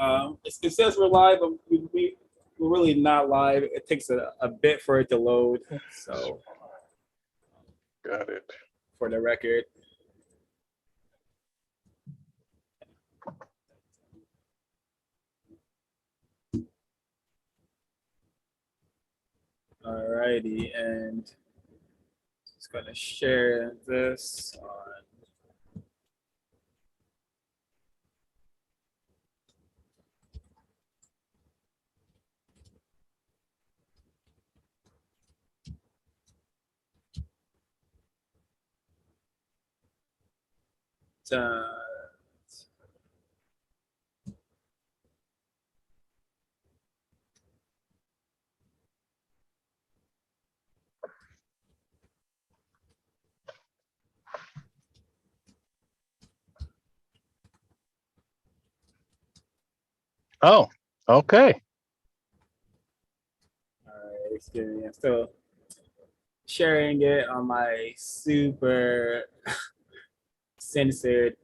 It says we're live, but we're really not live. It takes a bit for it to load. So, Got it. for the record. Alrighty, and just gonna share this on. Uh, Oh, okay. Alright, excuse me. I'm still sharing it on my super censored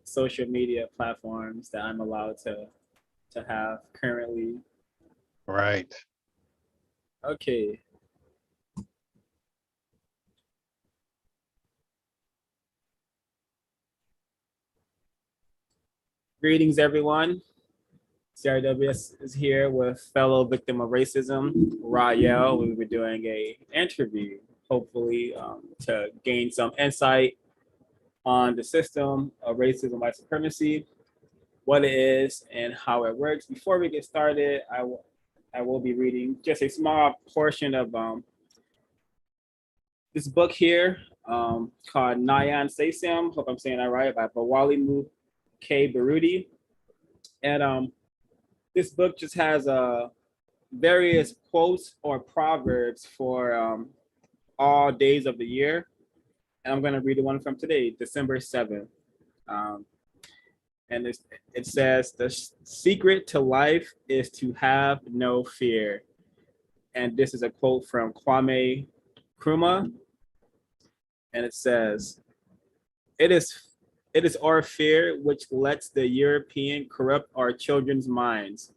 social media platforms that I'm allowed to have currently. Right. Okay. Greetings, everyone. CRWS is here with fellow victim of racism, Rahyel. We were doing a interview, hopefully, to gain some insight on the system of racism, white supremacy, what it is, and how it works. Before we get started, I will be reading just a small portion of this book here called Nyan Saysam. Hope I'm saying that right, by Bawali K. Baruti. And this book just has various quotes or proverbs for all days of the year. And I'm going to read the one from today, December 7th. Um, and it says, the secret to life is to have no fear. And this is a quote from Kwame Nkrumah. And it says, it is it is our fear which lets the European corrupt our children's minds.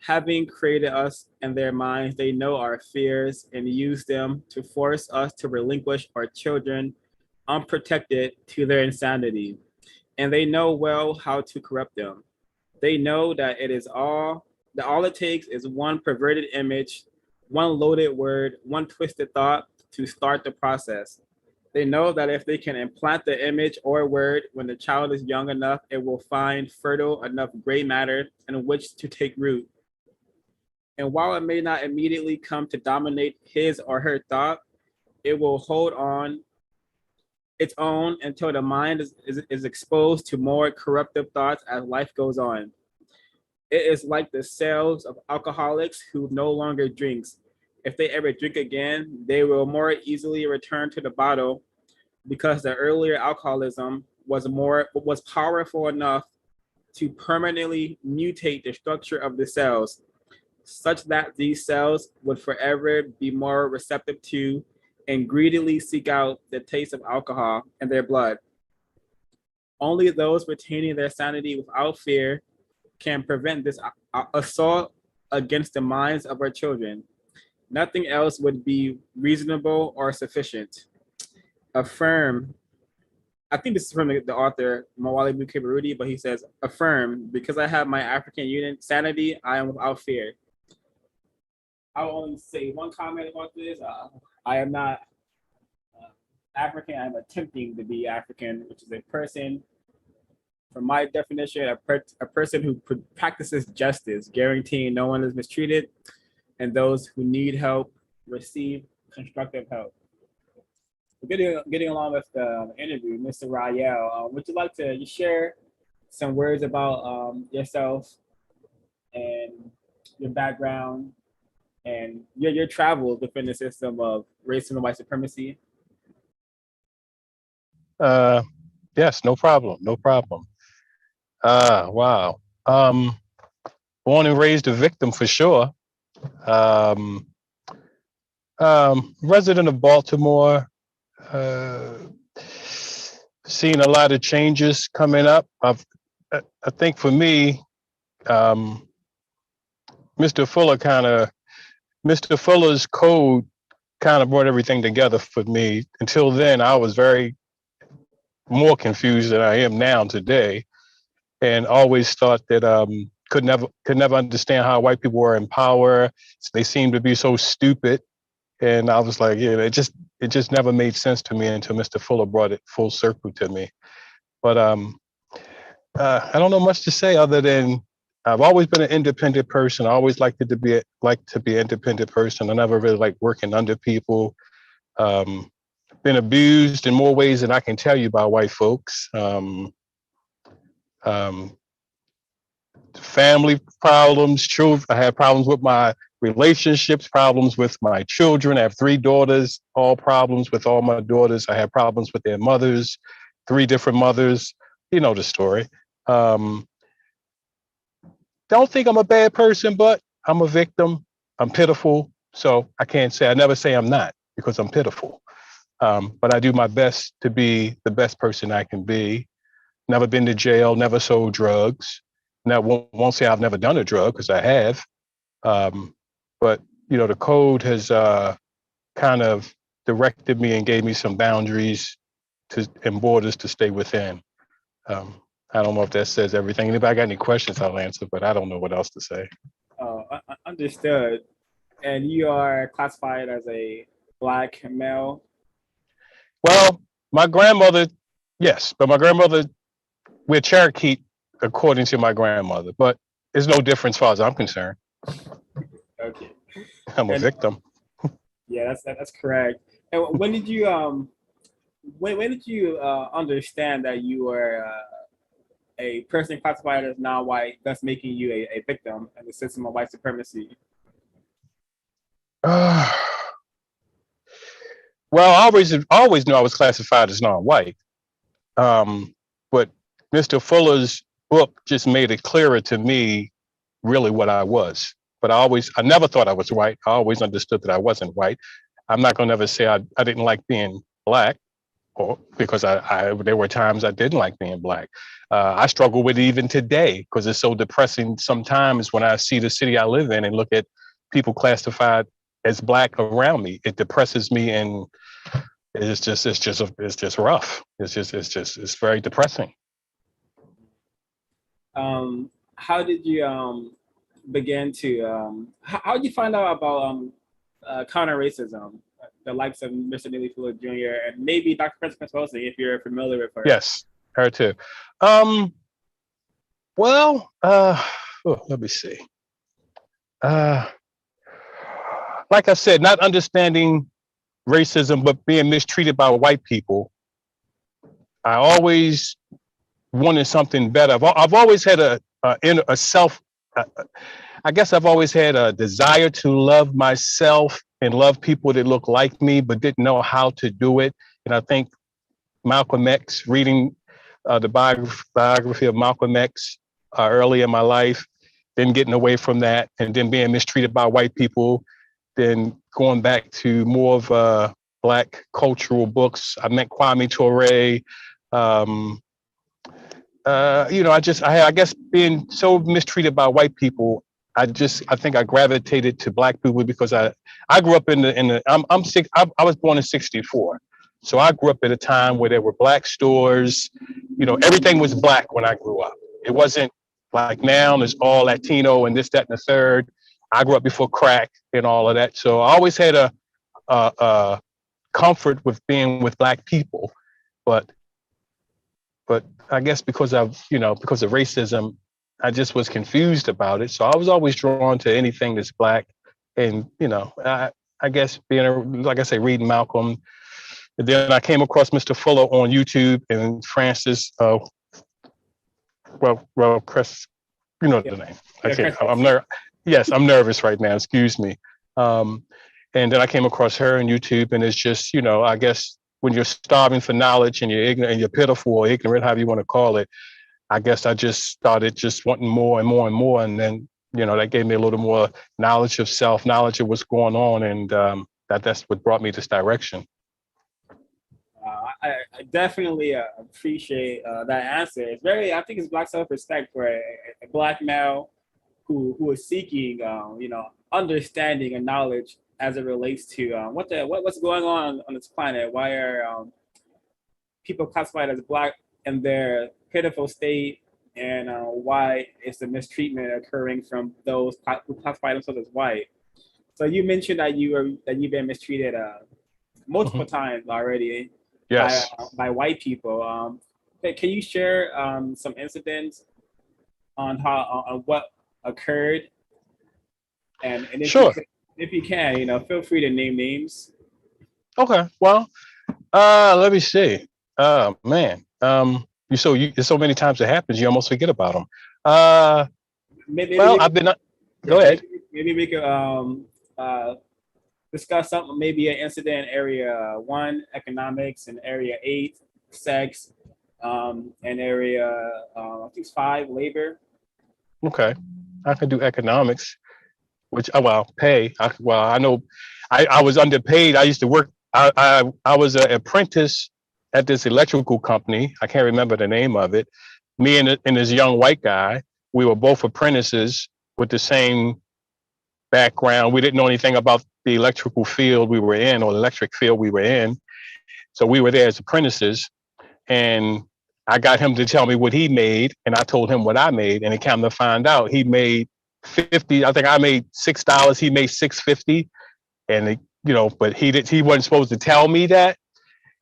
Having created us and their minds, they know our fears and use them to force us to relinquish our children unprotected to their insanity. And they know well how to corrupt them. They know that all it takes is one perverted image, one loaded word, one twisted thought to start the process. They know that if they can implant the image or word when the child is young enough, it will find fertile enough gray matter in which to take root. And while it may not immediately come to dominate his or her thought, it will hold on its own until the mind is exposed to more corruptive thoughts as life goes on. It is like the cells of alcoholics who no longer drinks. If they ever drink again, they will more easily return to the bottle because the earlier alcoholism was powerful enough to permanently mutate the structure of the cells, such that these cells would forever be more receptive to and greedily seek out the taste of alcohol in their blood. Only those retaining their sanity without fear can prevent this assault against the minds of our children. Nothing else would be reasonable or sufficient. Affirm, I think this is from the author Mawali Bukibaruti, but he says, affirm, because I have my African unit sanity, I am without fear. I'll only say one comment about this. I am not African. I'm attempting to be African, which is a person, from my definition, a person who practices justice, guaranteeing no one is mistreated, and those who need help receive constructive help. Getting along with the interview, Mr. Rahyel, would you like to share some words about yourself and your background and your travels within the system of racism and white supremacy? Yes, no problem. No problem. Wow. Born and raised a victim for sure. Um, Resident of Baltimore. Uh, Seen a lot of changes coming up. I think for me, um, Mr. Mr. Fuller's code kind of brought everything together for me. Until then, I was very more confused than I am now today, and always thought that could never understand how white people were in power. They seemed to be so stupid, and I was like, yeah, it just never made sense to me until Mr. Fuller brought it full circle to me. But I don't know much to say other than I've always been an independent person. I always liked to be an independent person. I never really liked working under people. Um, been abused in more ways than I can tell you by white folks. Um, Family problems, children. I had problems with my relationships, problems with my children. I have three daughters, all problems with all my daughters. I had problems with their mothers, three different mothers. You know the story. Um, don't think I'm a bad person, but I'm a victim. I'm pitiful. So I never say I'm not because I'm pitiful. But I do my best to be the best person I can be. Never been to jail, never sold drugs. Now, won't say I've never done a drug because I have. Um, but, the code has kind of directed me and gave me some boundaries and borders to stay within. I don't know if that says everything. If I got any questions, I'll answer, but I don't know what else to say. Understood. And you are classified as a Black male. Well, my grandmother, yes, but my grandmother, we're Cherokee according to my grandmother, but there's no difference as far as I'm concerned. Okay. I'm a And victim. yeah, that's correct. And when did you understand that you were a person classified as non-white, thus making you a victim in the system of white supremacy? Well, I always knew I was classified as non-white, but Mr. Fuller's book just made it clearer to me really what I was. But I never thought I was white. I always understood that I wasn't white. I'm not going to ever say I didn't like being Black, or because there were times I didn't like being Black. I struggle with it even today because it's so depressing sometimes when I see the city I live in and look at people classified as Black around me. It depresses me, and it's just rough. It's very depressing. How did you begin to how did you find out about counter racism, the likes of Mr. Neely Fuller Jr. and maybe Dr. Prince Wilson, if you're familiar with her? Yes, her too. Well, let me see. Uh, like I said, not understanding racism, but being mistreated by white people. I always wanted something better. I've always had a self. Uh, I guess I've always had a desire to love myself and love people that look like me, but didn't know how to do it. And I think Malcolm X, reading the biography of Malcolm X early in my life, then getting away from that, and then being mistreated by white people, then going back to more of Black cultural books. I met Kwame Ture. Um, I guess being so mistreated by white people, I think I gravitated to Black people because I grew up in the I'm six I was born in '64, so I grew up at a time where there were Black stores. Everything was Black when I grew up. It wasn't like now. There's all Latino and this, that, and the third. I grew up before crack and all of that, so I always had a comfort with being with Black people, but I guess because because of racism, I just was confused about it. So I was always drawn to anything that's Black, and I guess like I say, reading Malcolm, and then I came across Mr. Fuller on YouTube and Francis. Chris, you know Yeah, the name. I yeah, can't. Chris I'm Wilson. nervous. Yes, I'm nervous right now. Excuse me. Um, and then I came across her on YouTube, and it's just, I guess when you're starving for knowledge and you're ignorant and you're pitiful or ignorant, however you want to call it, I guess I just started just wanting more and more and more. And then, that gave me a little more knowledge of self, knowledge of what's going on. And that's what brought me this direction. I definitely appreciate that answer. I think it's Black self-respect for a Black male who is seeking, understanding and knowledge as it relates to what's going on this planet. Why are people classified as black in their pitiful state, and why is the mistreatment occurring from those who classify themselves as white? So you mentioned that you've been mistreated multiple Mhm. times already Yes. by white people. Can you share some incidents on how on what occurred, and Sure. if you can, feel free to name names. Okay. Well, let me see. Man. There's so many times it happens, you almost forget about them. Uh, Maybe well, we I've could, been. yeah, Go ahead. maybe we could uh, discuss something, maybe an incident area one, economics, and area eight, sex, and area I think it's five, labor. Okay. I can do economics, which well, pay. I know I was underpaid. I used to work. I was an apprentice at this electrical company. I can't remember the name of it. Me and this young white guy. We were both apprentices with the same background. We didn't know anything about the electrical field we were in or electric field we were in. So we were there as apprentices, and I got him to tell me what he made, and I told him what I made, and it came to find out he made 50. I think I made $6. He made 650, and but he wasn't supposed to tell me that.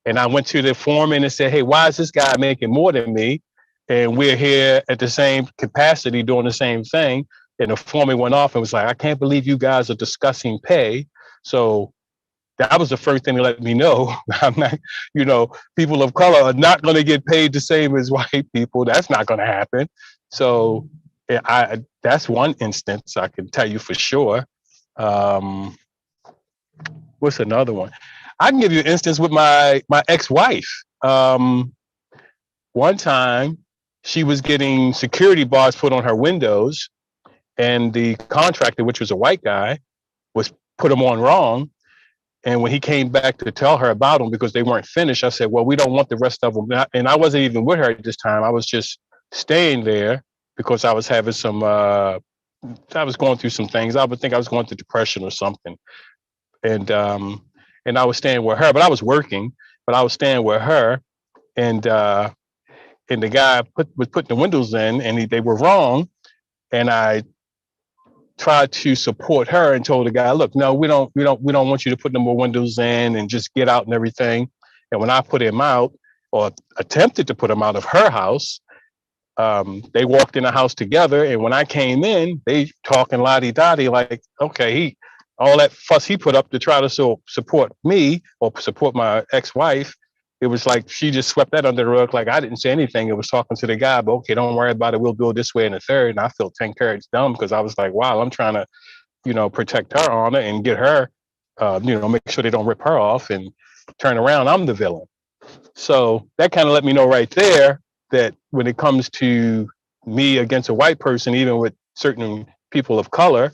And I went to the foreman and said, "Hey, why is this guy making more than me? And we're here at the same capacity doing the same thing." And the foreman went off and was like, "I can't believe you guys are discussing pay." So that was the first thing to let me know I'm not, people of color are not going to get paid the same as white people. That's not going to happen. So that's one instance I can tell you for sure. Um, what's another one? I can give you an instance with my ex-wife. One time she was getting security bars put on her windows, and the contractor, which was a white guy, was put them on wrong. And when he came back to tell her about them because they weren't finished, I said, "Well, we don't want the rest of them." And I wasn't even with her at this time. I was just staying there because I was having some. I was going through some things. I would think I was going through depression or something, and um, and I was staying with her. But I was working. But I was staying with her, and uh, and the guy was putting the windows in, and they were wrong. And I tried to support her and told the guy, "Look, no, we don't want you to put no more windows in and just get out and everything." And when I put him out or attempted to put him out of her house, they walked in the house together. And when I came in, they talking lottie dottie like, okay, all that fuss he put up to try to support me or support my ex-wife. It was like she just swept that under the rug, like I didn't say anything. It was talking to the guy, but okay, don't worry about it. We'll do it this way and the third. And I felt 10 carats dumb because I was like, wow, I'm trying to, protect her honor and get her, make sure they don't rip her off and turn around. I'm the villain. So that kind of let me know right there that when it comes to me against a white person, even with certain people of color,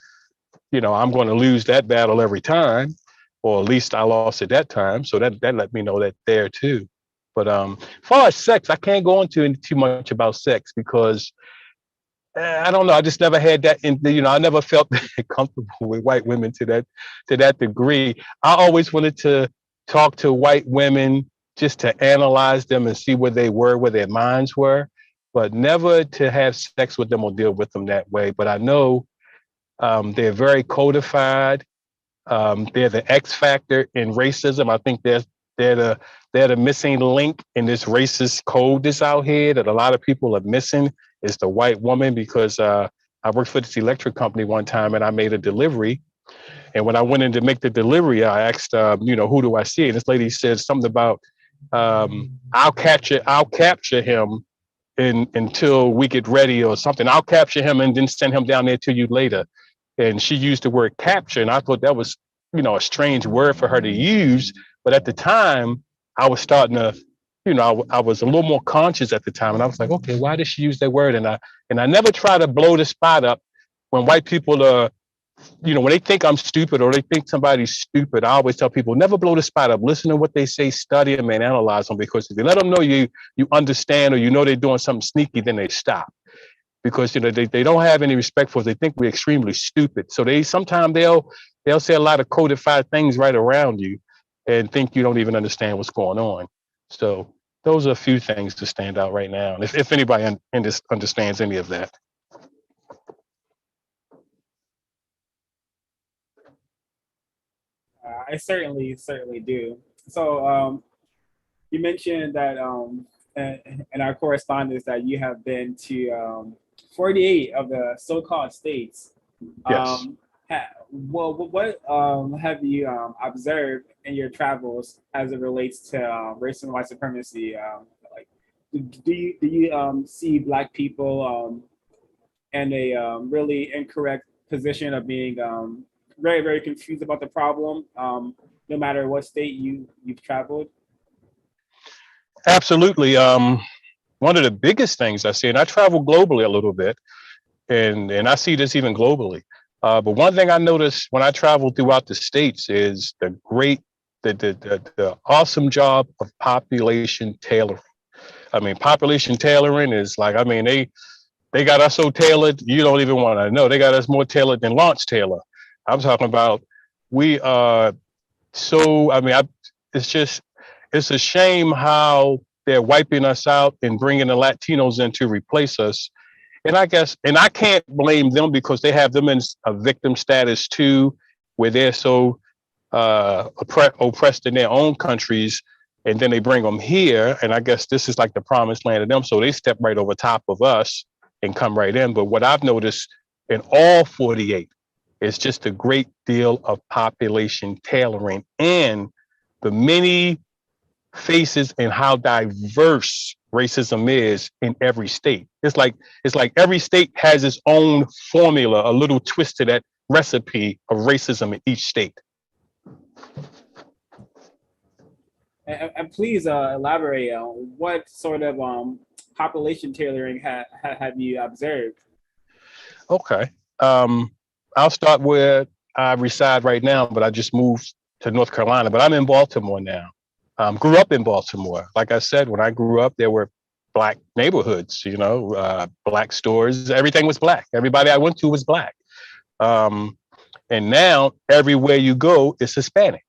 I'm going to lose that battle every time, or at least I lost at that time. So that let me know that there too. But as far as sex, I can't go into too much about sex because I don't know. I just never had that. I never felt comfortable with white women to that degree. I always wanted to talk to white women just to analyze them and see where they were, where their minds were, but never to have sex with them or deal with them that way. But I know they're very codified. They're the X factor in racism. I think they're the they're the missing link in this racist code that's out here that a lot of people are missing is the white woman because I worked for this electric company one time and I made a delivery. And when I went in to make the delivery, I asked, who do I see? And this lady said something about, I'll capture him until we get ready or something. I'll capture him and then send him down there to you later. And she used the word capture, and I thought that was, a strange word for her to use. But at the time, I was starting to, I was a little more conscious at the time, and I was like, okay, why did she use that word? And I never try to blow the spot up when white people are, when they think I'm stupid or they think somebody's stupid. I always tell people never blow the spot up. Listen to what they say, study them, and analyze them because if you let them know you understand or they're doing something sneaky, then they stop. because they don't have any respect for us. They think we're extremely stupid. So sometimes they'll say a lot of codified things right around you and think you don't even understand what's going on. So those are a few things to stand out right now. And if anybody understands any of that. I certainly do. So you mentioned that in our correspondence that you have been to 48 of the so-called states. Yes. Well, what have you observed in your travels as it relates to racism and white supremacy? Like, do you see Black people in a really incorrect position of being very confused about the problem, no matter what state you've traveled? Absolutely. One of the biggest things I see, and I travel globally a little bit, and I see this even globally. But one thing I notice when I travel throughout the states is the awesome job of population tailoring. I mean, population tailoring is like, I mean, they got us so tailored, you don't even want to know. They got us more tailored than Launch Taylor. I'm talking about we are so, I mean, it's just, it's a shame how they're wiping us out and bringing the Latinos in to replace us. And I guess, and I can't blame them because they have them in a victim status too, where they're so oppressed in their own countries, and then they bring them here. And I guess this is like the promised land of them. So they step right over top of us and come right in. But what I've noticed in all 48 is just a great deal of population tailoring and the many faces and how diverse racism is in every state. It's like every state has its own formula, a little twist to that recipe of racism in each state. And please elaborate on what sort of population tailoring have you observed? Okay. Um, I'll start where I reside right now, but I just moved to North Carolina, but I'm in Baltimore now. Grew up in Baltimore. Like I said, when I grew up, there were Black neighborhoods, Black stores. Everything was Black. Everybody I went to was Black. Um, and now everywhere you go, it's Hispanic.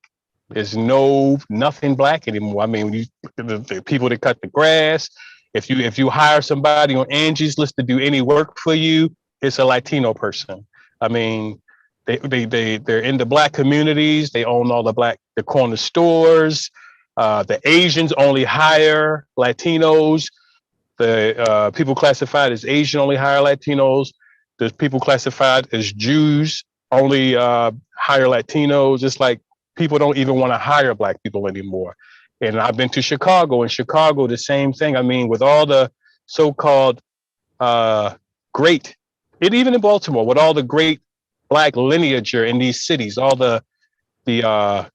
There's nothing Black anymore. I mean, the people that cut the grass. If you hire somebody on Angie's List to do any work for you, it's a Latino person. I mean, they're in the Black communities. They own all the corner stores. The Asians only hire Latinos. The people classified as Asian only hire Latinos. The people classified as Jews only hire Latinos. It's like people don't even want to hire Black people anymore. And I've been to Chicago. In Chicago, the same thing. I mean, with all the so-called great, and even in Baltimore, with all the great Black lineage in these cities, all the the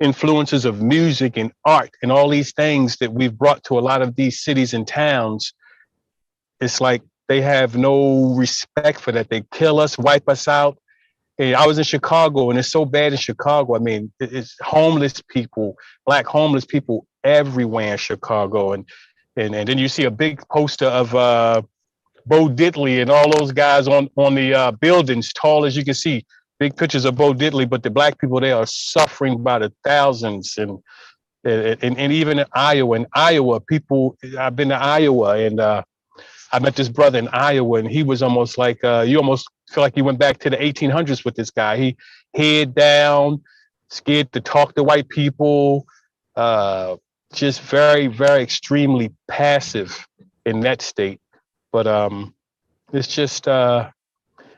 influences of music and art and all these things that we've brought to a lot of these cities and towns, it's like they have no respect for that. They kill us, wipe us out. And I was in Chicago, and it's so bad in Chicago. I mean, it's homeless people, Black homeless people everywhere in Chicago. And then you see a big poster of Bo Diddley and all those guys on the buildings, tall as you can see. Big pictures of Bo Diddley, but the Black people there are suffering by the thousands. And even in Iowa, people. I've been to Iowa, and I met this brother in Iowa, and he was almost like you almost feel like you went back to the 1800s with this guy. He head down, scared to talk to white people, just very extremely passive in that state. But it's just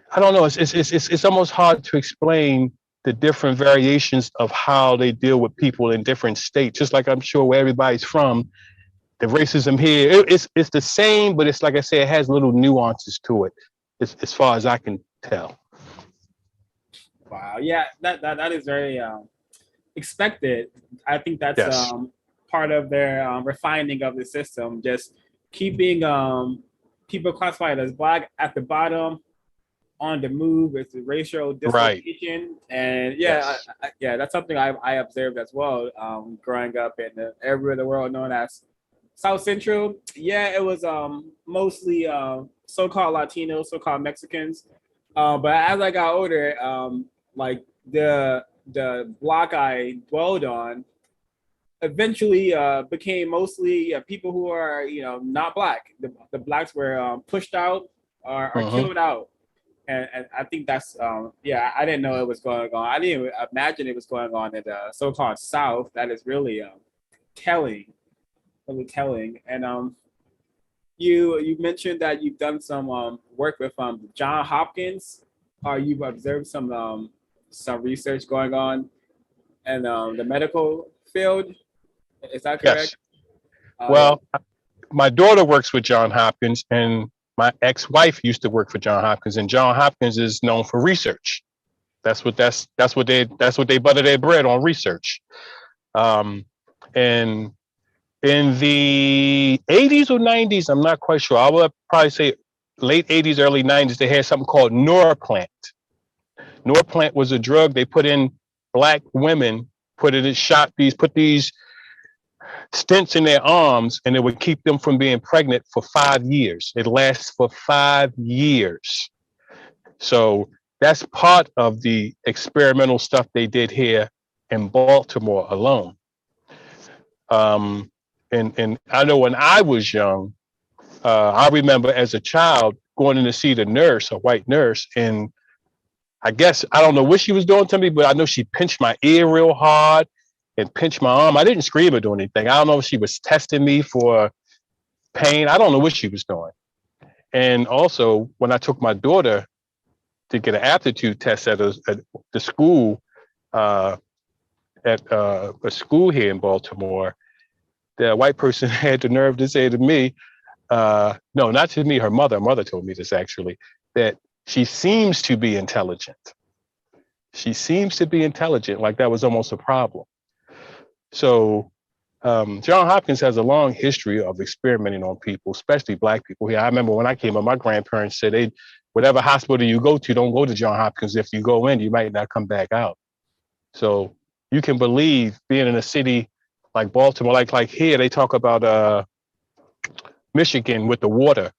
I don't know. It's almost hard to explain the different variations of how they deal with people in different states. Just like I'm sure where everybody's from, the racism here it's the same, but it's like I say, it has little nuances to it, as far as I can tell. Wow, yeah, that is very expected. I think that's Yes. part of their refining of the system, just keeping people classified as Black at the bottom on the move with the racial Right. dislocation. And yeah, Yes. yeah, that's something I observed as well, growing up in the area of the world known as South Central, yeah, it was mostly so-called Latinos, so-called Mexicans. But as I got older, like the block I dwelled on eventually became mostly people who are not black. The blacks were pushed out or Hmm. killed out, and I think that's yeah. I didn't know it was going on. I didn't even imagine it was going on in the so-called South. That is really telling, really telling. And you mentioned that you've done some work with John Hopkins. Or you've observed some research going on in the medical field. Is that correct? Yes. Yeah. Well, my daughter works with John Hopkins, and my ex-wife used to work for John Hopkins, and John Hopkins is known for research. That's what they butter their bread on, research. Um, and in the 80s or 90s, I'm not quite sure. I would probably say late 80s, early 90s, they had something called Norplant. Norplant was a drug they put in black women, put these stents in their arms, and it would keep them from being pregnant for 5 years. It lasts for 5 years. So that's part of the experimental stuff they did here in Baltimore alone. Um, and I know when I was young, I remember as a child going in to see the nurse, a white nurse, and I guess I don't know what she was doing to me, but I know she pinched my ear real hard and pinched my arm. I didn't scream or do anything. I don't know if she was testing me for pain. I don't know what she was doing. And also, when I took my daughter to get an aptitude test at the school, uh, at a school here in Baltimore, the white person had the nerve to say to me, no, not to me, her mother. Mother told me this actually, that she seems to be intelligent. She seems to be intelligent, like that was almost a problem. So John Hopkins has a long history of experimenting on people, especially black people here. I remember when I came up, my grandparents said, whatever hospital you go to, don't go to John Hopkins. If you go in, you might not come back out. So you can believe being in a city like Baltimore, like here, they talk about Michigan with the water.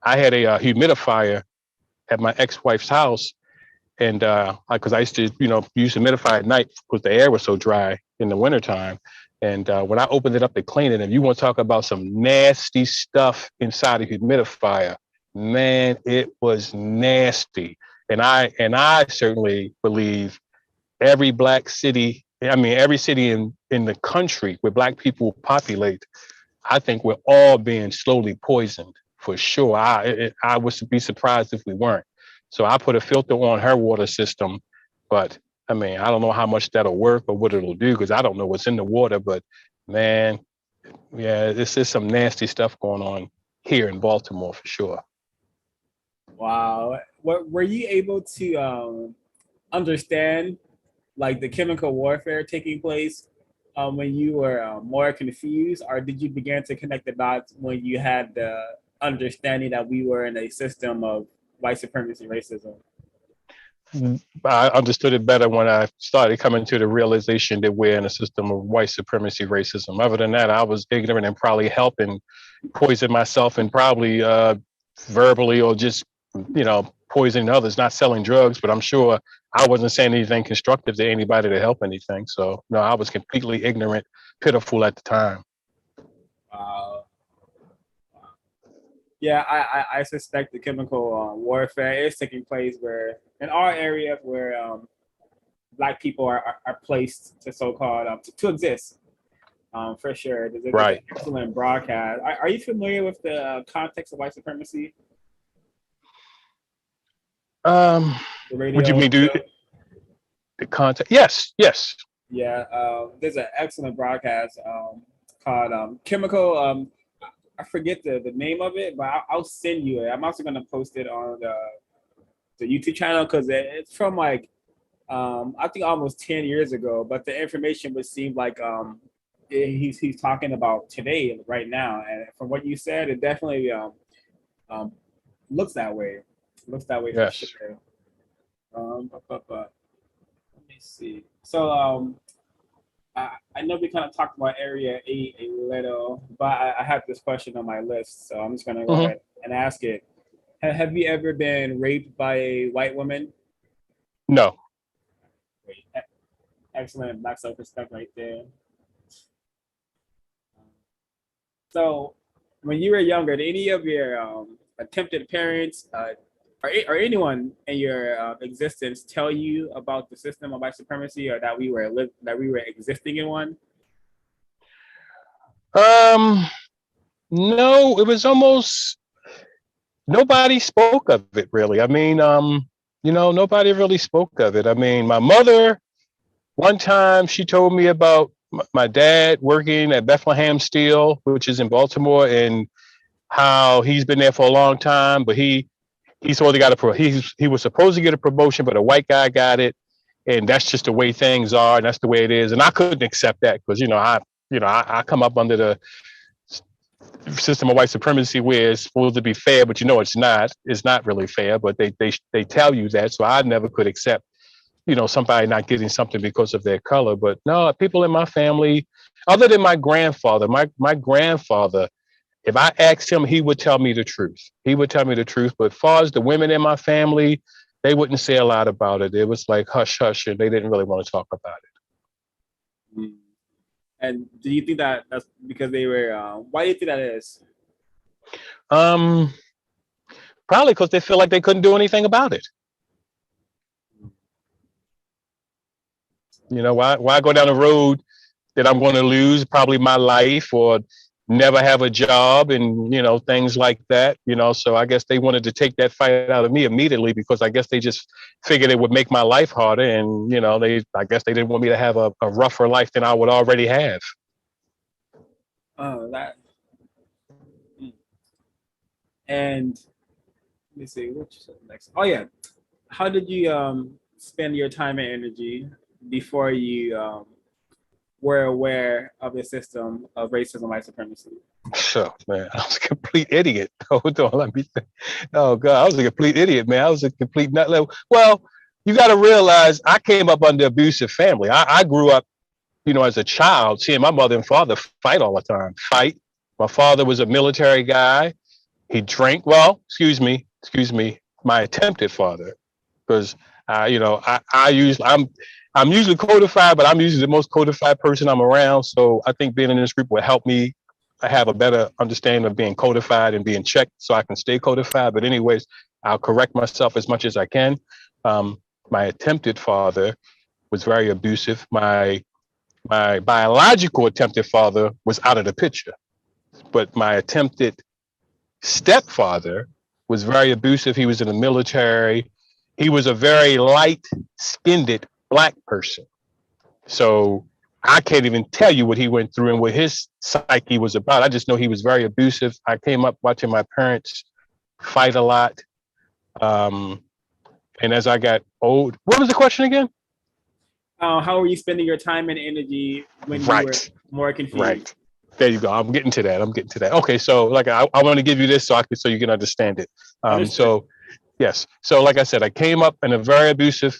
I had a humidifier at my ex-wife's house, and because I used to, use humidify at night because the air was so dry in the wintertime. And when I opened it up to clean it, if you want to talk about some nasty stuff inside a humidifier, man, it was nasty. And I certainly believe every city in the country where black people populate, I think we're all being slowly poisoned for sure. I would be surprised if we weren't. So I put a filter on her water system, but I mean, I don't know how much that'll work or what it'll do because I don't know what's in the water. But man, yeah, this is some nasty stuff going on here in Baltimore for sure. Wow. What were you able to understand like the chemical warfare taking place when you were more confused, or did you begin to connect the dots when you had the understanding that we were in a system of white supremacy racism? I understood it better when I started coming to the realization that we're in a system of white supremacy racism. Other than that, I was ignorant and probably helping poison myself and probably verbally or just, poisoning others, not selling drugs, but I'm sure I wasn't saying anything constructive to anybody to help anything. So, no, I was completely ignorant, pitiful at the time. Uh, yeah, I suspect the chemical warfare is taking place where in our areas where black people are placed to so-called to exist. For sure. There's an Right. excellent broadcast. Are you familiar with the context of white supremacy, Um, the would you radio mean do show? the content? Yes, yes. Yeah, there's an excellent broadcast called Chemical. I forget the name of it, but I'll send you it. I'm also going to post it on the YouTube channel because it's from like, I think almost 10 years ago, but the information would seem like he's talking about today, right now. And from what you said, it definitely um, looks that way. Looks that way for Yes. sure. Let me see. So I know we kind of talked about Area 8 a little, but I have this question on my list, so I'm just gonna go Hmm. ahead and ask it. Have you ever been raped by a white woman? No. Wait, excellent black self-respect right there. So, when you were younger, did any of your attempted parents or anyone in your existence tell you about the system of white supremacy, or that we were existing in one? Um, no, it was almost nobody spoke of it really. I mean, nobody really spoke of it. I mean, my mother, one time she told me about my dad working at Bethlehem Steel, which is in Baltimore, and how he's been there for a long time, but he sort of got he was supposed to get a promotion, but a white guy got it, and that's just the way things are, and that's the way it is. And I couldn't accept that because I come up under the system of white supremacy where it's supposed to be fair, but it's not. It's not really fair, but they tell you that. So I never could accept somebody not getting something because of their color. But no, people in my family, other than my grandfather, my grandfather, if I asked him, he would tell me the truth. He would tell me the truth. But as far as the women in my family, they wouldn't say a lot about it. It was like hush hush, and they didn't really want to talk about Mm. And do you think that that's because they were? Why do you think that is? it. Probably because they feel like they couldn't do anything about it. Why go down a road that I'm going to lose probably my life or never have a job and things like that. So I guess they wanted to take that fight out of me immediately because I guess they just figured it would make my life harder, and I guess they didn't want me to have a rougher life than I would already have. Oh, that. Mm. And let me see, which next? Oh yeah, how did you spend your time and energy before you were aware of the system of racism, white supremacy? So man, I was a complete idiot. Hold on, let me think. Oh god, I was a complete idiot, man. I was a complete nut. Well, you got to realize I came up under abusive family. I grew up, as a child, seeing my mother and father fight all the time. Fight. My father was a military guy. He drank. Well, excuse me, my attempted father, because I'm usually codified, but I'm usually the most codified person I'm around. So I think being in this group will help me have a better understanding of being codified and being checked, so I can stay codified. But anyways, I'll correct myself as much as I can. Um, my attempted father was very abusive. My biological attempted father was out of the picture, but my attempted stepfather was very abusive. He was in the military. He was a very light skinned black person. So I can't even tell you what he went through and what his psyche was about. I just know he was very abusive. I came up watching my parents fight a lot. Um, and as I got old, what was the question again? How were you spending your time and energy when you were Right, more confused? right. There you go. I'm getting to that. Okay, so like I want to give you this so you can understand it. Understood. So yes. So like I said, I came up in a very abusive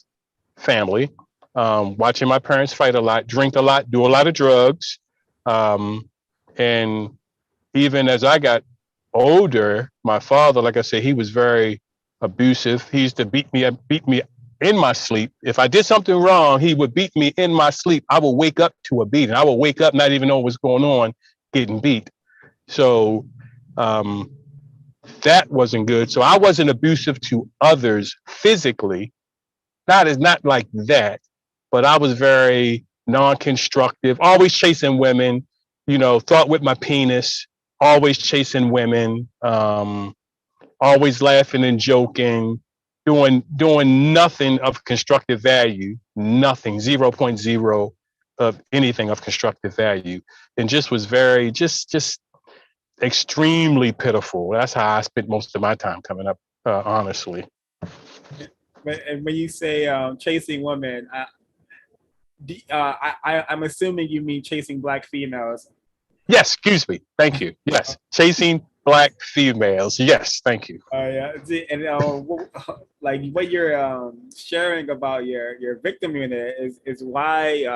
family, watching my parents fight a lot, drink a lot, do a lot of drugs. Um, and even as I got older, my father, like I said, he was very abusive. He used to beat me in my sleep. If I did something wrong, he would beat me in my sleep. I would wake up to a beating. I would wake up not even know what's going on, getting beat. So um, that wasn't good. So I wasn't abusive to others physically, not like that, but I was very non-constructive, always chasing women, thought with my penis, always chasing women, always laughing and joking, doing nothing of constructive value, nothing, 0.0 of anything of constructive value, and just was very just extremely pitiful. That's how I spent most of my time coming up, honestly. And when you say chasing women, I'm assuming you mean chasing black females. Yes, excuse me. Thank you. Yes, chasing black females. Yes, thank you. Yeah, and like what you're sharing about your victim unit is why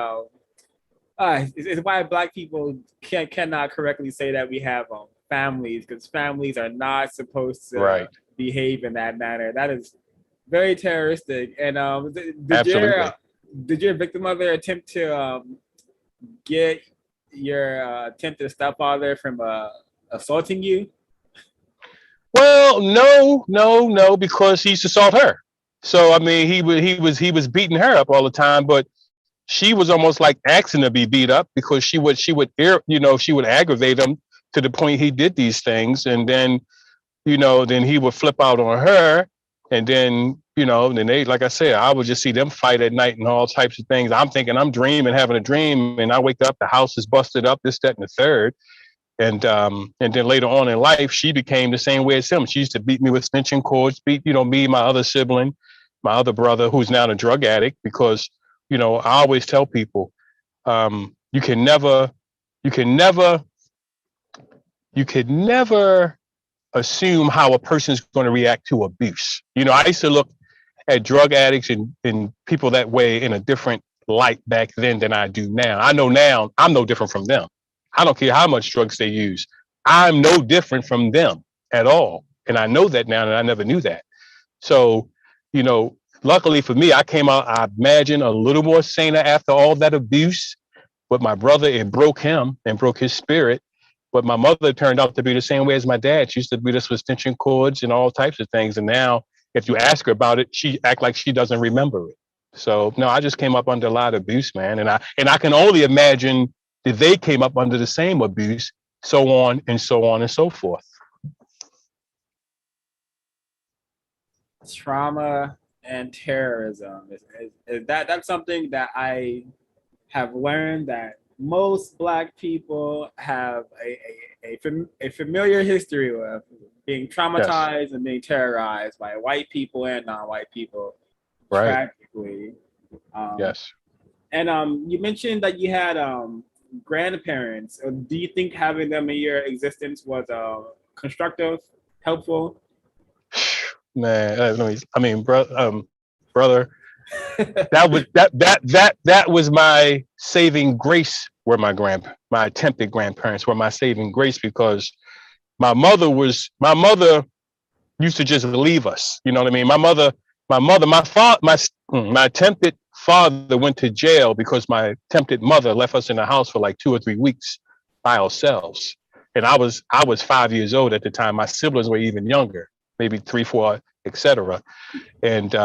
It's why Black people cannot correctly say that we have families, because families are not supposed to Right. behave in that manner. That is very terroristic. And Absolutely. did your victim mother attempt to get your attempted stepfather from assaulting you? Well, no, because he used to assault her. So I mean, he was beating her up all the time, but she was almost like asking to be beat up because she would aggravate him to the point he did these things, and then he would flip out on her, and then they, like I said, I would just see them fight at night and all types of things. I'm thinking I'm dreaming, having a dream, and I wake up, the house is busted up, this, that, and the third. And then later on in life, she became the same way as him. She used to beat me with extension cords, beat me, my other sibling, my other brother, who's now a drug addict. Because I always tell people, you can never, you can never, you could never assume how a person's going to react to abuse. I used to look at drug addicts and people that way in a different light back then than I do now. I know now I'm no different from them. I don't care how much drugs they use. I'm no different from them at all. And I know that now, and I never knew that. So, luckily for me, I came out, I imagine, a little more saner after all that abuse. But my brother, it broke him and broke his spirit. But my mother turned out to be the same way as my dad. She used to beat us with extension cords and all types of things. And now, if you ask her about it, she act like she doesn't remember it. So no, I just came up under a lot of abuse, man. And I can only imagine that they came up under the same abuse, so on and so on and so forth. Trauma and terrorism is that's something that I have learned that most Black people have a familiar history with being Yes. traumatized and being terrorized by white people and non-white people, Right. tragically. Um, Yes. and you mentioned that you had grandparents. Do you think having them in your existence was constructive, helpful? Man, I mean, brother, that was my saving grace. Were my attempted grandparents were my saving grace, because my mother used to just leave us. You know what I mean? My attempted father went to jail because my attempted mother left us in the house for like 2 or 3 weeks by ourselves. And I was 5 years old at the time. My siblings were even younger, maybe 3, 4, etc. And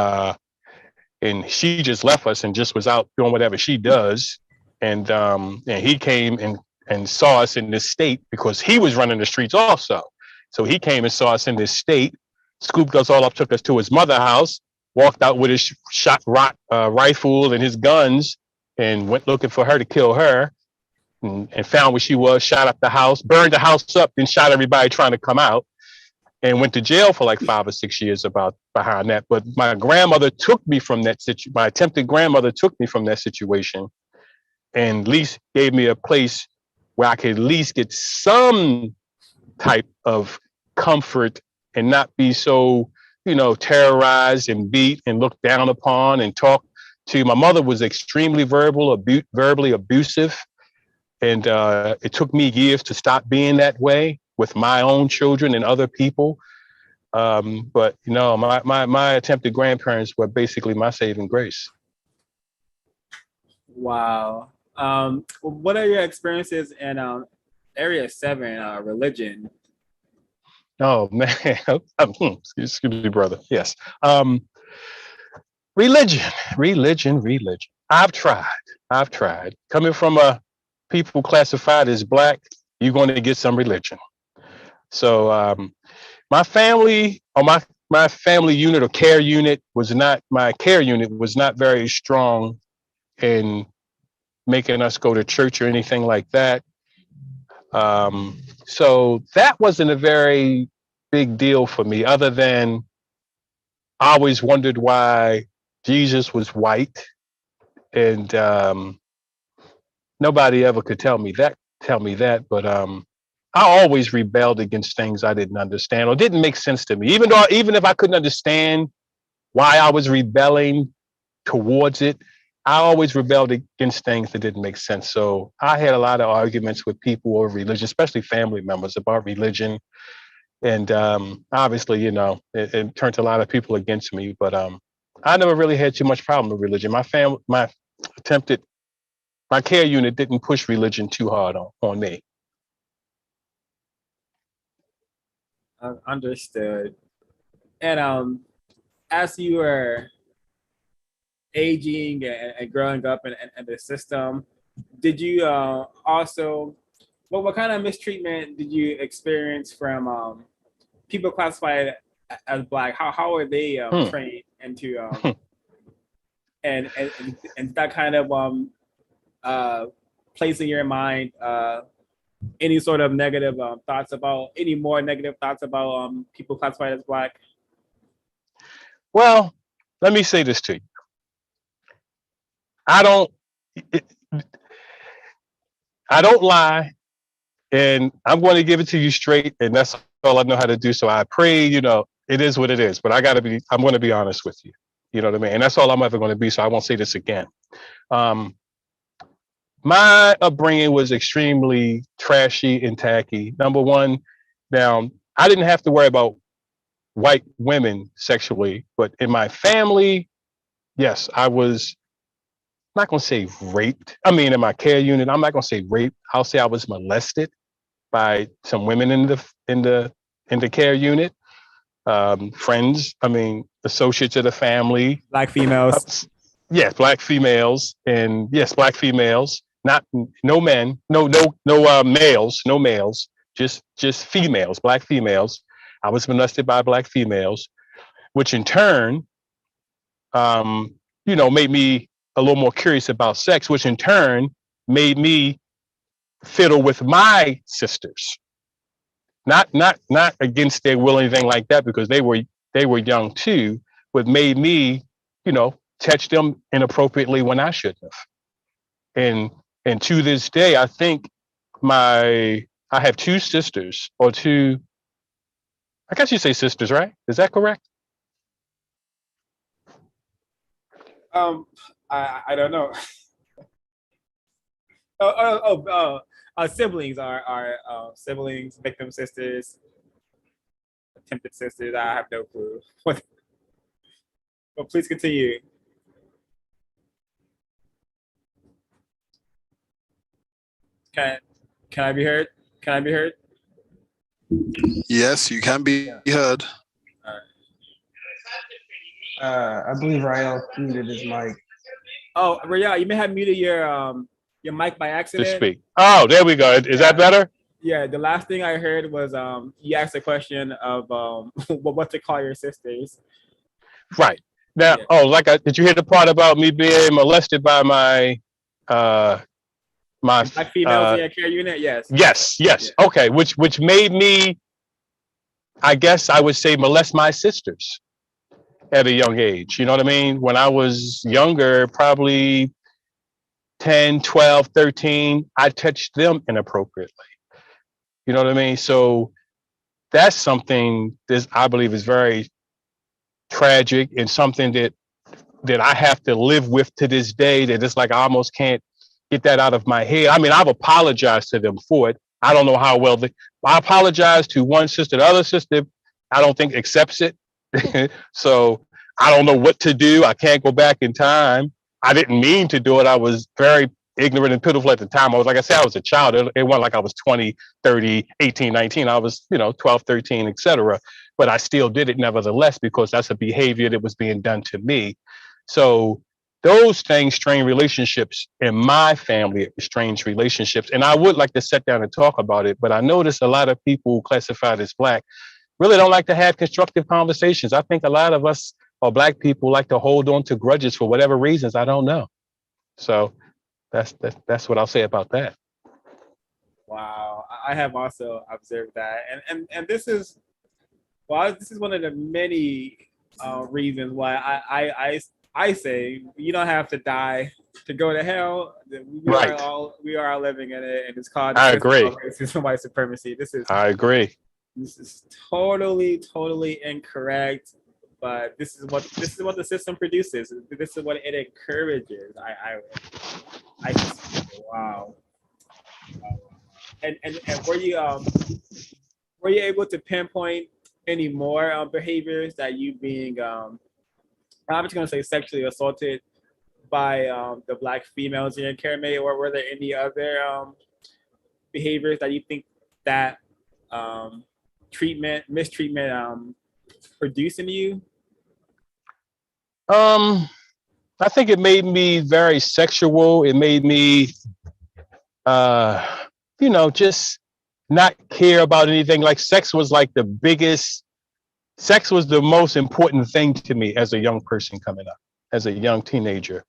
and she just left us and just was out doing whatever she does. And he came and saw us in this state because he was running the streets also. So he came and saw us in this state, scooped us all up, took us to his mother's house, walked out with his rifle and his guns, and went looking for her to kill her, and found where she was, shot up the house, burned the house up, then shot everybody trying to come out, and went to jail for like 5 or 6 years about behind that. But my grandmother took me from that situation. My attempted grandmother took me from that situation, and at least gave me a place where I could at least get some type of comfort and not be so, terrorized and beat and looked down upon and talked to. My mother was extremely verbally abusive. And it took me years to stop being that way with my own children and other people. But my attempted grandparents were basically my saving grace. Wow. What are your experiences in Area 7 religion? Oh man, excuse me, brother. Yes, um, religion, religion. I've tried. Coming from a people classified as black, you're going to get some religion. So my family, or my family unit or care unit was not my care unit was not very strong in making us go to church or anything like that. So that wasn't a very big deal for me, other than I always wondered why Jesus was white, and nobody ever could tell me that. But I always rebelled against things I didn't understand or didn't make sense to me. Even if I couldn't understand why I was rebelling towards it, I always rebelled against things that didn't make sense. So I had a lot of arguments with people over religion, especially family members about religion. And obviously, it turned a lot of people against me. But I never really had too much problem with religion. Attempted, my care unit didn't push religion too hard on me. Understood. And as you were aging and growing up in the system, did you also what kind of mistreatment did you experience from people classified as Black? How are they trained into and that kind of place in your mind any sort of negative thoughts about any more negative thoughts about people classified as Black? Well, let me say this to you. I don't lie, and I'm going to give it to you straight, and that's all I know how to do. So I pray, it is what it is, but I'm going to be honest with you. You know what I mean? And that's all I'm ever going to be. So I won't say this again. My upbringing was extremely trashy and tacky. Number one, now I didn't have to worry about white women sexually, but in my family, yes, I was not going to say raped. I mean, in my care unit, I'm not going to say raped. I'll say I was molested by some women in the care unit. Friends, associates of the family. Black females. Yes, Black females, and yes, Black females. Not no men, no males, no males, just females, Black females. I was molested by Black females, which in turn, made me a little more curious about sex, which in turn made me fiddle with my sisters. Not against their will or anything like that, because they were young too, but made me, touch them inappropriately when I shouldn't have. And to this day, I think I have two sisters, or two, I guess you say sisters, right? Is that correct? I don't know. Siblings are siblings, victim sisters, attempted sisters. I have no clue. But please continue. Can I be heard? Can I be heard? Yes, you can be heard. I believe Rahyel muted his mic. Oh, Rahyel, you may have muted your mic by accident. To speak. Oh, there we go. Is that better? Yeah, the last thing I heard was you asked a question of what to call your sisters. Right. Now, yeah. Did you hear the part about me being molested by my Black females in your care unit? Yes. Yes. Yeah. Okay, which made me, I guess I would say, molest my sisters at a young age. You know what I mean? When I was younger, probably 10, 12, 13, I touched them inappropriately. You know what I mean? So that's something that I believe is very tragic, and something that I have to live with to this day, that it's like I almost can't get that out of my head. I mean, I've apologized to them for it. I don't know how well I apologized to one sister. The other sister, I don't think accepts it. So I don't know what to do. I can't go back in time. I didn't mean to do it. I was very ignorant and pitiful at the time. I was, like I said, I was a child. It wasn't like I was 20, 30, 18, 19. I was, 12, 13, etc. But I still did it nevertheless, because that's a behavior that was being done to me. So those things strain relationships in my family, strange relationships. And I would like to sit down and talk about it, but I notice a lot of people classified as Black really don't like to have constructive conversations. I think a lot of us, or Black people, like to hold on to grudges for whatever reasons. I don't know. So that's what I'll say about that. Wow, I have also observed that, and this is one of the many reasons why I say you don't have to die to go to hell. We are all living in it, and it's called I agree. Racism, white supremacy. I agree. This is totally incorrect. but this is what the system produces. This is what it encourages. I wow. And were you able to pinpoint any more behaviors that you being I'm just gonna say sexually assaulted by the black females in your care, mate, or were there any other behaviors that you think that mistreatment produced in you? I think it made me very sexual. It made me, just not care about anything. Like sex was like sex was the most important thing to me as a young person coming up, as a young teenager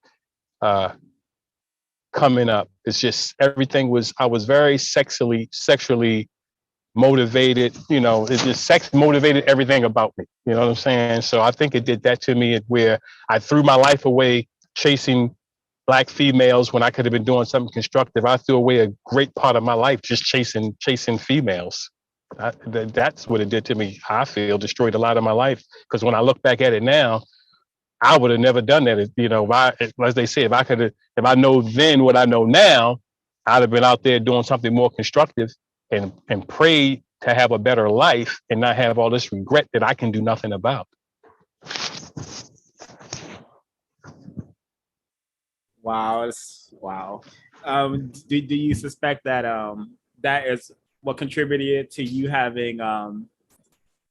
uh, coming up. It's just I was very sexually motivated. It's just sex motivated everything about me. You know what I'm saying? So I think it did that to me, where I threw my life away chasing black females when I could have been doing something constructive. I threw away a great part of my life just chasing females. That's what it did to me. I feel destroyed a lot of my life, because when I look back at it now, I would have never done that. As they say, if I know then what I know now, I'd have been out there doing something more constructive and pray to have a better life and not have all this regret that I can do nothing about. Wow, wow. Do you suspect that that is what contributed to you having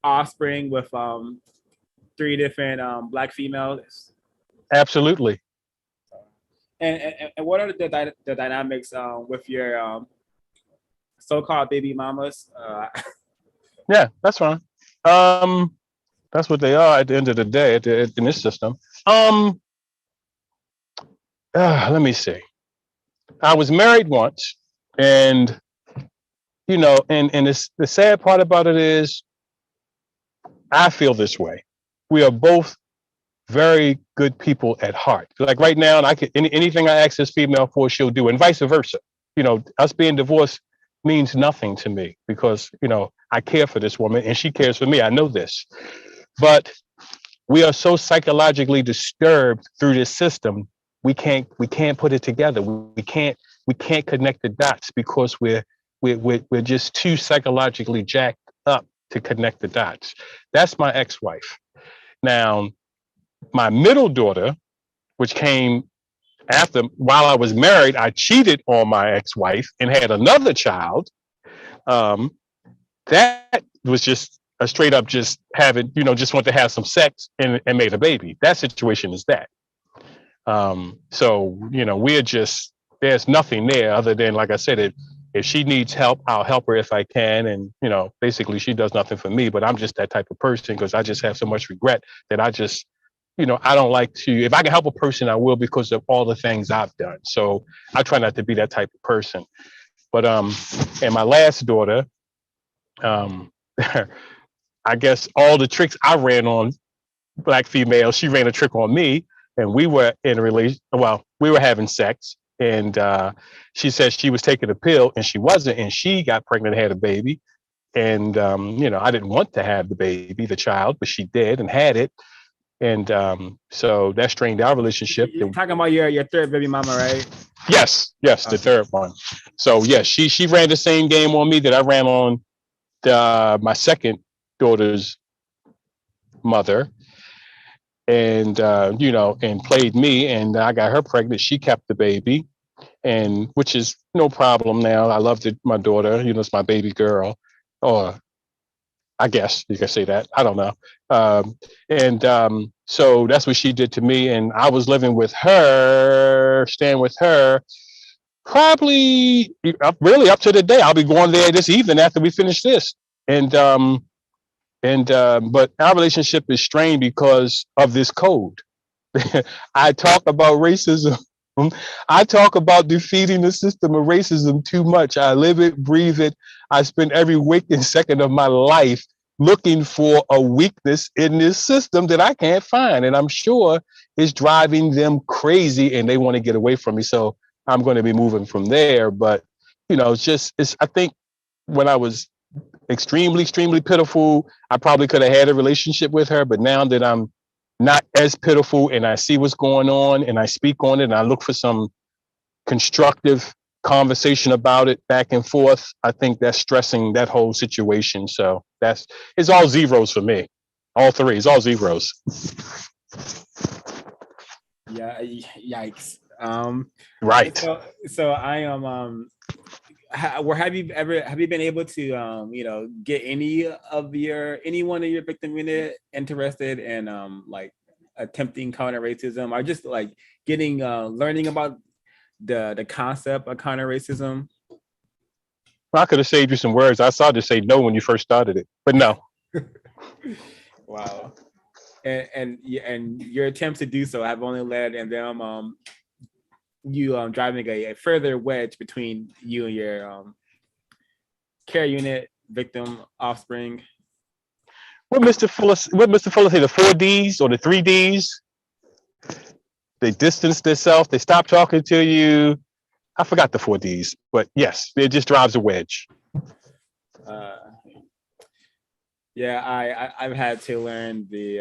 offspring with three different black females? Absolutely. And what are the dynamics with your so-called baby mamas? Yeah, that's fine. That's what they are at the end of the day in this system. Let me see. I was married once, and it's, the sad part about it is I feel this way. We are both very good people at heart. Like right now, and anything I ask this female for, she'll do, and vice versa. Us being divorced means nothing to me, because I care for this woman and she cares for me. I know this, but we are so psychologically disturbed through this system. We can't put it together. We can't connect the dots, because we're just too psychologically jacked up to connect the dots. That's my ex-wife. Now, my middle daughter, which came while I was married, I cheated on my ex-wife and had another child. That was just a straight up just having, just want to have some sex and made a baby. That situation is that. So, there's nothing there other than, like I said, if she needs help, I'll help her if I can. And, basically she does nothing for me, but I'm just that type of person, because I just have so much regret that I just, I don't like to, if I can help a person, I will, because of all the things I've done. So I try not to be that type of person. But, and my last daughter, I guess all the tricks I ran on black females, she ran a trick on me, and we were in a we were having sex, and she said she was taking a pill and she wasn't, and she got pregnant and had a baby. And, I didn't want to have the child, but she did and had it. And so that strained our relationship. You're talking about your third baby mama, right? Yes, the third one. So yeah, she ran the same game on me that I ran on my second daughter's mother, and and played me, and I got her pregnant. She kept the baby, and which is no problem now. I loved my daughter. It's my baby girl, or I guess you can say that. I don't know. So that's what she did to me. And I was living with her, staying with her, probably really up to the day. I'll be going there this evening after we finish this. But our relationship is strained because of this code. I talk about racism. I talk about defeating the system of racism too much. I live it, breathe it. I spend every waking second of my life looking for a weakness in this system that I can't find. And I'm sure it's driving them crazy and they want to get away from me. So I'm going to be moving from there. But, I think when I was extremely, extremely pitiful. I probably could have had a relationship with her, but now that I'm not as pitiful and I see what's going on and I speak on it and I look for some constructive conversation about it back and forth, I think that's stressing that whole situation. So it's all zeros for me. All three, it's all zeros. Yeah, yikes. Right. So I am have you been able to get any one of your victim unit interested in like attempting counter racism, or just like getting learning about the concept of counter racism? I could have saved you some words. I saw to say no when you first started it, but no. Wow. And your attempts to do so have only led in them you driving a further wedge between you and your care unit victim offspring. What Mr. Fuller say, the 4Ds or the 3Ds? They distance themselves, they stop talking to you. I forgot the 4Ds, but yes, it just drives a wedge. Yeah, I've had to learn the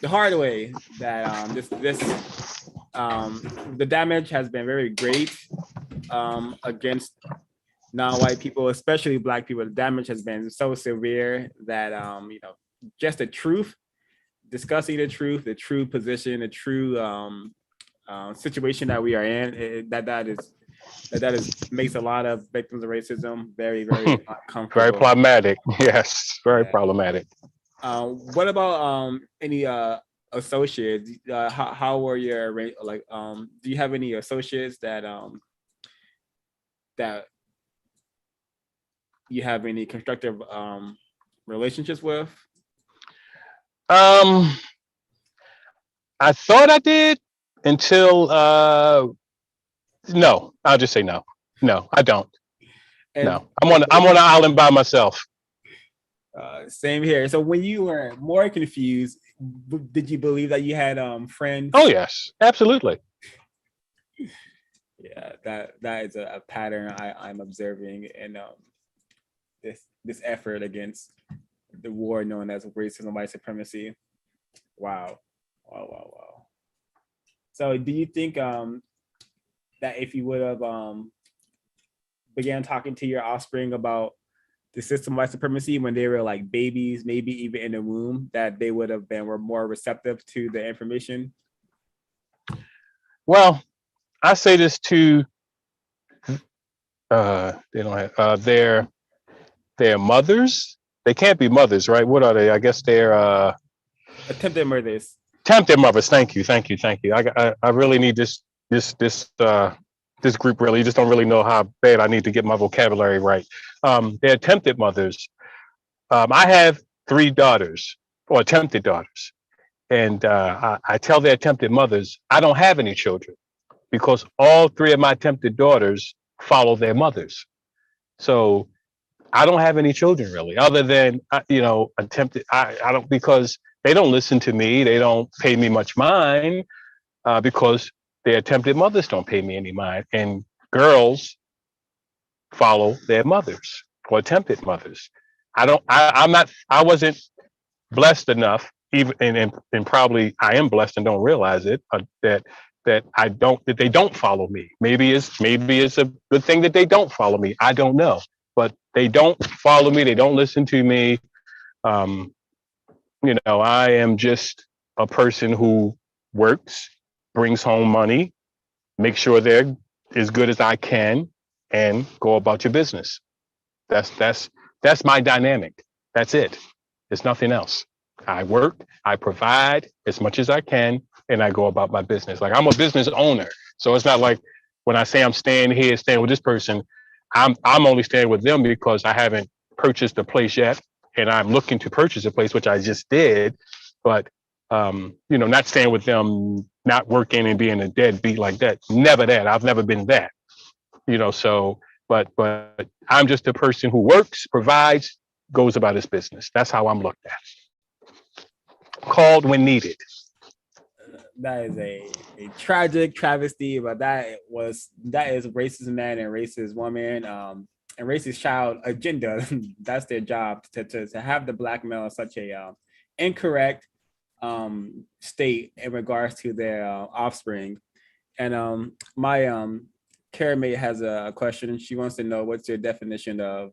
hard way that the damage has been very great against non-white people, especially Black people. The damage has been so severe that just the truth, discussing the true position, the true situation that we are in, that makes a lot of victims of racism very, very uncomfortable. Very problematic. Yes, very problematic. What about any associates? How were your do you have any associates that that you have any constructive relationships with? I thought I did until no. I'll just say no. No, I don't. And no, I'm on an island by myself. Same here. So when you were more confused, did you believe that you had friends? Oh yes, absolutely. Yeah, that is a pattern I'm observing in this effort against the war known as racism, white supremacy. Wow. So do you think that if you would have began talking to your offspring about the system of white supremacy when they were like babies, maybe even in the womb, that they were more receptive to the information? Well, I say this to they don't have their mothers. They can't be mothers, right? What are they? I guess they're attempted murders. Attempted mothers. Thank you. I really need this group. Really, you just don't really know how bad I need to get my vocabulary right. They're attempted mothers. I have 3 daughters, or attempted daughters, and I tell their attempted mothers I don't have any children because all 3 of my attempted daughters follow their mothers. So I don't have any children really, other than attempted. I don't, because they don't listen to me. They don't pay me much mind because their attempted mothers don't pay me any mind. And girls follow their mothers or attempted mothers. I wasn't blessed enough, even and probably I am blessed and don't realize it, that they don't follow me. Maybe it's a good thing that they don't follow me. I don't know, but they don't follow me. They don't listen to me. I am just a person who works, brings home money, make sure they're as good as I can, and go about your business. That's my dynamic. That's it. It's nothing else. I work, I provide as much as I can, and I go about my business. Like, I'm a business owner. So it's not like when I say I'm staying with this person, I'm only staying with them because I haven't purchased a place yet, and I'm looking to purchase a place, which I just did. But not staying with them, not working and being a deadbeat like that. Never that. I've never been that. So but I'm just a person who works, provides, goes about his business. That's how I'm looked at. Called when needed. That is a tragic travesty, but that is racist man and racist woman. and racist child agenda. That's their job to have the black male such a incorrect state in regards to their offspring. And my care mate has a question. She wants to know what's your definition of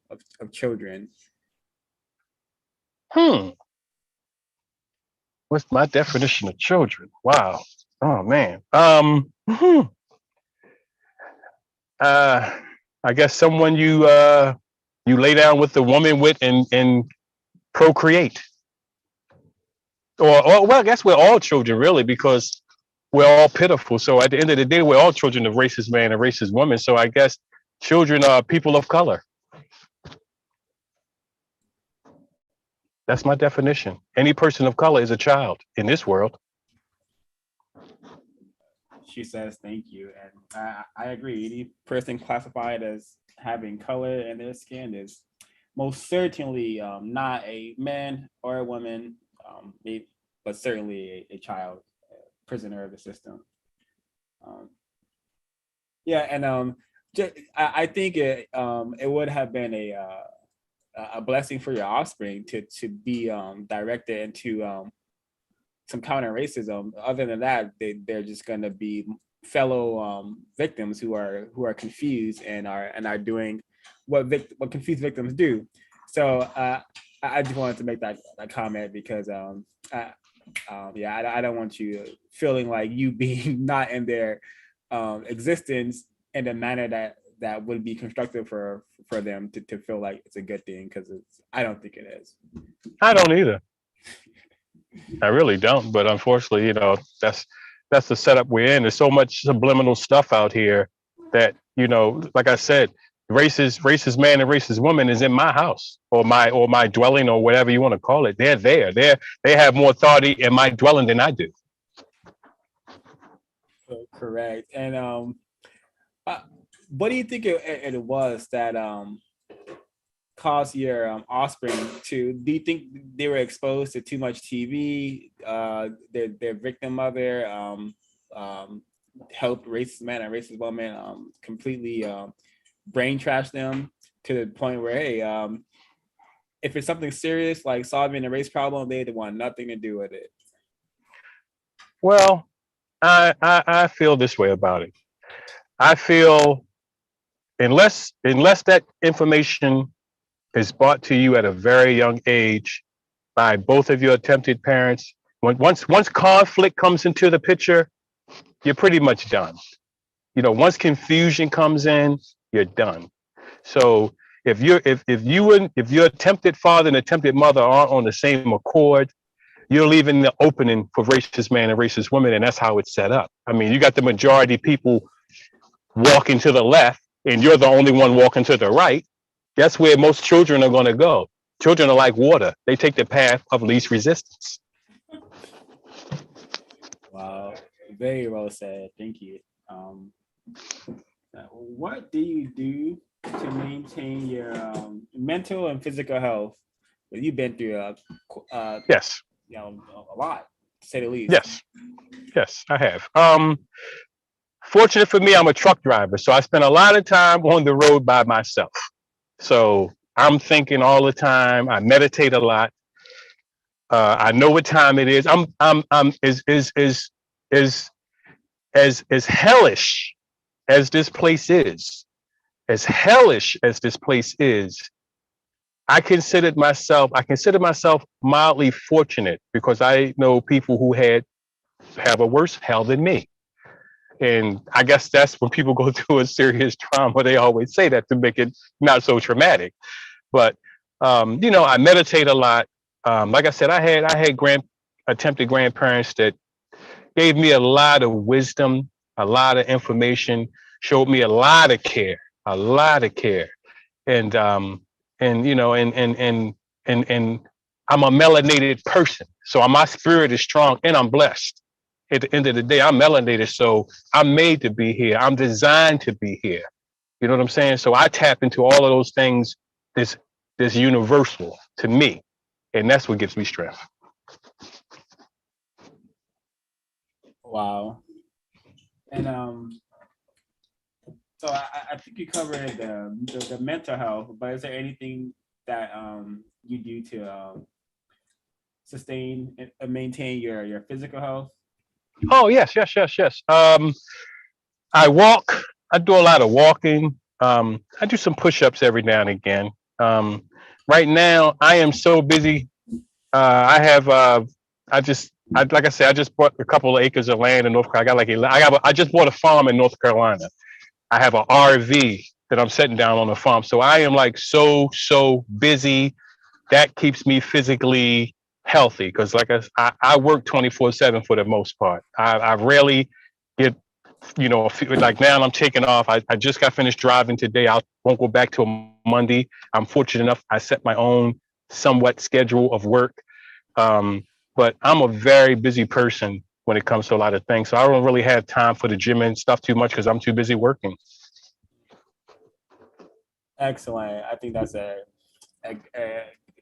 children. What's my definition of children? Wow. Oh man. I guess someone you lay down with the woman with and procreate. Or well, I guess we're all children really because we're all pitiful. So at the end of the day, we're all children of racist man and racist woman. So I guess children are people of color. That's my definition. Any person of color is a child in this world. She says thank you, and I agree. Any person classified as having color in their skin is most certainly not a man or a woman, but certainly a child, a prisoner of the system. Yeah, and I think it would have been a blessing for your offspring to be directed into some counter racism. Other than that, they're just going to be fellow victims who are confused and are doing what confused victims do. So I just wanted to make that comment because I don't want you feeling like you being not in their existence in a manner that would be constructive for them to feel like it's a good thing, because I don't think it is. I don't either. I really don't. But unfortunately, that's the setup we're in. There's so much subliminal stuff out here that, like I said, racist man and racist woman is in my house or my dwelling or whatever you want to call it. They're there. They have more authority in my dwelling than I do. Correct. And what do you think it was that caused your offspring to? Do you think they were exposed to too much TV? Their victim mother helped racist man and racist woman completely brain trash them to the point where, hey, if it's something serious like solving a race problem, they want nothing to do with it. Well, I feel this way about it. I feel unless that information is brought to you at a very young age by both of your attempted parents, once conflict comes into the picture, you're pretty much done. Once confusion comes in, you're done. So if your attempted father and attempted mother aren't on the same accord, you're leaving the opening for racist man and racist woman, and that's how it's set up. I mean, you got the majority people walking to the left, and you're the only one walking to the right. That's where most children are going to go. Children are like water. They take the path of least resistance. Wow. Very well said. Thank you. What do you do to maintain your mental and physical health? Well, you've been through Yes. A lot, to say the least. Yes, I have. Fortunate for me, I'm a truck driver, so I spend a lot of time on the road by myself. So I'm thinking all the time. I meditate a lot. I know what time it is. I'm as hellish as this place is. As hellish as this place is, I consider myself mildly fortunate because I know people who have a worse hell than me. And I guess that's when people go through a serious trauma, they always say that to make it not so traumatic. But I meditate a lot. Like I said, I had attempted grandparents that gave me a lot of wisdom, a lot of information, showed me a lot of care. And I'm a melanated person, so my spirit is strong and I'm blessed. At the end of the day, I'm melanated, so I'm made to be here. I'm designed to be here. You know what I'm saying? So I tap into all of those things. This universal to me, and that's what gives me strength. Wow. And So I think you covered the mental health, but is there anything that you do to sustain and maintain your physical health? Oh yes, yes, yes, yes. I walk. I do a lot of walking. I do some push-ups every now and again. Um, right now, I am so busy. I have. Like I said, I just bought a couple of acres of land in North Carolina. I got I just bought a farm in North Carolina. I have an RV that I'm setting down on the farm. So I am like so busy. That keeps me physically healthy because I work 24/7 for the most part. I rarely get, like now I'm taking off. I just got finished driving today. I won't go back till Monday. I'm fortunate enough I set my own somewhat schedule of work. Um, but I'm a very busy person when it comes to a lot of things. So I don't really have time for the gym and stuff too much because I'm too busy working. Excellent. I think that's a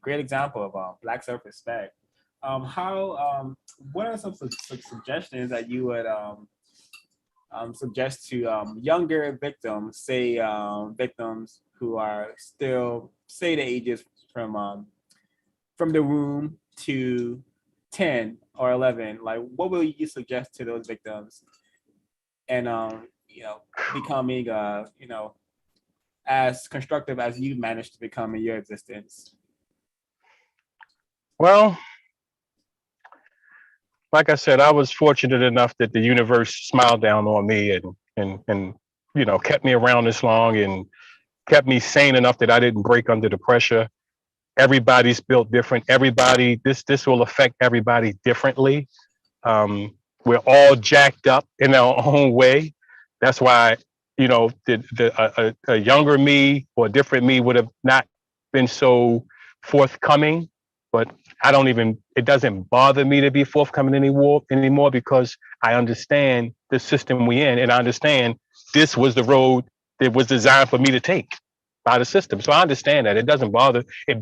great example of Black self-respect. How what are some suggestions that you would suggest to younger victims, say victims who are still, say the ages from the womb to 10 or 11? Like, what will you suggest to those victims? And becoming as constructive as you managed to become in your existence. Well, like I said, I was fortunate enough that the universe smiled down on me and kept me around this long and kept me sane enough that I didn't break under the pressure. Everybody's built different. This will affect everybody differently. We're all jacked up in our own way. That's why, a younger me or a different me would have not been so forthcoming. But it doesn't bother me to be forthcoming anymore because I understand the system we in, and I understand this was the road that was designed for me to take by the system. So I understand that. It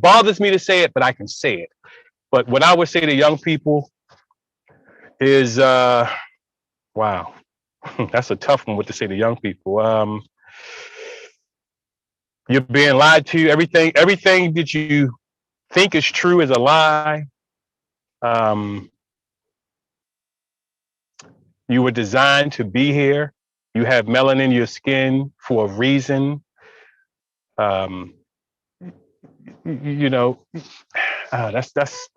bothers me to say it, but I can say it. But what I would say to young people is, wow, that's a tough one. What to say to young people? You're being lied to. Everything that you think is true is a lie. Um, you were designed to be here. You have melanin in your skin for a reason. Um, you know, that's that's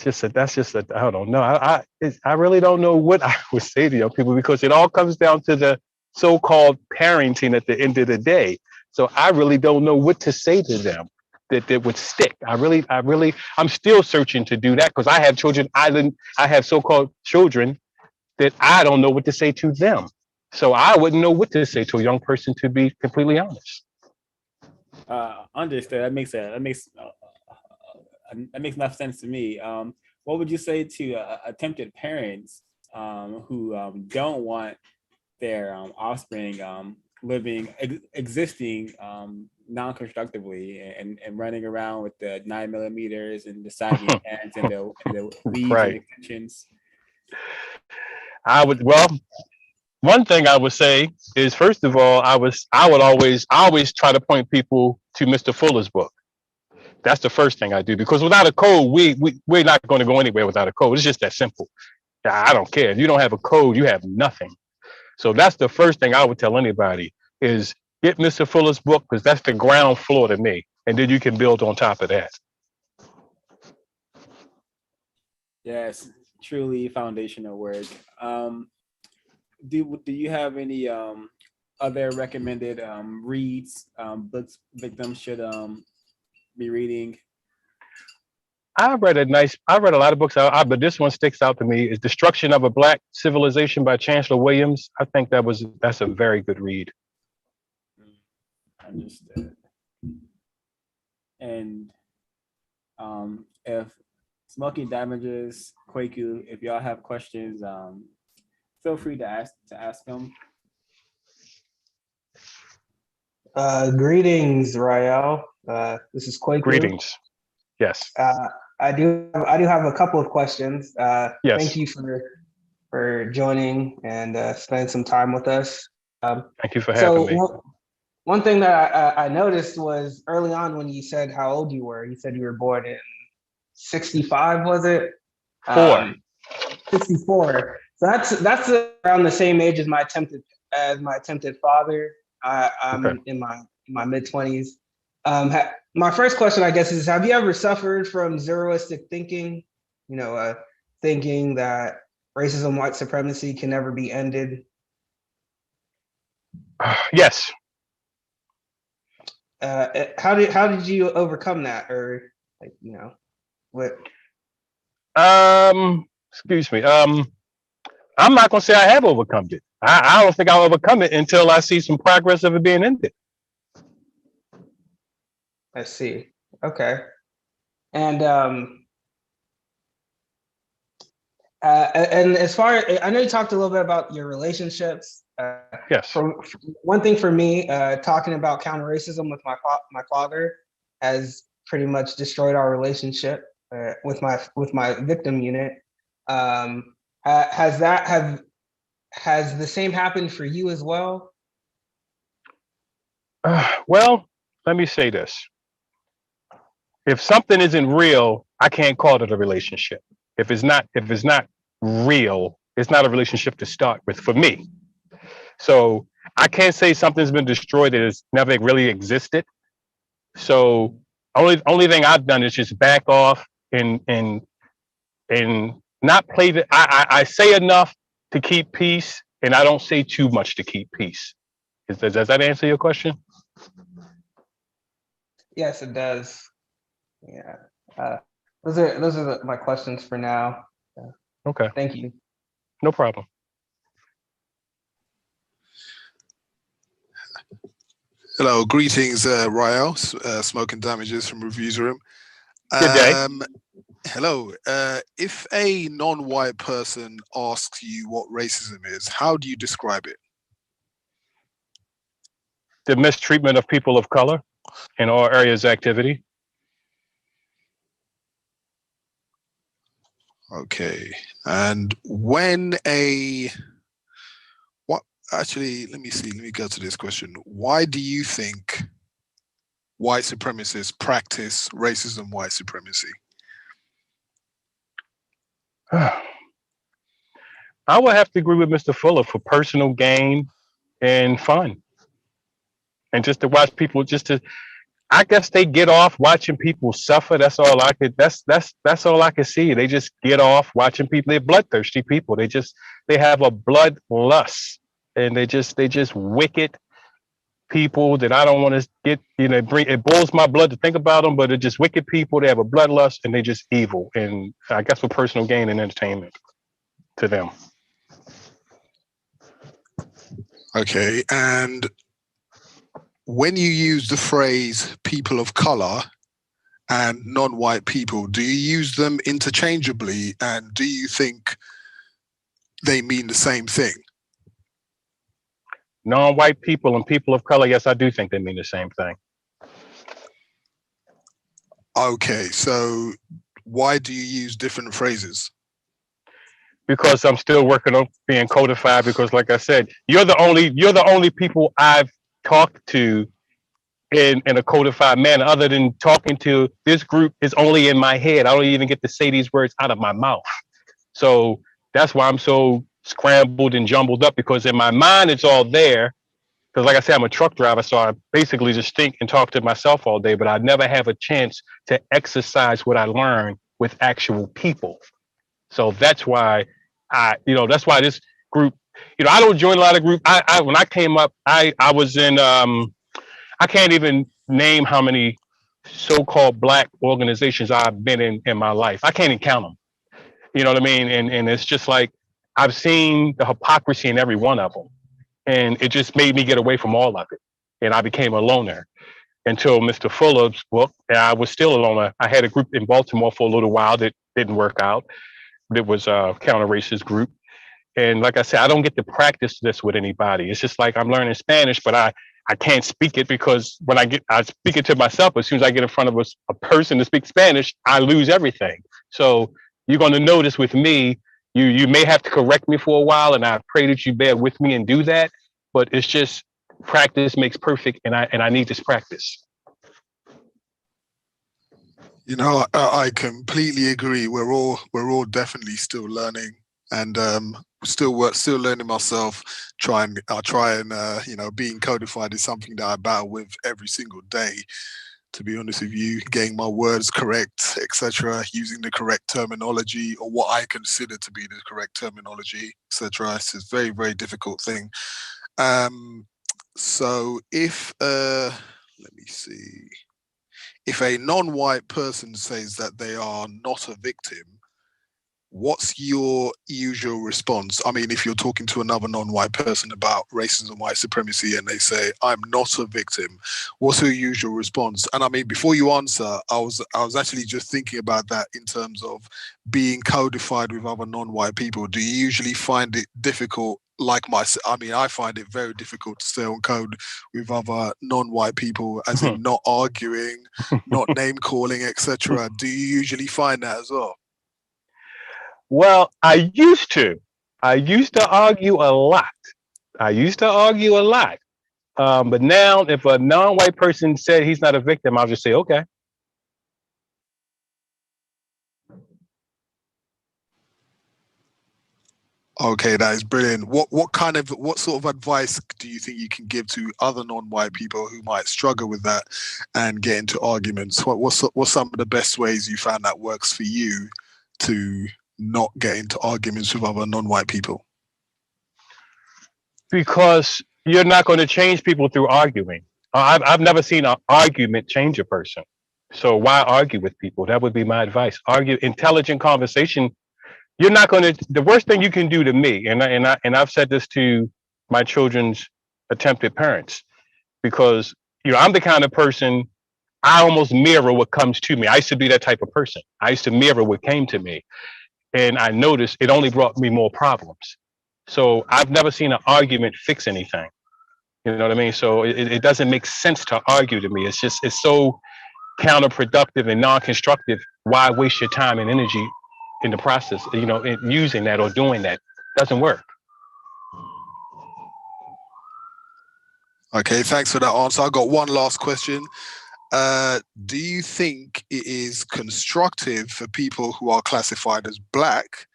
just a I don't know. I really don't know what I would say to young people because it all comes down to the so-called parenting at the end of the day. So I really don't know what to say to them that would stick. I'm still searching to do that because I have children. I have so-called children that I don't know what to say to them. So I wouldn't know what to say to a young person, to be completely honest. Understood. That makes enough sense to me. What would you say to attempted parents who don't want their offspring existing non-constructively and running around with the 9 millimeters and the saggy pants and the weaves and Right. extensions? Well, one thing I would say is, first of all, I always try to point people to Mr. Fuller's book. That's the first thing I do because without a code, we're not going to go anywhere without a code. It's just that simple. I don't care. If you don't have a code, you have nothing. So that's the first thing I would tell anybody is get Mr. Fuller's book because that's the ground floor to me. And then you can build on top of that. Yes, truly foundational work. Do you have any other recommended reads, books victims should be reading? I read a lot of books, but this one sticks out to me is Destruction of a Black Civilization by Chancellor Williams. I think that's a very good read. Understood. And if Smoking Damages, Kwaku, if y'all have questions, feel free to ask them. Greetings, Rahyel. This is Kwaku. Greetings. Yes. I do have a couple of questions. Yes. Thank you for joining and spending some time with us. Thank you for having So me. one thing that I noticed was early on when you said how old you were. You said you were born in 65, was it? 4. 64. So that's around the same age as my attempted father. I'm Okay. in my mid-20s. My first question, I guess, is: have you ever suffered from zeroistic thinking? You know, thinking that racism, white supremacy can never be ended. Yes. How did you overcome that, or like, you know, what? Excuse me. I'm not gonna say I have overcome it. I don't think I'll overcome it until I see some progress of it being ended. I see. Okay. And and as far I know you talked a little bit about your relationships. Yes. From one thing for me, talking about counter racism with my father has pretty much destroyed our relationship with my victim unit. Has the same happened for you as well? Well, let me say this. If something isn't real, I can't call it a relationship. If it's not real, it's not a relationship to start with for me. So I can't say something's been destroyed that has never really existed. So only thing I've done is just back off and not play the. I say enough to keep peace, and I don't say too much to keep peace. Does that answer your question? Yes, it does. Yeah. Those are my questions for now. Okay, Thank you. no problem. Hello, greetings, Rahyel, Smoking Damages from Reviews Room. Good day. Hello. If a non-white person asks you what racism is, how do you describe it? The mistreatment of people of color in all areas of activity. Okay. And when actually, let me go to this question. Why do you think white supremacists practice racism, white supremacy? I would have to agree with Mr. Fuller for personal gain and fun. And just to watch people, I guess they get off watching people suffer. That's all I could. That's all I could see. They just get off watching people. They're bloodthirsty people. They have a bloodlust, and they just wicked people that I don't want to get. You know, it boils my blood to think about them. But they're just wicked people. They have a bloodlust, and they just evil. And I guess for personal gain and entertainment to them. Okay. And when you use the phrase people of color and non-white people, do you use them interchangeably, and do you think they mean the same thing? Non-white people and people of color, yes, I do think they mean the same thing. Okay, so why do you use different phrases? Because I'm still working on being codified. Because, like I said, you're the only people I've talked to in a codified manner. Other than talking to this group is only in my head. I don't even get to say these words out of my mouth. So that's why I'm so scrambled and jumbled up. Because in my mind, it's all there. Because, like I said, I'm a truck driver, so I basically just think and talk to myself all day. But I never have a chance to exercise what I learn with actual people. So that's why that's why this group, I don't join a lot of groups. When I came up, I was in, I can't even name how many so-called Black organizations I've been in my life. I can't even count them. You know what I mean? And it's just like, I've seen the hypocrisy in every one of them. And it just made me get away from all of it. And I became a loner until Mr. Fuller's book. And I was still a loner. I had a group in Baltimore for a little while that didn't work out. It was a counter-racist group. And like I said, I don't get to practice this with anybody. It's just like I'm learning Spanish, but I can't speak it because when I speak it to myself. As soon as I get in front of a person to speak Spanish, I lose everything. So you're going to notice with me, you may have to correct me for a while, and I pray that you bear with me and do that. but it's just practice makes perfect, and I need this practice. You know, I completely agree. We're all definitely still learning, and still learning myself. I try and being codified is something that I battle with every single day. To be honest with you, getting my words correct, etc., using the correct terminology or what I consider to be the correct terminology, etc. It's a very, very difficult thing. So if let me see. If a non-white person says that they are not a victim, what's your usual response? I mean, if you're talking to another non-white person about racism, white supremacy, and they say, I'm not a victim, what's your usual response? And I mean, before you answer, I was actually just thinking about that in terms of being codified with other non-white people. Do you usually find it difficult? I find it very difficult to stay on code with other non-white people, as in not arguing, not name calling, etc. Do you usually find that as well? Well, I used to argue a lot. But now, if a non-white person said he's not a victim, I'll just say, okay. Okay, that is brilliant. What sort of advice do you think you can give to other non-white people who might struggle with that and get into arguments? What's some of the best ways you found that works for you to not get into arguments with other non-white people? Because you're not going to change people through arguing. I've never seen an argument change a person. So why argue with people? That would be my advice. Argue, intelligent conversation. You're not going to. The worst thing you can do to me, and I've said this to my children's attempted parents, because I'm the kind of person, I almost mirror what comes to me. I used to be that type of person. I used to mirror what came to me, and I noticed it only brought me more problems. So I've never seen an argument fix anything. You know what I mean? So it doesn't make sense to argue to me. It's so counterproductive and non-constructive. Why waste your time and energy in the process, in using that or doing that? Doesn't work. Okay, thanks for that answer. I got one last question. Do you think it is constructive for people who are classified as Black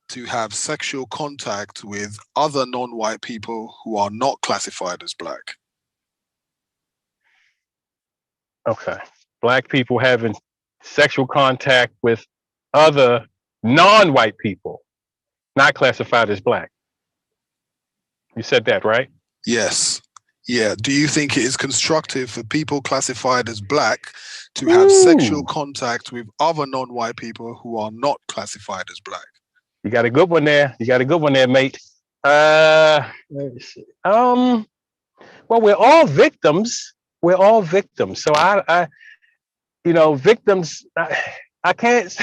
to have sexual contact with other non-white people who are not classified as Black? Okay. Black people having sexual contact with other non-white people not classified as Black. You said that, right? Yes. Yeah. Do you think it is constructive for people classified as Black to have sexual contact with other non-white people who are not classified as Black? You got a good one there. Mate. Let me see. Well, we're all victims. So victims. I can't.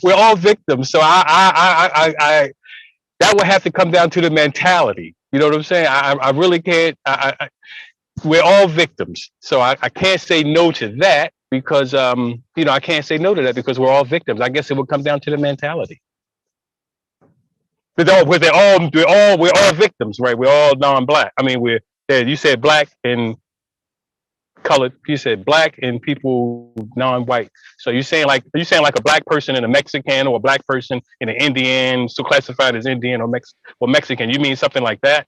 We're all victims. So I that would have to come down to the mentality. You know what I'm saying? I really can't. We're all victims. So I can't say no to that because I can't say no to that because we're all victims. I guess it would come down to the mentality. We're all victims, right? We're all non-Black. I mean, you said Black and colored. You said Black and people non-white. So are you saying like a Black person and a Mexican, or a Black person and an Indian, so classified as Indian or Mexican? You mean something like that?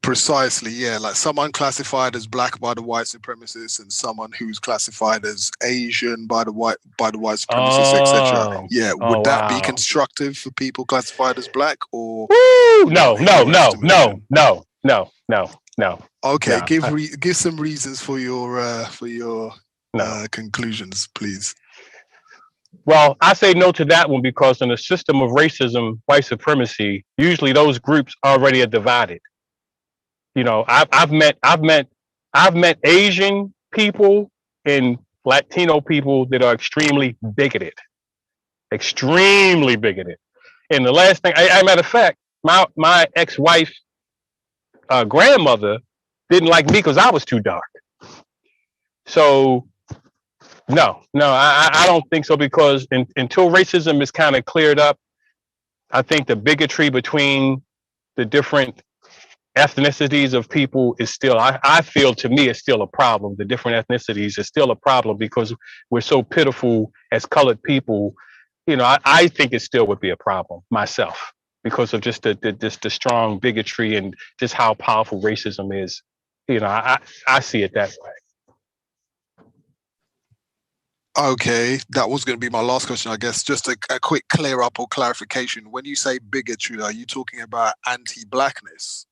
Precisely, yeah. Like someone classified as Black by the white supremacists and someone who's classified as Asian by the white supremacists, etc. Yeah, would that be constructive for people classified as Black, or? No. Okay, give some reasons for your conclusions, please. Well, I say no to that one because in a system of racism, white supremacy, usually those groups already are divided. I've met Asian people and Latino people that are extremely bigoted. And the last thing, as a matter of fact, my ex-wife grandmother didn't like me because I was too dark. So no, I don't think so, because until racism is kind of cleared up, I think the bigotry between the different ethnicities of people is still, I feel to me, it's still a problem. The different ethnicities is still a problem because we're so pitiful as colored people. You know, I think it still would be a problem myself because of just the strong bigotry and just how powerful racism is. You know, I see it that way. Okay, that was going to be my last question, I guess. Just a quick clear up or clarification. When you say bigotry, are you talking about anti-blackness,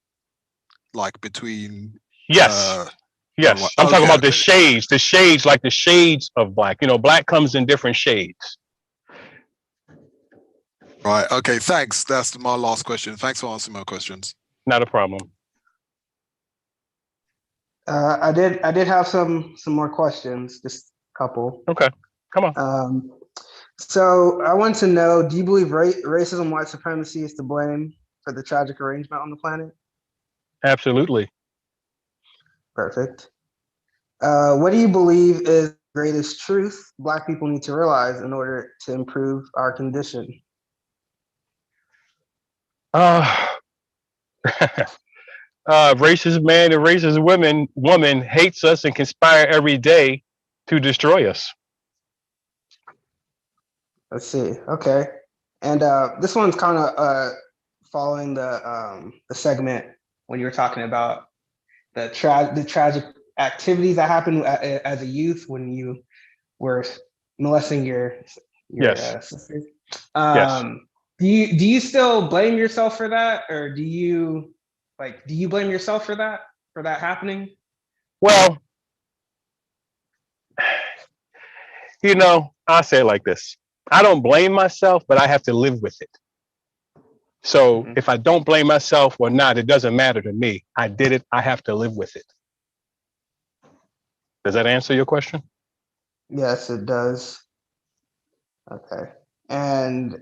like between? Yes. Yes, I'm talking Okay, about the okay. shades, like the shades of black. You know, black comes in different shades. Right. Okay. Thanks. That's my last question. Thanks for answering my questions. Not a problem. I did have some more questions, just a couple. Okay, come on. So I want to know: do you believe racism, white supremacy is to blame for the tragic arrangement on the planet? Absolutely. Perfect. What do you believe is the greatest truth Black people need to realize in order to improve our condition? Racist man and racist woman hates us and conspire every day to destroy us. Let's see. Okay, and this one's kind of following the segment when you were talking about the tragic activities that happened as a youth when you were molesting your Yes. sisters. Yes. Do you still blame yourself for that, or do you blame yourself for that happening? Well, you know, I say it like this. I don't blame myself, but I have to live with it. So if I don't blame myself or not, it doesn't matter to me. I did it. I have to live with it. Does that answer your question? Yes, it does. Okay. And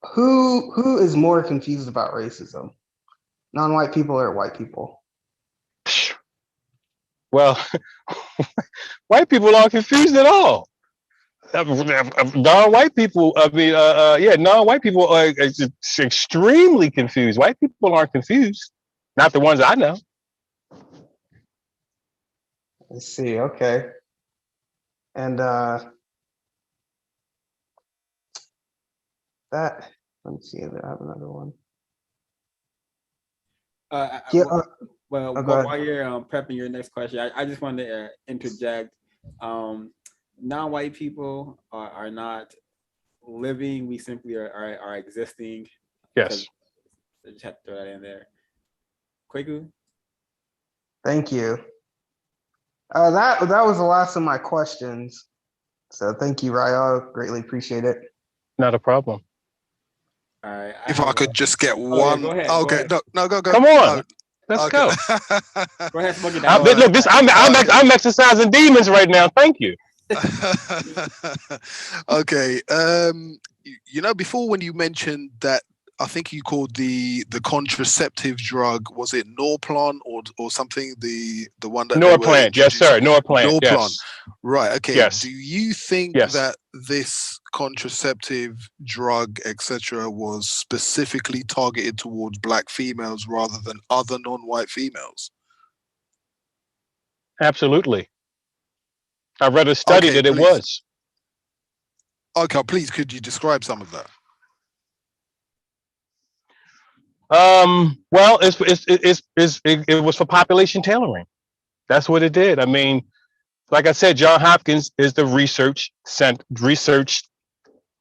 who is more confused about racism? Non-white people or white people? Well, white people aren't confused at all. Non-white people, non-white people are extremely confused. White people aren't confused. Not the ones I know. Let's see. Okay. And let me see if I have another one. While you're prepping your next question, I just wanted to interject. Non-white people are not living. We simply are existing. Yes. I just had to throw that in there. Kwaku? Thank you. That was the last of my questions. So thank you, Rahyel. Greatly appreciate it. Not a problem. All right. If I could just get one. Yeah, go ahead. Okay. Go ahead. No, go. Come on. No. Let's Okay. go. Go ahead, smoke it Look, down. I'm exercising demons right now. Thank you. Okay. Before when you mentioned that, I think you called the contraceptive drug, was it Norplan or something? The one that Norplant, yes, sir. Norplant, yes. Right. Okay. Yes. Do you think that this contraceptive drug, etc., was specifically targeted towards Black females rather than other non-white females? Absolutely. I read a study that it was. Okay, please, could you describe some of that? Well, it was for population tailoring. That's what it did. I mean, like I said, Johns Hopkins is the research.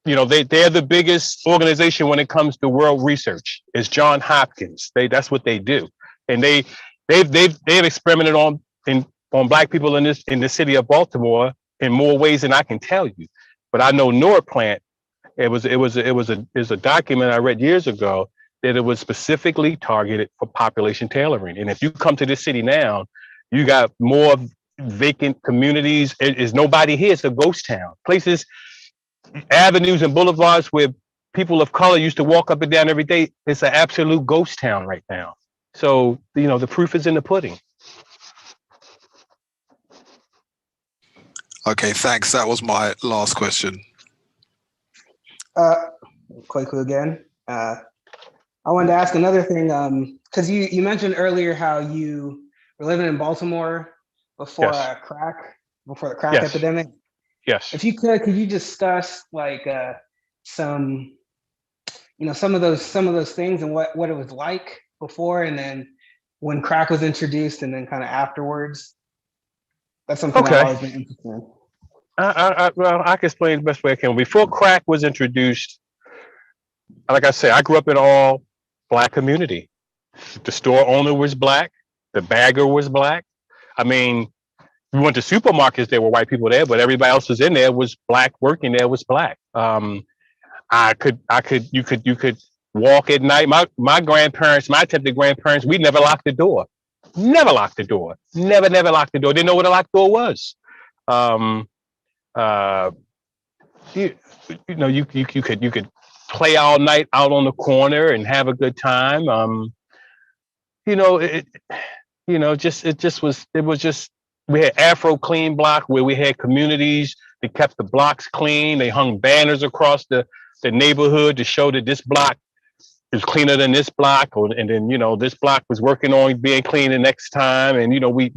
You know, they're the biggest organization when it comes to world research. It's Johns Hopkins. That's what they do, and they've experimented on Black people in the city of Baltimore in more ways than I can tell you. But I know Norplant. It was a document I read years ago that it was specifically targeted for population tailoring. And if you come to this city now, you got more vacant communities. There's nobody here. It's a ghost town. Places, avenues and boulevards where people of color used to walk up and down every day. It's an absolute ghost town right now. So, you know, the proof is in the pudding. Okay, thanks. That was my last question. Kwaku again. I wanted to ask another thing. because you mentioned earlier how you were living in Baltimore before Yes. before the crack Yes. epidemic. Yes. If you could you discuss like some some of those things and what it was like before and then when crack was introduced and then kind of afterwards? That's something I've Okay. always been interested in. Well, I can explain the best way I can. Before crack was introduced, like I said, I grew up in all black community. The store owner was black. The bagger was black. I mean, we went to supermarkets, there were white people there, but everybody else was in there was black, working there was black. You could walk at night. My grandparents, my attempted grandparents, we never locked the door. Never locked the door. Never locked the door. Didn't know what a locked door was. Um, uh, you, you could play all night out on the corner and have a good time. You know, it it was just we had Afro Clean Block where we had communities that kept the blocks clean. They hung banners across the neighborhood to show that this block is cleaner than this block, and then this block was working on being clean the next time. And we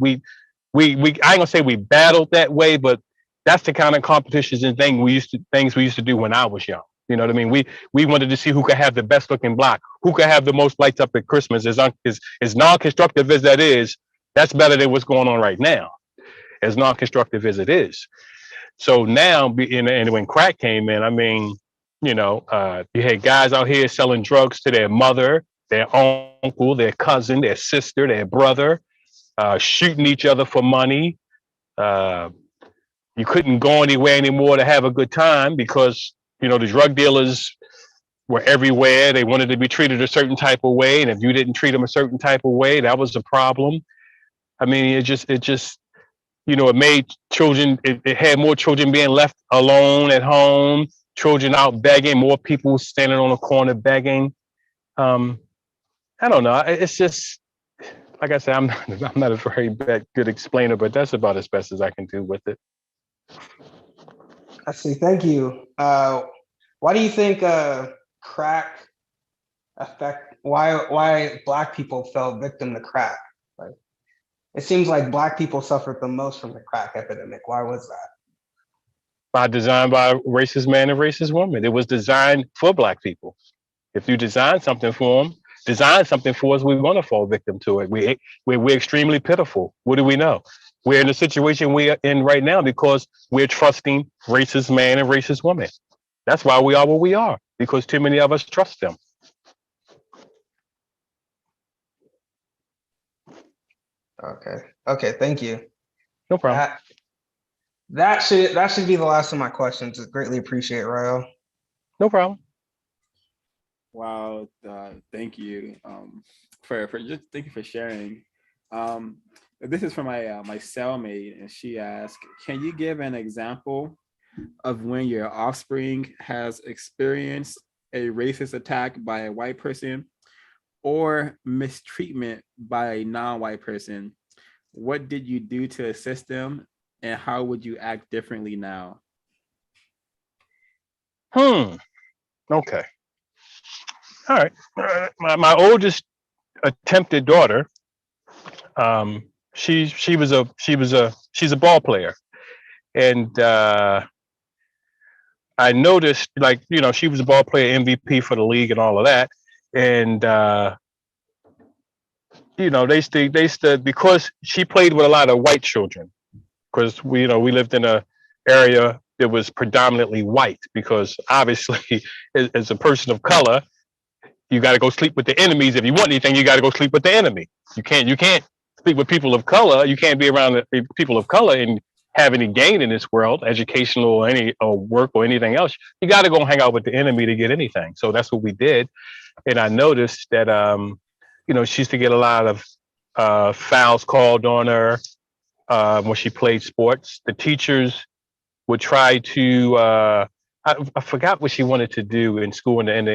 I ain't gonna say we battled that way, but that's the kind of competitions and things we used to do when I was young. You know what I mean? We wanted to see who could have the best looking block, who could have the most lights up at Christmas. As non-constructive as that is, that's better than what's going on right now. As non-constructive as it is. So now, and when crack came in, I mean, you had guys out here selling drugs to their mother, their uncle, their cousin, their sister, their brother, shooting each other for money. You couldn't go anywhere anymore to have a good time because the drug dealers were everywhere. They wanted to be treated a certain type of way, and if you didn't treat them a certain type of way, that was a problem. I mean, it made children. It had more children being left alone at home. Children out begging. More people standing on the corner begging. I don't know. It's just like I said. I'm not a very good explainer, but that's about as best as I can do with it. I see. Thank you. Why do you think crack why Black people fell victim to crack? Like, it seems like Black people suffered the most from the crack epidemic. Why was that? By design by racist man and racist woman. It was designed for Black people. If you design something for them, design something for us, we're going to fall victim to it. We're extremely pitiful. What do we know? We're in the situation we're in right now because we're trusting racist man and racist woman. That's why we are what we are, because too many of us trust them. Okay. Thank you. No problem. That should be the last of my questions. Greatly appreciate it, Rahyel. No problem. Wow, thank you thank you for sharing. This is from my cellmate, and she asked, "Can you give an example of when your offspring has experienced a racist attack by a white person or mistreatment by a non-white person? What did you do to assist them, and how would you act differently now?" Okay. All right. My oldest attempted daughter, she's a ball player, and I noticed, like, she was a ball player, MVP for the league and all of that, and they stood because she played with a lot of white children, because we lived in a area that was predominantly white, because obviously as a person of color, you got to go sleep with the enemies. If you want anything, you got to go sleep with the enemy. You can't sleep with people of color. You can't be around the people of color and have any gain in this world, educational or work or anything else. You got to go hang out with the enemy to get anything. So that's what we did. And I noticed that she used to get a lot of fouls called on her when she played sports. The teachers would try to I forgot what she wanted to do in school, and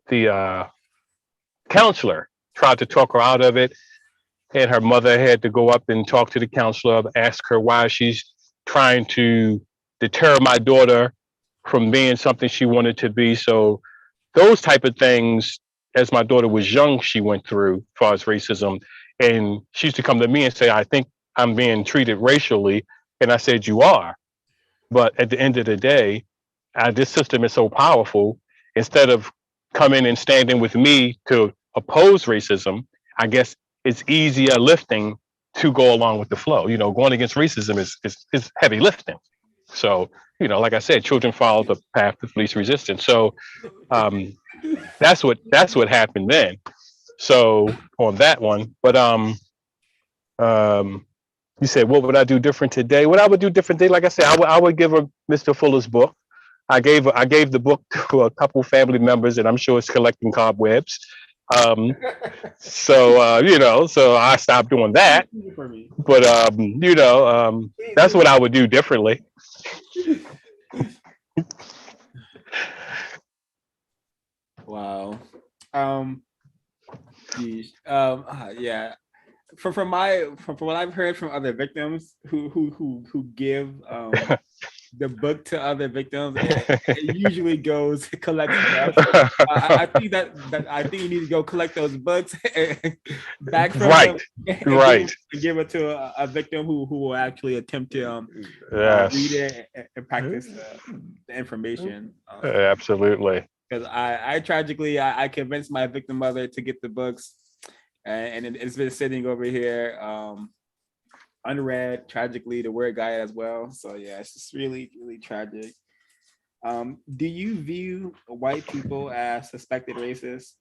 the counselor tried to talk her out of it, and her mother had to go up and talk to the counselor, ask her why she's trying to deter my daughter from being something she wanted to be. So those type of things as my daughter was young, she went through as far as racism. And she used to come to me and say, I think I'm being treated racially. And I said, you are. But at the end of the day, this system is so powerful. Instead of coming and standing with me to oppose racism, I guess it's easier lifting to go along with the flow. You know, going against racism is heavy lifting. So, you know, like I said, children follow the path of least resistance. So that's what happened then. So on that one, but you said what would I do different today? What I would do different today, like I said, I would give her Mr. Fuller's book. I gave the book to a couple family members, and I'm sure it's collecting cobwebs. You know, so I stopped doing that. But you know, that's what I would do differently. Wow. Geez. Yeah. From what I've heard from other victims who give the book to other victims, it usually goes collect stuff. I think that I think you need to go collect those books back from Right, them right. and give it to a victim who will actually attempt to Yes. read it and practice the information. Absolutely. Because I tragically I convinced my victim mother to get the books, and it's been sitting over here unread, tragically, the word guy as well. So yeah, it's just really tragic. Do you view white people as suspected racists?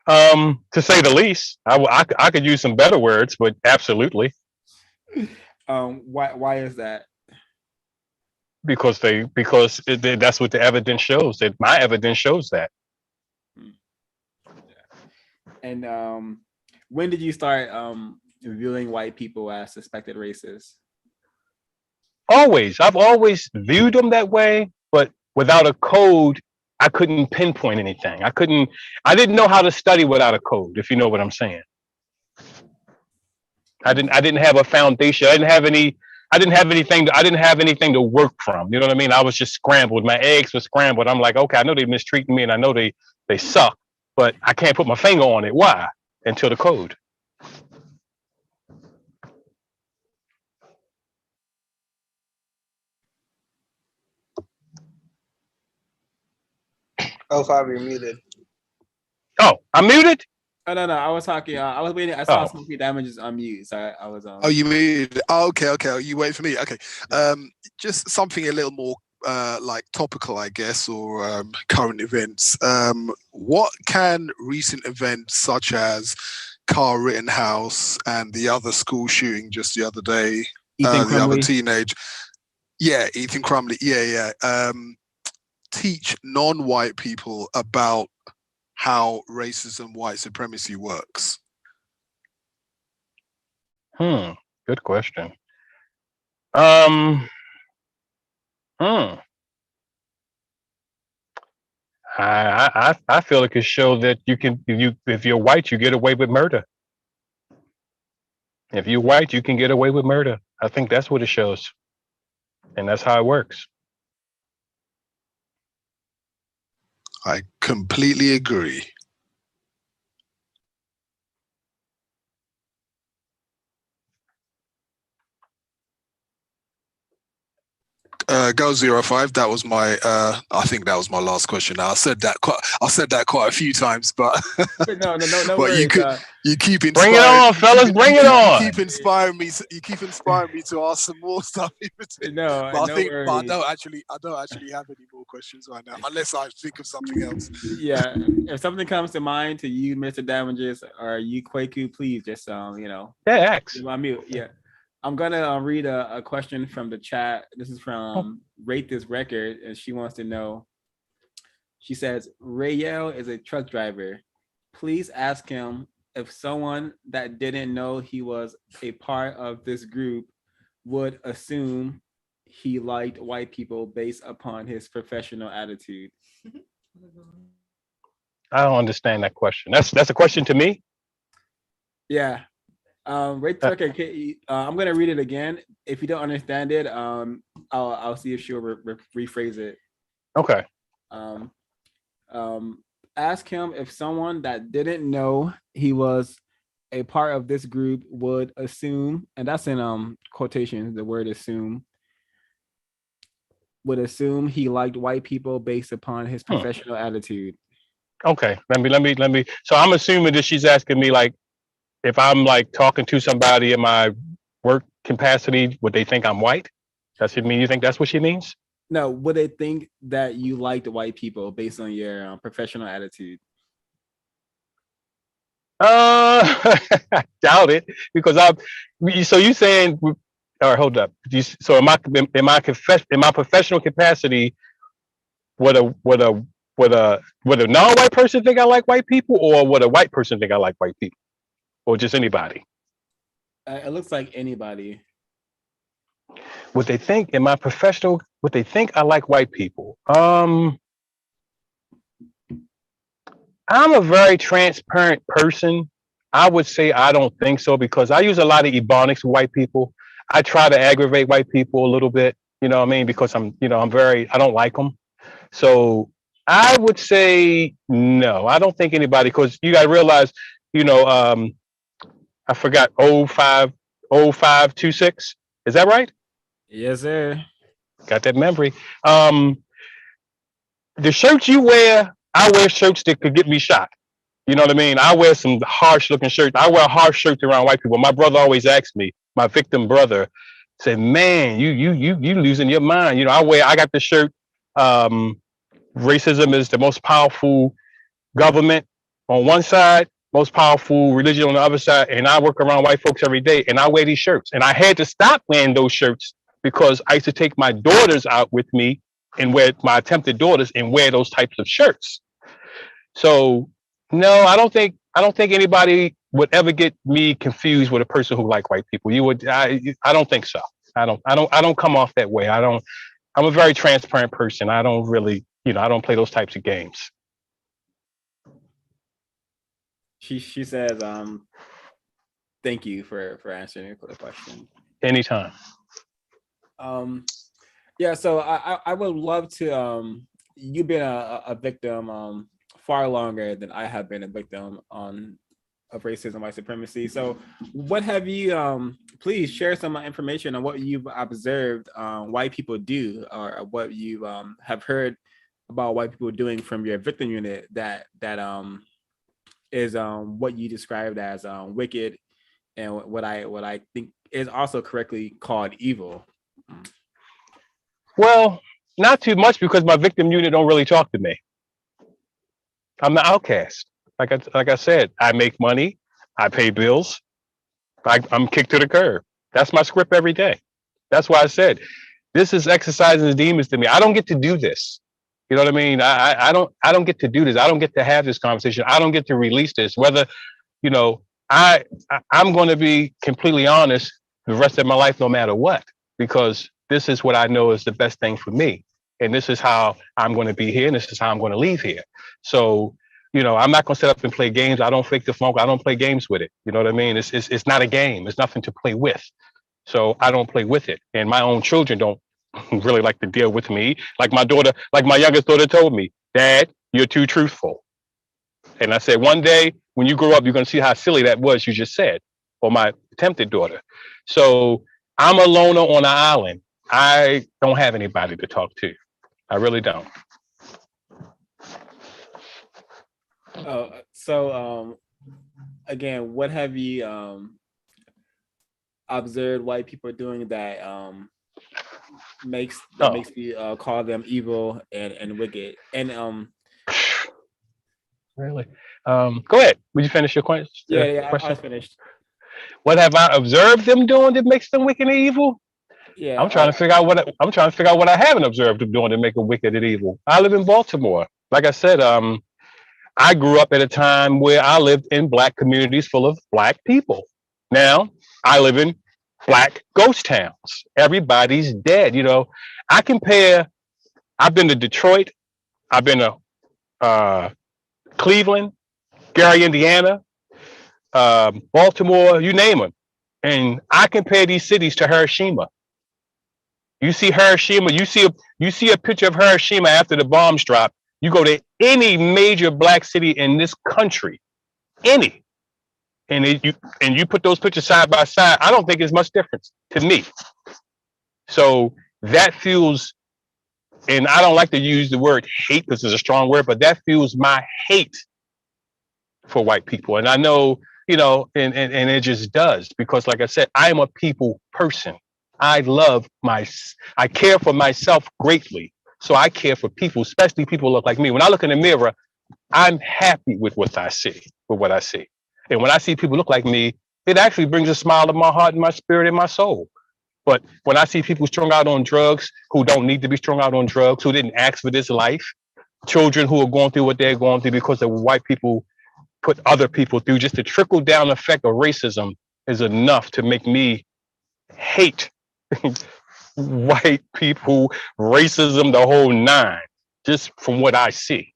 To say the least, I could use some better words, but absolutely. Why is that? Because that's what the evidence shows. That my evidence shows that. And when did you start viewing white people as suspected racists? Always, I've always viewed them that way, but without a code, I couldn't pinpoint anything. I didn't know how to study without a code, if you know what I'm saying. I didn't have a foundation. I didn't have anything to work from. You know what I mean? I was just scrambled. My eggs were scrambled. I'm like, okay, I know they're mistreating me and I know they suck, but I can't put my finger on it. Why? Until the code. Oh, Five, you're muted. Oh, I'm muted? Oh, no, I was talking. I was waiting. I saw Smoky Damages unmute. So I was. Oh, you muted. Oh, okay. You wait for me. Okay. Just something a little more like topical, I guess, or current events. What can recent events such as Carl Rittenhouse and the other school shooting just the other day, the other teenage, Ethan Crumley, teach non-white people about how racism, white supremacy works? Good question. I feel it could show that if you're white, you get away with murder. If you're white, you can get away with murder. I think that's what it shows, and that's how it works. I completely agree. Go 05. That was my. I think that was my last question. Now I said that quite a few times, but no but worries. You keep inspiring. Bring it on, fellas! Bring it on! You keep inspiring me. You keep inspiring me to ask some more stuff. No, but I worries. don't actually have any more questions right now, unless I think of something else. Yeah, if something comes to mind to you, Mr. Damages, or you, Kwaku, please just ask. I'm mute. Yeah. I'm gonna read a question from the chat. This is from Rate This Record, and she wants to know. She says, Rahyel is a truck driver. Please ask him if someone that didn't know he was a part of this group would assume he liked white people based upon his professional attitude. I don't understand that question. That's a question to me? Yeah. Rate the record. I'm gonna read it again. If you don't understand it, I'll see if she'll rephrase it. Okay. ask him if someone that didn't know he was a part of this group would assume, and that's in quotations, the word assume, would assume he liked white people based upon his professional attitude. Okay, let me. So I'm assuming that she's asking me like, if I'm like talking to somebody in my work capacity, would they think I'm white? Does it mean you think that's what she means? No, would they think that you liked white people based on your professional attitude? I doubt it because I'm. So you saying? All right, hold up. So in my professional capacity, would a would a would a non-white person think I like white people, or would a white person think I like white people, or just anybody? It looks like anybody. Would they think in my professional? Would they think I like white people? I'm a very transparent person. I would say I don't think so because I use a lot of ebonics with white people. I try to aggravate white people a little bit, you know what I mean? Because I don't like them. So I would say no. I don't think anybody, because you got to realize, you know, I forgot 0526. Is that right? Yes, sir. Got that memory. The shirts you wear, I wear shirts that could get me shot. You know what I mean? I wear some harsh looking shirts. I wear harsh shirts around white people. My brother always asks me, my victim brother, said, "Man, you losing your mind." You know, I got the shirt. Racism is the most powerful government on one side, most powerful religion on the other side, and I work around white folks every day, and I wear these shirts, and I had to stop wearing those shirts because I used to take my daughters out with me and wear my attempted daughters and wear those types of shirts. So no, I don't think anybody would ever get me confused with a person who like white people. I don't think so. I don't come off that way. I'm a very transparent person. I don't really, I don't play those types of games. She says, thank you for answering the question. Anytime. Yeah, so I would love to you've been a victim far longer than I have been a victim of racism, white supremacy. So what have you please share some information on what you've observed white people do, or what you have heard about white people doing from your victim unit that is what you described as wicked, and what I think is also correctly called evil. Well, not too much because my victim unit don't really talk to me. I'm the outcast. Like I said, I make money, I pay bills, I'm kicked to the curb. That's my script every day. That's why I said this is exercising the demons to me. I don't get to do this. You know what I mean? I don't get to do this. I don't get to have this conversation. I don't get to release this. Whether, you know, I'm going to be completely honest the rest of my life, no matter what, because this is what I know is the best thing for me. And this is how I'm going to be here. And this is how I'm going to leave here. So, I'm not going to set up and play games. I don't fake the funk. I don't play games with it. You know what I mean? It's not a game. It's nothing to play with. So I don't play with it. And my own children don't really like to deal with me. Like my youngest daughter told me, "Dad, you're too truthful." And I said, one day when you grow up, you're going to see how silly that was you just said, or my attempted daughter. So I'm a loner on an island. I don't have anybody to talk to. I really don't. So again, what have you observed white people doing that makes you call them evil and wicked? And really, go ahead. Would you finish your question? Yeah, I was finished. What have I observed them doing that makes them wicked and evil? Yeah, I'm trying to figure out what I haven't observed them doing to make them wicked and evil. I live in Baltimore. Like I said, I grew up at a time where I lived in Black communities full of Black people. Now I live in Black ghost towns. Everybody's dead. I've been to Detroit. I've been to Cleveland, Gary, Indiana, Baltimore, you name them. And I compare these cities to Hiroshima. You see Hiroshima, you see a picture of Hiroshima after the bombs dropped. You go to any major black city in this country, any, and you put those pictures side by side, I don't think there's much difference to me. So that fuels, and I don't like to use the word hate because it's a strong word, but that fuels my hate for white people. And I know, and it just does, because like I said, I am a people person. I care for myself greatly. So I care for people, especially people who look like me. When I look in the mirror, I'm happy with what I see. And when I see people look like me, it actually brings a smile to my heart and my spirit and my soul. But when I see people strung out on drugs who don't need to be strung out on drugs, who didn't ask for this life, children who are going through what they're going through because the white people put other people through, just the trickle down effect of racism is enough to make me hate white people, racism, the whole nine, just from what I see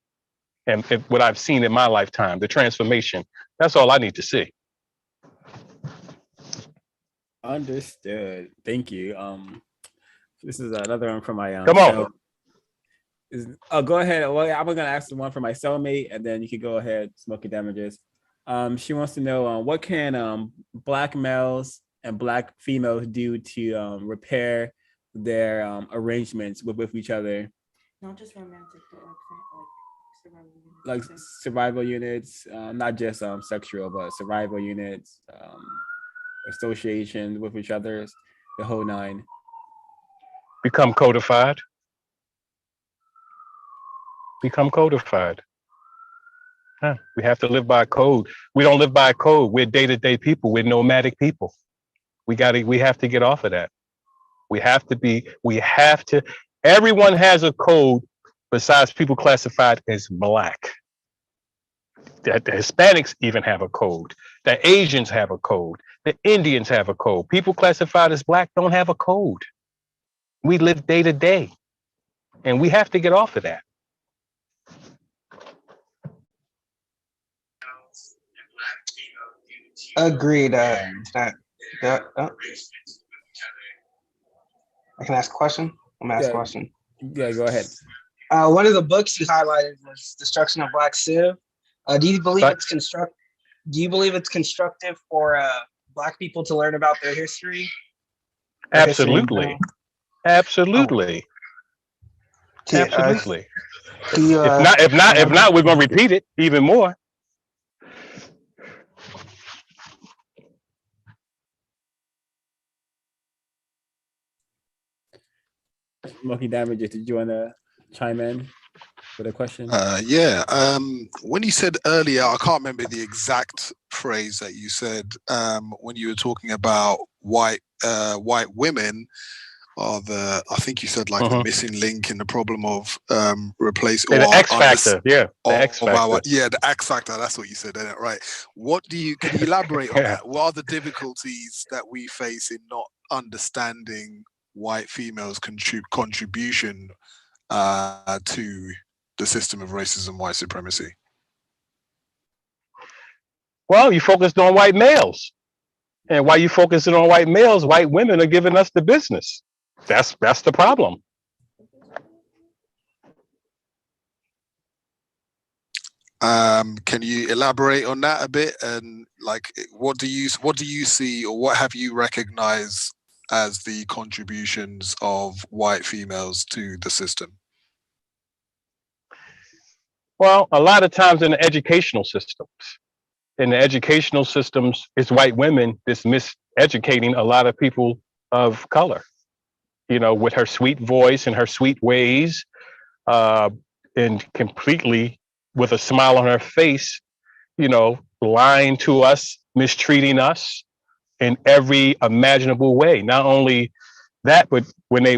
and what I've seen in my lifetime, the transformation. That's all I need to see. Understood. Thank you. This is another one from my Come on. Go ahead. Well, I'm gonna ask the one for my cellmate, and then you can go ahead. Smoky Damages. She wants to know what can black males and black females do to repair their arrangements with each other. Not just romantic, but like survival units, not just sexual, but survival units, association with each other, the whole nine. Become codified. Huh. We have to live by code. We don't live by code. We're day-to-day people. We're nomadic people. We have to get off of that. Everyone has a code besides people classified as black. The Hispanics even have a code. The Asians have a code. The Indians have a code. People classified as black don't have a code. We live day to day, and we have to get off of that. Agreed. I can ask a question. I'm gonna ask a question. Yeah, go ahead. One of the books you highlighted was Destruction of Black Civ. Do you believe it's constructive for Black people to learn about their history? Absolutely. Absolutely. Absolutely. If not, we're gonna repeat it even more. Smoky Damages, did you want to chime in with a question? Yeah. When you said earlier, I can't remember the exact phrase that you said when you were talking about white women are I think you said like the missing link in the problem of replacing the X factor. The X factor. The X factor. That's what you said, isn't it? Right. Can you elaborate on that? What are the difficulties that we face in not understanding white females' contribution to the system of racism, white supremacy? Well, you focused on white males, and while you focusing on white males, white women are giving us the business. That's the problem. Can you elaborate on that a bit? And like, what do you see, or what have you recognized as the contributions of white females to the system? Well, a lot of times in the educational systems, it's white women that's miseducating a lot of people of color, with her sweet voice and her sweet ways, and completely with a smile on her face, lying to us, mistreating us in every imaginable way. Not only that, but when they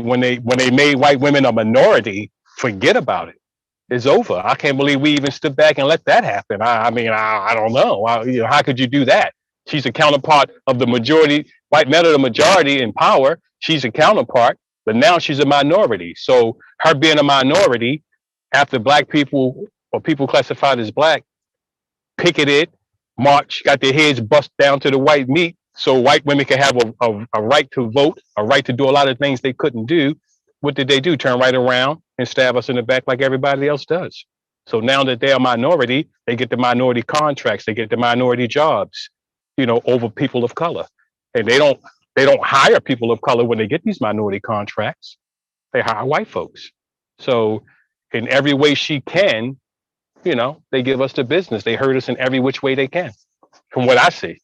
made white women a minority, forget about it. It's over. I can't believe we even stood back and let that happen. I don't know. How could you do that? She's a counterpart of the majority. White men are the majority in power. She's a counterpart, but now she's a minority. So her being a minority, after black people or people classified as black picketed, march, got their heads bust down to the white meat, so white women can have a right to vote, a right to do a lot of things they couldn't do. What did they do? Turn right around and stab us in the back like everybody else does. So now that they're a minority, they get the minority contracts, they get the minority jobs, over people of color. And they don't hire people of color when they get these minority contracts. They hire white folks. So in every way she can, they give us the business. They hurt us in every which way they can, from what I see.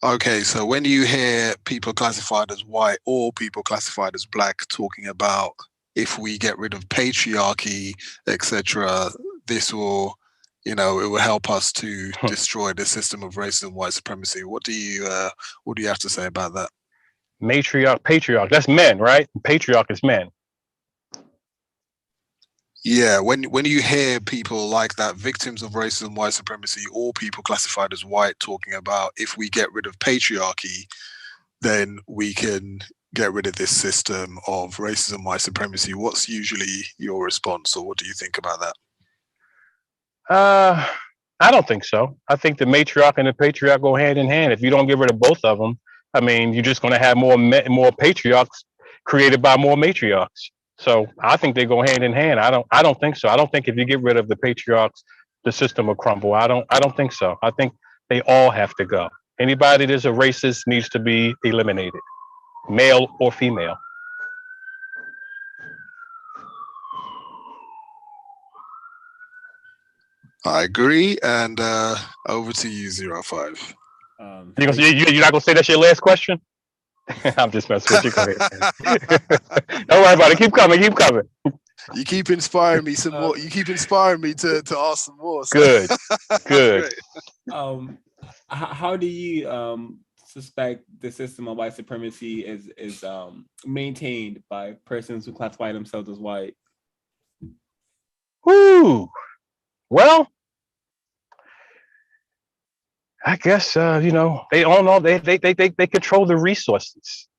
Okay, so when you hear people classified as white or people classified as black talking about if we get rid of patriarchy, etc., this will, it will help us to destroy the system of racism, white supremacy. What do you have to say about that? Matriarch, patriarch, that's men, right? Patriarch is men. Yeah, when you hear people like that, victims of racism, white supremacy, or people classified as white talking about if we get rid of patriarchy, then we can get rid of this system of racism, white supremacy. What's usually your response, or what do you think about that? I don't think so. I think the matriarch and the patriarch go hand in hand. If you don't get rid of both of them, I mean, you're just going to have more patriarchs created by more matriarchs. So I think they go hand in hand. I don't think so. I don't think if you get rid of the patriarchs, the system will crumble. I don't think so. I think they all have to go. Anybody that's a racist needs to be eliminated, male or female. I agree. And over to you, 05. You're not gonna say that's your last question? I'm just messing with you. Go ahead. Don't worry about it. Keep coming. Keep coming. You keep inspiring me some more. You keep inspiring me to ask some more. So. Good. Good. How do you suspect the system of white supremacy is maintained by persons who classify themselves as white? Woo. Well, I guess they all know they control the resources.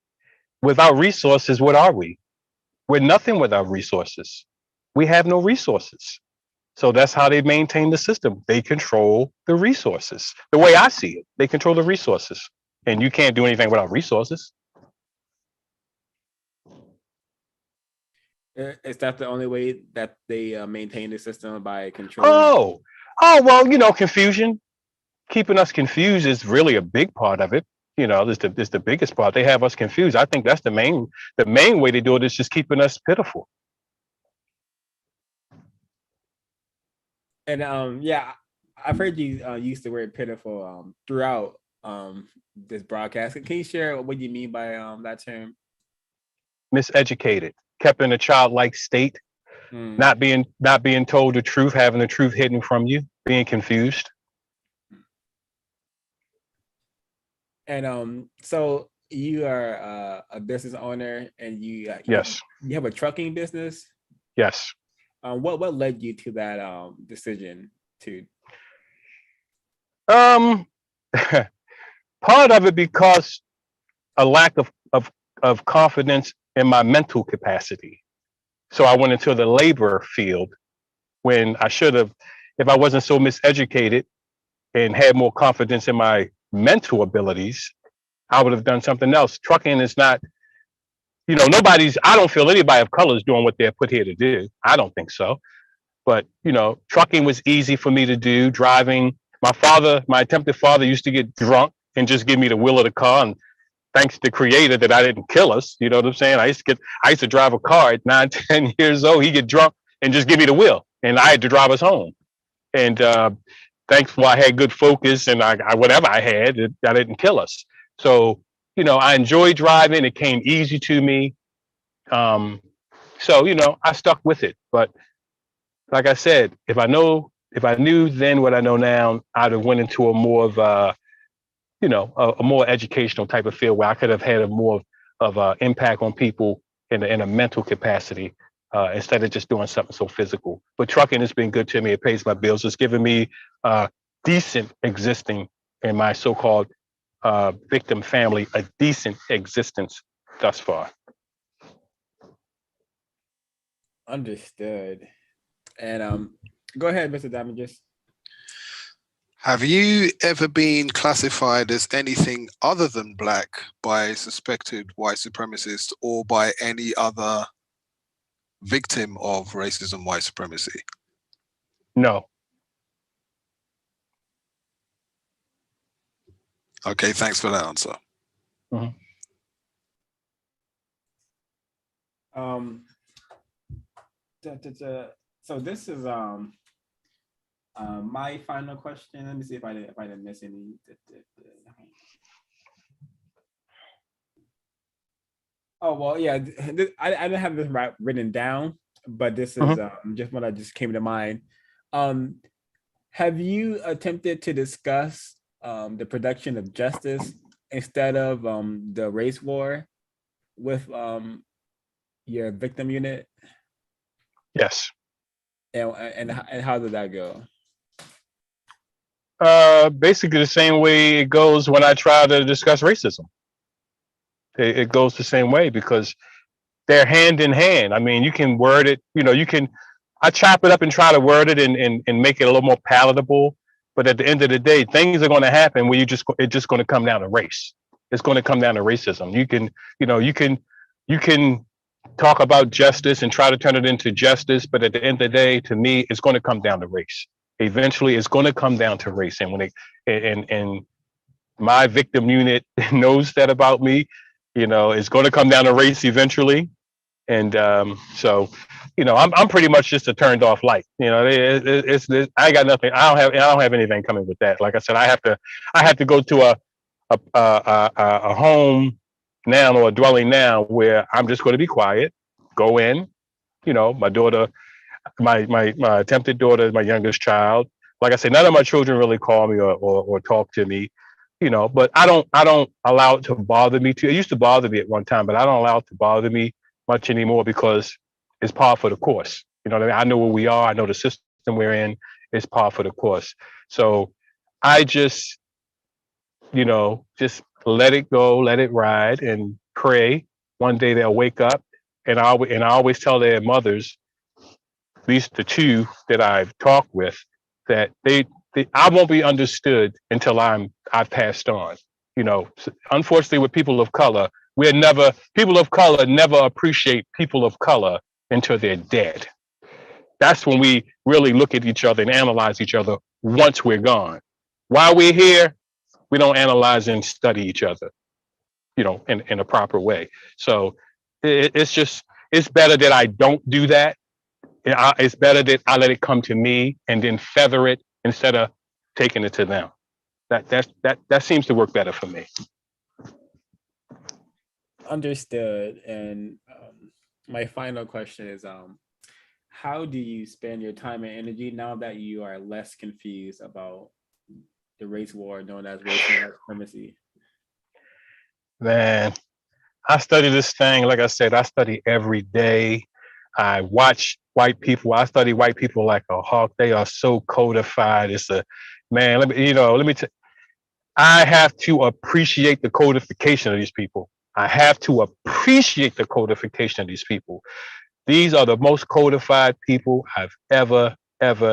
Without resources, what are we? We're nothing without resources. We have no resources. So that's how they maintain the system. They control the resources. The way I see it, they control the resources. And you can't do anything without resources. Is that the only way that they maintain the system, by controlling? Oh, well, confusion. Keeping us confused is really a big part of it. This the biggest part. They have us confused. I think that's the main way to do it, is just keeping us pitiful. And yeah, I've heard you use the word pitiful throughout this broadcast. Can you share what you mean by that term? Miseducated, kept in a childlike state, not being told the truth, having the truth hidden from you, being confused. And so you are a business owner, and yes, you have a trucking business. Yes. What led you to that decision to? Part of it because a lack of confidence in my mental capacity. So I went into the labor field when I should have, if I wasn't so miseducated and had more confidence in my mental abilities, I would have done something else. Trucking is not, I don't feel anybody of color is doing what they're put here to do. I don't think so. But, trucking was easy for me to do. Driving, my attempted father used to get drunk and just give me the wheel of the car. And thanks to the creator that I didn't kill us. You know what I'm saying? I used to drive a car at 9, 10 years old. He'd get drunk and just give me the wheel. And I had to drive us home. And thankfully I had good focus, and I whatever I had, I didn't kill us. So, I enjoyed driving. It came easy to me. So, I stuck with it. But like I said, if I knew then what I know now, I'd have went into a more of a more educational type of field where I could have had a more of an impact on people in a mental capacity, instead of just doing something so physical. But trucking has been good to me. It pays my bills. It's given me decent existing in my so-called victim family, a decent existence thus far. Understood. And go ahead, Mr. Damages. Have you ever been classified as anything other than black by suspected white supremacists or by any other victim of racism, white supremacy? No. Okay, thanks for that answer. So this is my final question. Let me see if I didn't miss any. Oh well, yeah. I didn't have this written down, but this is just what I just came to mind. Have you attempted to discuss the production of justice instead of the race war with your victim unit? Yes. And how did that go? Basically the same way it goes when I try to discuss racism. It goes the same way because they're hand in hand. I mean, you can word it, I chop it up and try to word it and make it a little more palatable. But at the end of the day, things are going to happen where it's just going to come down to race. It's going to come down to racism. You can talk about justice and try to turn it into justice, but at the end of the day, to me, it's going to come down to race. Eventually, it's going to come down to race. And and my victim unit knows that about me, it's going to come down to race eventually. And so, I'm pretty much just a turned off light. I got nothing. I don't have anything coming with that. Like I said, I have to go to a home now or a dwelling now where I'm just going to be quiet, go in. My daughter, my attempted daughter is my youngest child. Like I said, none of my children really call me or talk to me. But I don't allow it to bother me too. It used to bother me at one time, but I don't allow it to bother me much anymore because it's par for the course. You know what I mean? I know where we are. I know the system we're in. It's par for the course. So I just, just let it go, let it ride, and pray. One day they'll wake up, and I always tell their mothers, at least the two that I've talked with, that I won't be understood until I've passed on. Unfortunately, with people of color, people of color never appreciate people of color until they're dead. That's when we really look at each other and analyze each other once we're gone. While we're here, we don't analyze and study each other, in a proper way. So it's better that I don't do that. It's better that I let it come to me and then feather it instead of taking it to them. That seems to work better for me. Understood. And my final question is, how do you spend your time and energy now that you are less confused about the race war known as racial supremacy? Man, I study this thing. Like I said, I study every day. I watch white people. I study white people like a hawk. They are so codified. Let me I have to appreciate the codification of these people. I have to appreciate the codification of these people. These are the most codified people I've ever dealt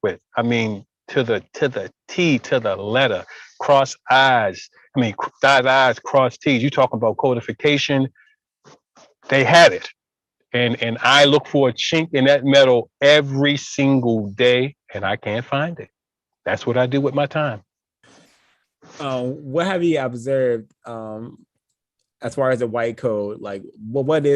with. I mean, to the T, to the letter, cross I's. I mean, dot I's, cross T's. You talking about codification? They had it. And I look for a chink in that metal every single day, and I can't find it. That's what I do with my time. What have you observed as far as the white code? Like, what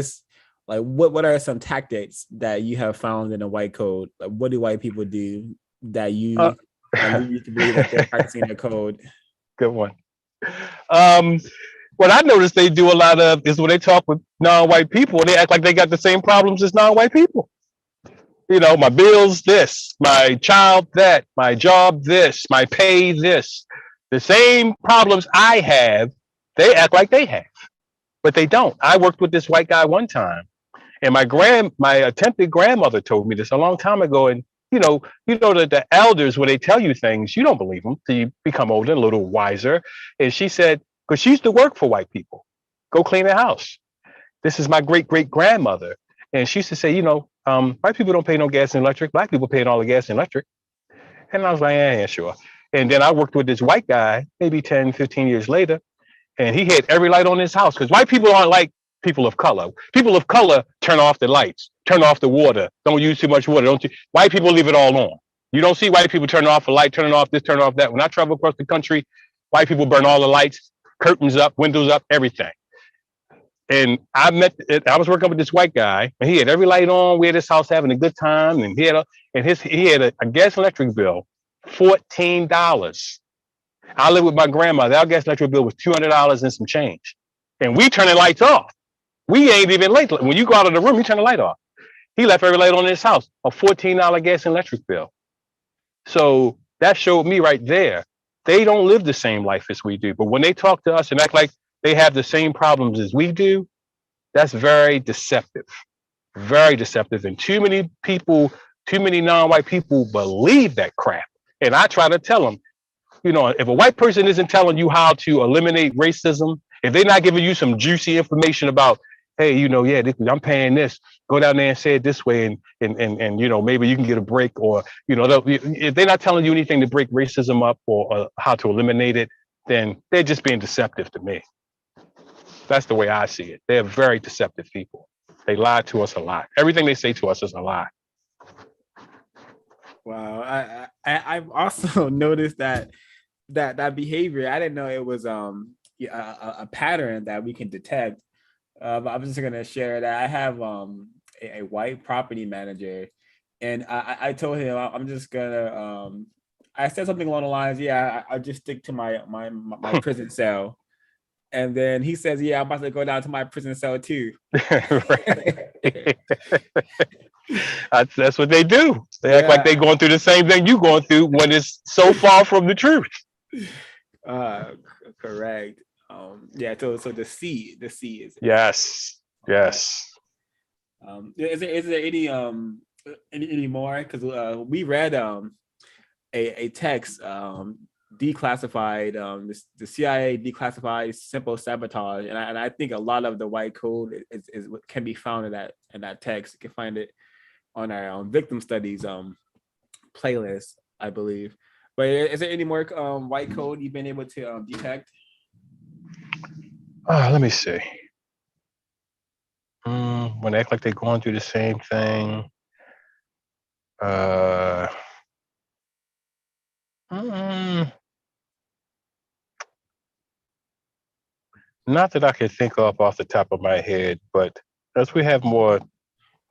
are some tactics that you have found in the white code? Like, what do white people do that you lead you to believe that they're practicing the code? Good one. What I noticed they do a lot of is when they talk with non-white people, they act like they got the same problems as non-white people. My bills this, my child that, my job this, my pay this. The same problems I have, they act like they have, but they don't. I worked with this white guy one time, and my attempted grandmother told me this a long time ago. And that the elders, when they tell you things, you don't believe them till you become older, a little wiser. And she said, because she used to work for white people, go clean the house. This is my great grandmother, and she used to say, white people don't pay no gas and electric. Black people paying all the gas and electric. And I was like, yeah, sure. And then I worked with this white guy maybe 10, 15 years later, and he had every light on his house because white people aren't like people of color. People of color turn off the lights, turn off the water, don't use too much water. Don't you? White people leave it all on. You don't see white people turning off a light, turning off this, turning off that. When I travel across the country, white people burn all the lights, curtains up, windows up, everything. And I was working with this white guy, and he had every light on. We had his house having a good time, and he had a gas and electric bill, $14. I live with my grandmother. Our gas and electric bill was $200 and some change, and we turn the lights off. We ain't even late. When you go out of the room, you turn the light off. He left every light on in his house, a $14 gas and electric bill. So that showed me right there, they don't live the same life as we do. But when they talk to us and act like they have the same problems as we do, that's very deceptive. Very deceptive. And too many people, too many non-white people believe that crap. And I try to tell them, if a white person isn't telling you how to eliminate racism, if they're not giving you some juicy information about, hey, I'm paying this, go down there and say it this way, and maybe you can get a break, or if they're not telling you anything to break racism up or how to eliminate it, then they're just being deceptive to me. That's the way I see it. They're very deceptive people. They lie to us a lot. Everything they say to us is a lie. Wow, I've also noticed that behavior. I didn't know it was a pattern that we can detect. I'm just gonna share that I have a white property manager, and I told him I'm just gonna I said something along the lines, I'll just stick to my prison cell. And then he says, I'm about to go down to my prison cell too. That's what they do. They act like they're going through the same thing you're going through when it's so far from the truth. Correct. So the C is yes. Is there any more? Because we read a text declassified, the CIA declassified simple sabotage, and I think a lot of the white code is what can be found in that text. You can find it on our victim studies playlist, I believe. But is there any more white code you've been able to detect? Let me see. When they act like they're going through the same thing. Not that I can think of off the top of my head, but as we have more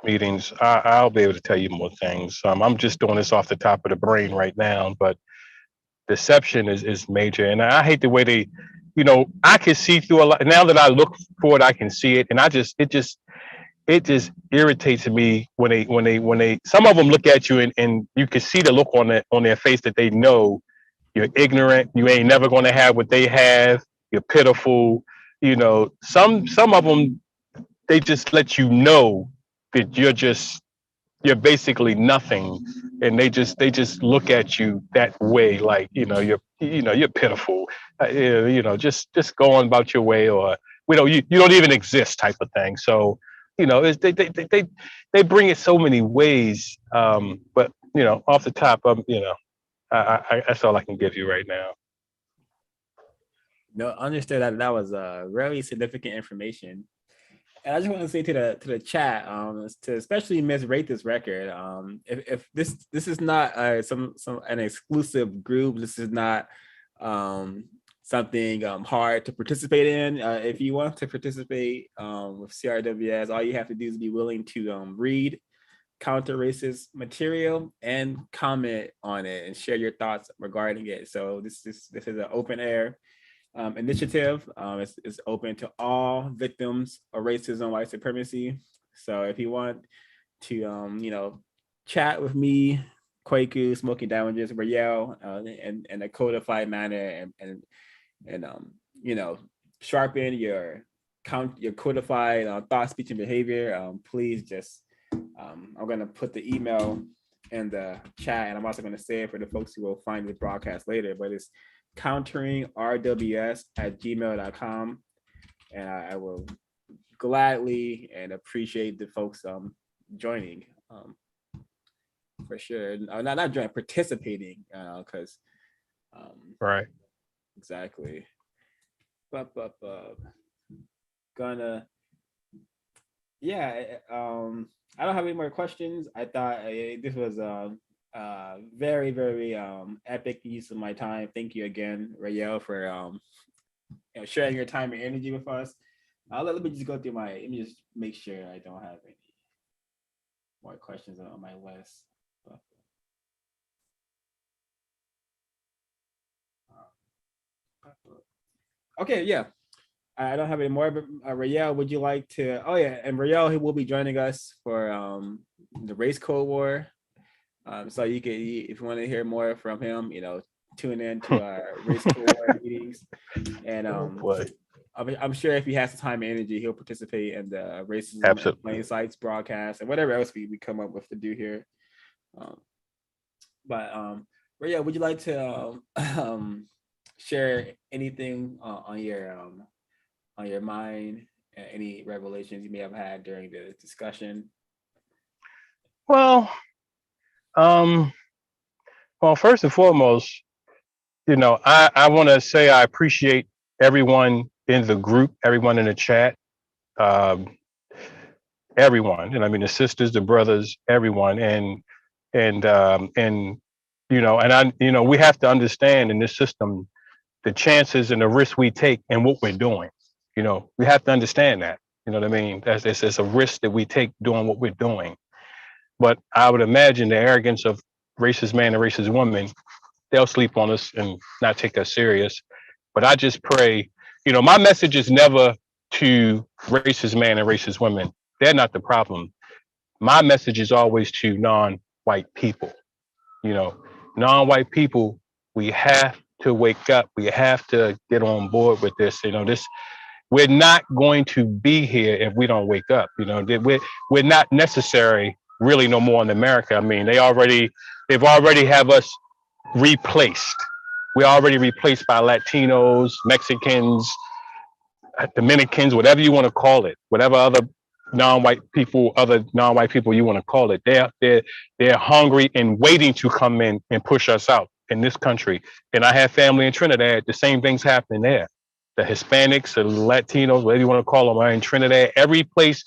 meetings, I'll be able to tell you more things. I'm just doing this off the top of the brain right now, but deception is major. And I hate the way they, I can see through a lot. Now that I look for it, I can see it. And it just irritates me when they, some of them look at you and you can see the look on their face that they know you're ignorant. You ain't never going to have what they have. You're pitiful. Some of them, they just let you know that you're basically nothing, and they just look at you that way, like you're pitiful. Just go on about your way, or you don't even exist, type of thing. So they bring it so many ways, but off the top, I that's all I can give you right now. No, understood that was really significant information. And I just want to say to the chat, to especially misrate this record. If this is not an exclusive group, this is not something hard to participate in. If you want to participate with CRWS, all you have to do is be willing to read counter-racist material and comment on it and share your thoughts regarding it. So this is an open air initiative. It's open to all victims of racism, white supremacy. So if you want to, chat with me, Kwaku, Smoking Damages, Rahyel, in a codified manner, and sharpen your codified thought, speech, and behavior, please just, I'm gonna put the email in the chat, and I'm also gonna say it for the folks who will find the broadcast later, but it's counteringrws@gmail.com, and I will gladly and appreciate the folks joining, for sure. Not joining, participating, because right, exactly. Gonna Yeah, I don't have any more questions. I thought this was very, very epic use of my time. Thank you again, Rahyel, for sharing your time and energy with us. Let me just go through let me just make sure I don't have any more questions on my list. But, okay, yeah. I don't have any more, but Rahyel, would you like to? Oh yeah, and Rahyel, he will be joining us for the Race Cold War. So you can, if you want to hear more from him, tune in to our Race Cold War meetings. And Oh boy, I'm sure if he has the time and energy, he'll participate in the Racism and absolutely. Plain Sights broadcast and whatever else we come up with to do here. Um, but Rahyel, would you like to share anything on your mind, any revelations you may have had during the discussion? Well, um, well, first and foremost, I want to say I appreciate everyone in the group, everyone in the chat, um, everyone, and I mean the sisters, the brothers, everyone, and and we have to understand in this system the chances and the risks we take and what we're doing. We have to understand that. You know what I mean? It's a risk that we take doing what we're doing. But I would imagine the arrogance of racist man and racist woman, they'll sleep on us and not take us serious. But I just pray, my message is never to racist man and racist women. They're not the problem. My message is always to non-white people. You know, non-white people, we have to wake up. We have to get on board with this. We're not going to be here if we don't wake up. We're not necessary really no more in America. I mean, they've already have us replaced. We're already replaced by Latinos, Mexicans, Dominicans, whatever you want to call it, whatever other non-white people you want to call it. They're hungry and waiting to come in and push us out in this country. And I have family in Trinidad. The same things happening there. The Hispanics, the Latinos, whatever you want to call them, are in Trinidad. Every place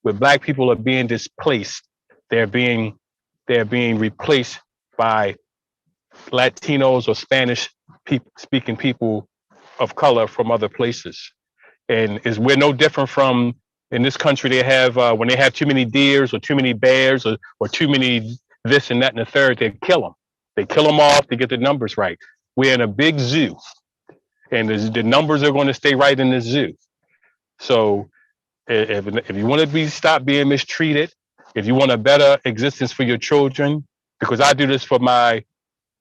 where black people are being displaced, they're being they're being replaced by Latinos or Spanish speaking people of color from other places. And is we're no different from in this country. They have when they have too many deers or too many bears or too many this and that and the third, they kill them. They kill them off to get the numbers right. We're in a big zoo, and the numbers are going to stay right in the zoo. So if you want to stop being mistreated, if you want a better existence for your children, because I do this for my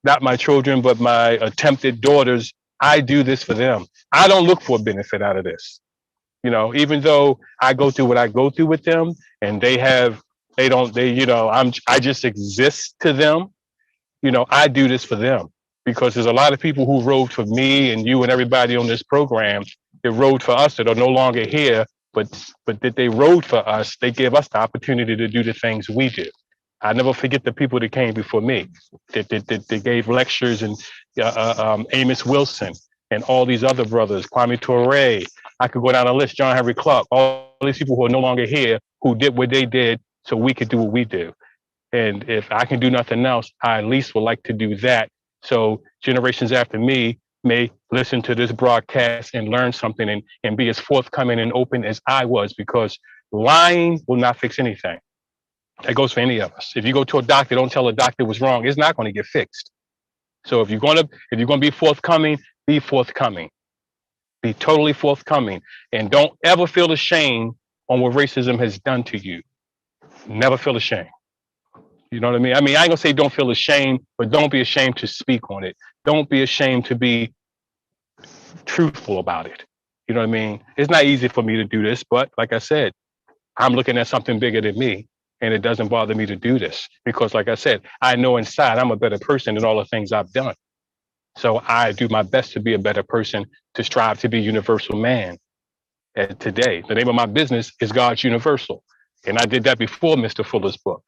not my children, but my attempted daughters. I do this for them. I don't look for a benefit out of this. Even though I go through what I go through with them, and they don't, I just exist to them. I do this for them because there's a lot of people who rode for me and you and everybody on this program that rode for us that are no longer here, but that they rode for us. They give us the opportunity to do the things we do. I never forget the people that came before me that gave lectures, and Amos Wilson and all these other brothers, Kwame Ture. I could go down the list, John Henry Clark, all these people who are no longer here, who did what they did so we could do what we do. And if I can do nothing else, I at least would like to do that. So generations after me may listen to this broadcast and learn something, and be as forthcoming and open as I was, because lying will not fix anything. That goes for any of us. If you go to a doctor, don't tell a doctor it was wrong. It's not going to get fixed. So if you're gonna be forthcoming, be forthcoming. Be totally forthcoming, and don't ever feel ashamed on what racism has done to you. Never feel ashamed. You know what I mean? I mean, I ain't gonna say don't feel ashamed, but don't be ashamed to speak on it. Don't be ashamed to be truthful about it. You know what I mean? It's not easy for me to do this, but like I said, I'm looking at something bigger than me, and it doesn't bother me to do this because, like I said, I know inside I'm a better person than all the things I've done. So I do my best to be a better person, to strive to be universal man. And today, the name of my business is God's Universal, and I did that before Mr. Fuller's book.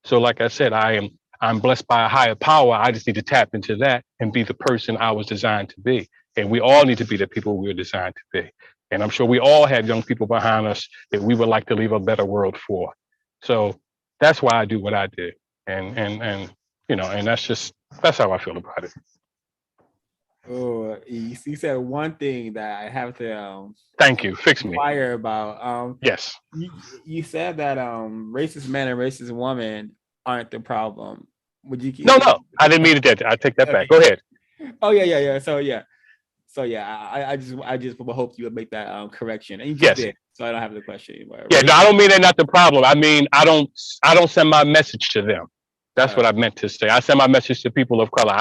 So, like I said, I'm blessed by a higher power. I just need to tap into that and be the person I was designed to be. And we all need to be the people we were designed to be. And I'm sure we all have young people behind us that we would like to leave a better world for. So that's why I do what I did. And and that's how I feel about it. Oh, you said one thing that I have to Thank you. Fix me. inquire about. Yes. You said that racist men and racist women aren't the problem. Would you? No, I didn't mean it. I take that back. Go ahead. Oh yeah. So yeah, I just hoped you would make that correction, and you just Yes. did. So I don't have the question anymore. Yeah, no, I don't mean they're not the problem. I mean I don't send my message to them. That's what I meant to say. I send my message to people of color.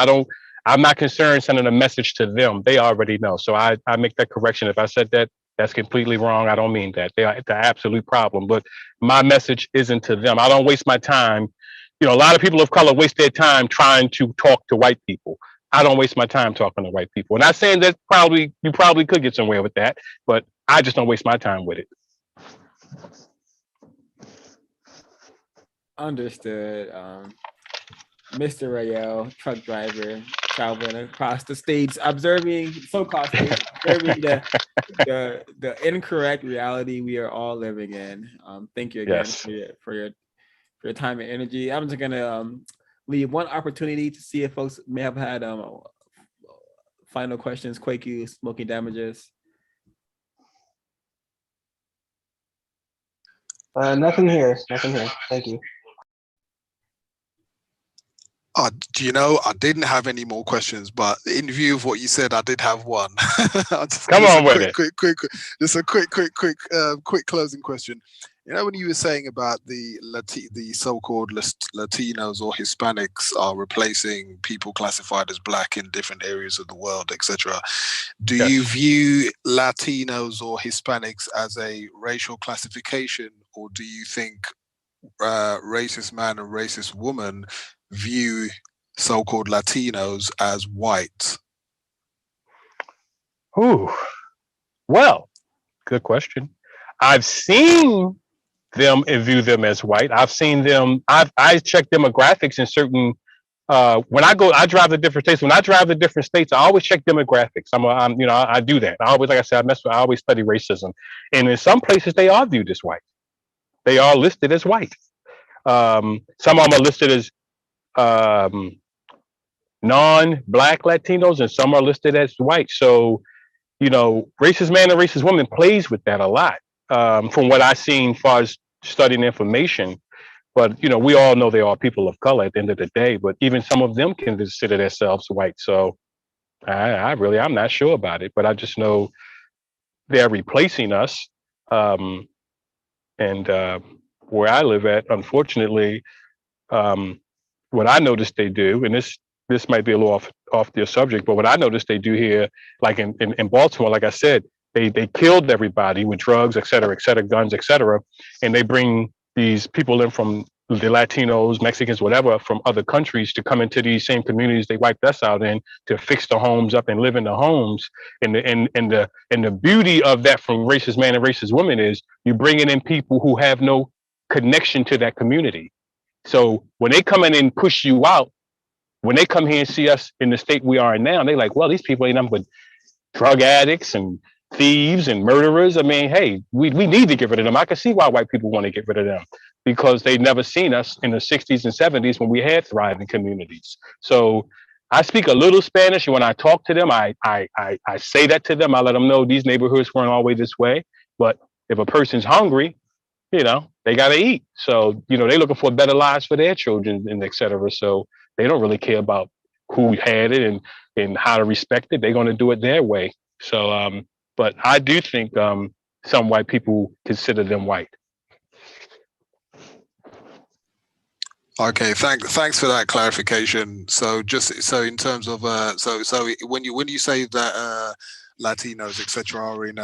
I'm not concerned sending a message to them. They already know. So I make that correction. If I said that, that's completely wrong. I don't mean that. They are the absolute problem. But my message isn't to them. I don't waste my time. A lot of people of color waste their time trying to talk to white people. I don't waste my time talking to white people. And not saying that you probably could get somewhere with that, but I just don't waste my time with it. Understood. Mr. Rahyel, truck driver, traveling across the states, observing so-called states, observing the incorrect reality we are all living in. Thank you again Yes. for your time and energy. I'm just gonna leave one opportunity to see if folks may have had final questions. Quaku, smoking damages. Nothing here. Thank you. Do you know, I didn't have any more questions, but in view of what you said, I did have one. Come on with it. Just a quick closing question. When you were saying about the so-called Latinos or Hispanics are replacing people classified as black in different areas of the world, etc. Do you view Latinos or Hispanics as a racial classification, or do you think racist man and racist woman view so-called Latinos as white? Ooh, well, good question. I've seen them and view them as white. I've seen them. I check demographics in certain. When I drive to different states. When I drive to different states, I always check demographics. I do that. I always, like I said, I always study racism, and in some places they are viewed as white. They are listed as white. Some of them are listed as non-black Latinos, and some are listed as white. So, racist man and racist woman plays with that a lot. From what I've seen, as far as studying information, but we all know they are people of color at the end of the day. But even some of them can consider themselves white. So, I'm not sure about it, but I just know they're replacing us. And where I live at, unfortunately, what I noticed they do, and this might be a little off their subject, but what I noticed they do here, like in Baltimore, like I said, they killed everybody with drugs, et cetera, guns, et cetera, and they bring these people in from the Latinos, Mexicans, whatever, from other countries to come into these same communities they wiped us out in to fix the homes up and live in the homes. And the beauty of that from racist man and racist woman is you bringing in people who have no connection to that community. So when they come in and push you out, when they come here and see us in the state we are in now, they're like, well, these people ain't nothing but drug addicts and thieves and murderers. I mean, hey, we need to get rid of them. I can see why white people want to get rid of them, because they've never seen us in the 60s and 70s when we had thriving communities. So I speak a little Spanish, and when I talk to them, I say that to them. I let them know these neighborhoods weren't always this way. But if a person's hungry, they got to eat. So, they're looking for better lives for their children and et cetera. So they don't really care about who had it and how to respect it. They're going to do it their way. So, but I do think some white people consider them white. Okay, thanks for that clarification. So in terms of so when you say that Latinos, etc., are in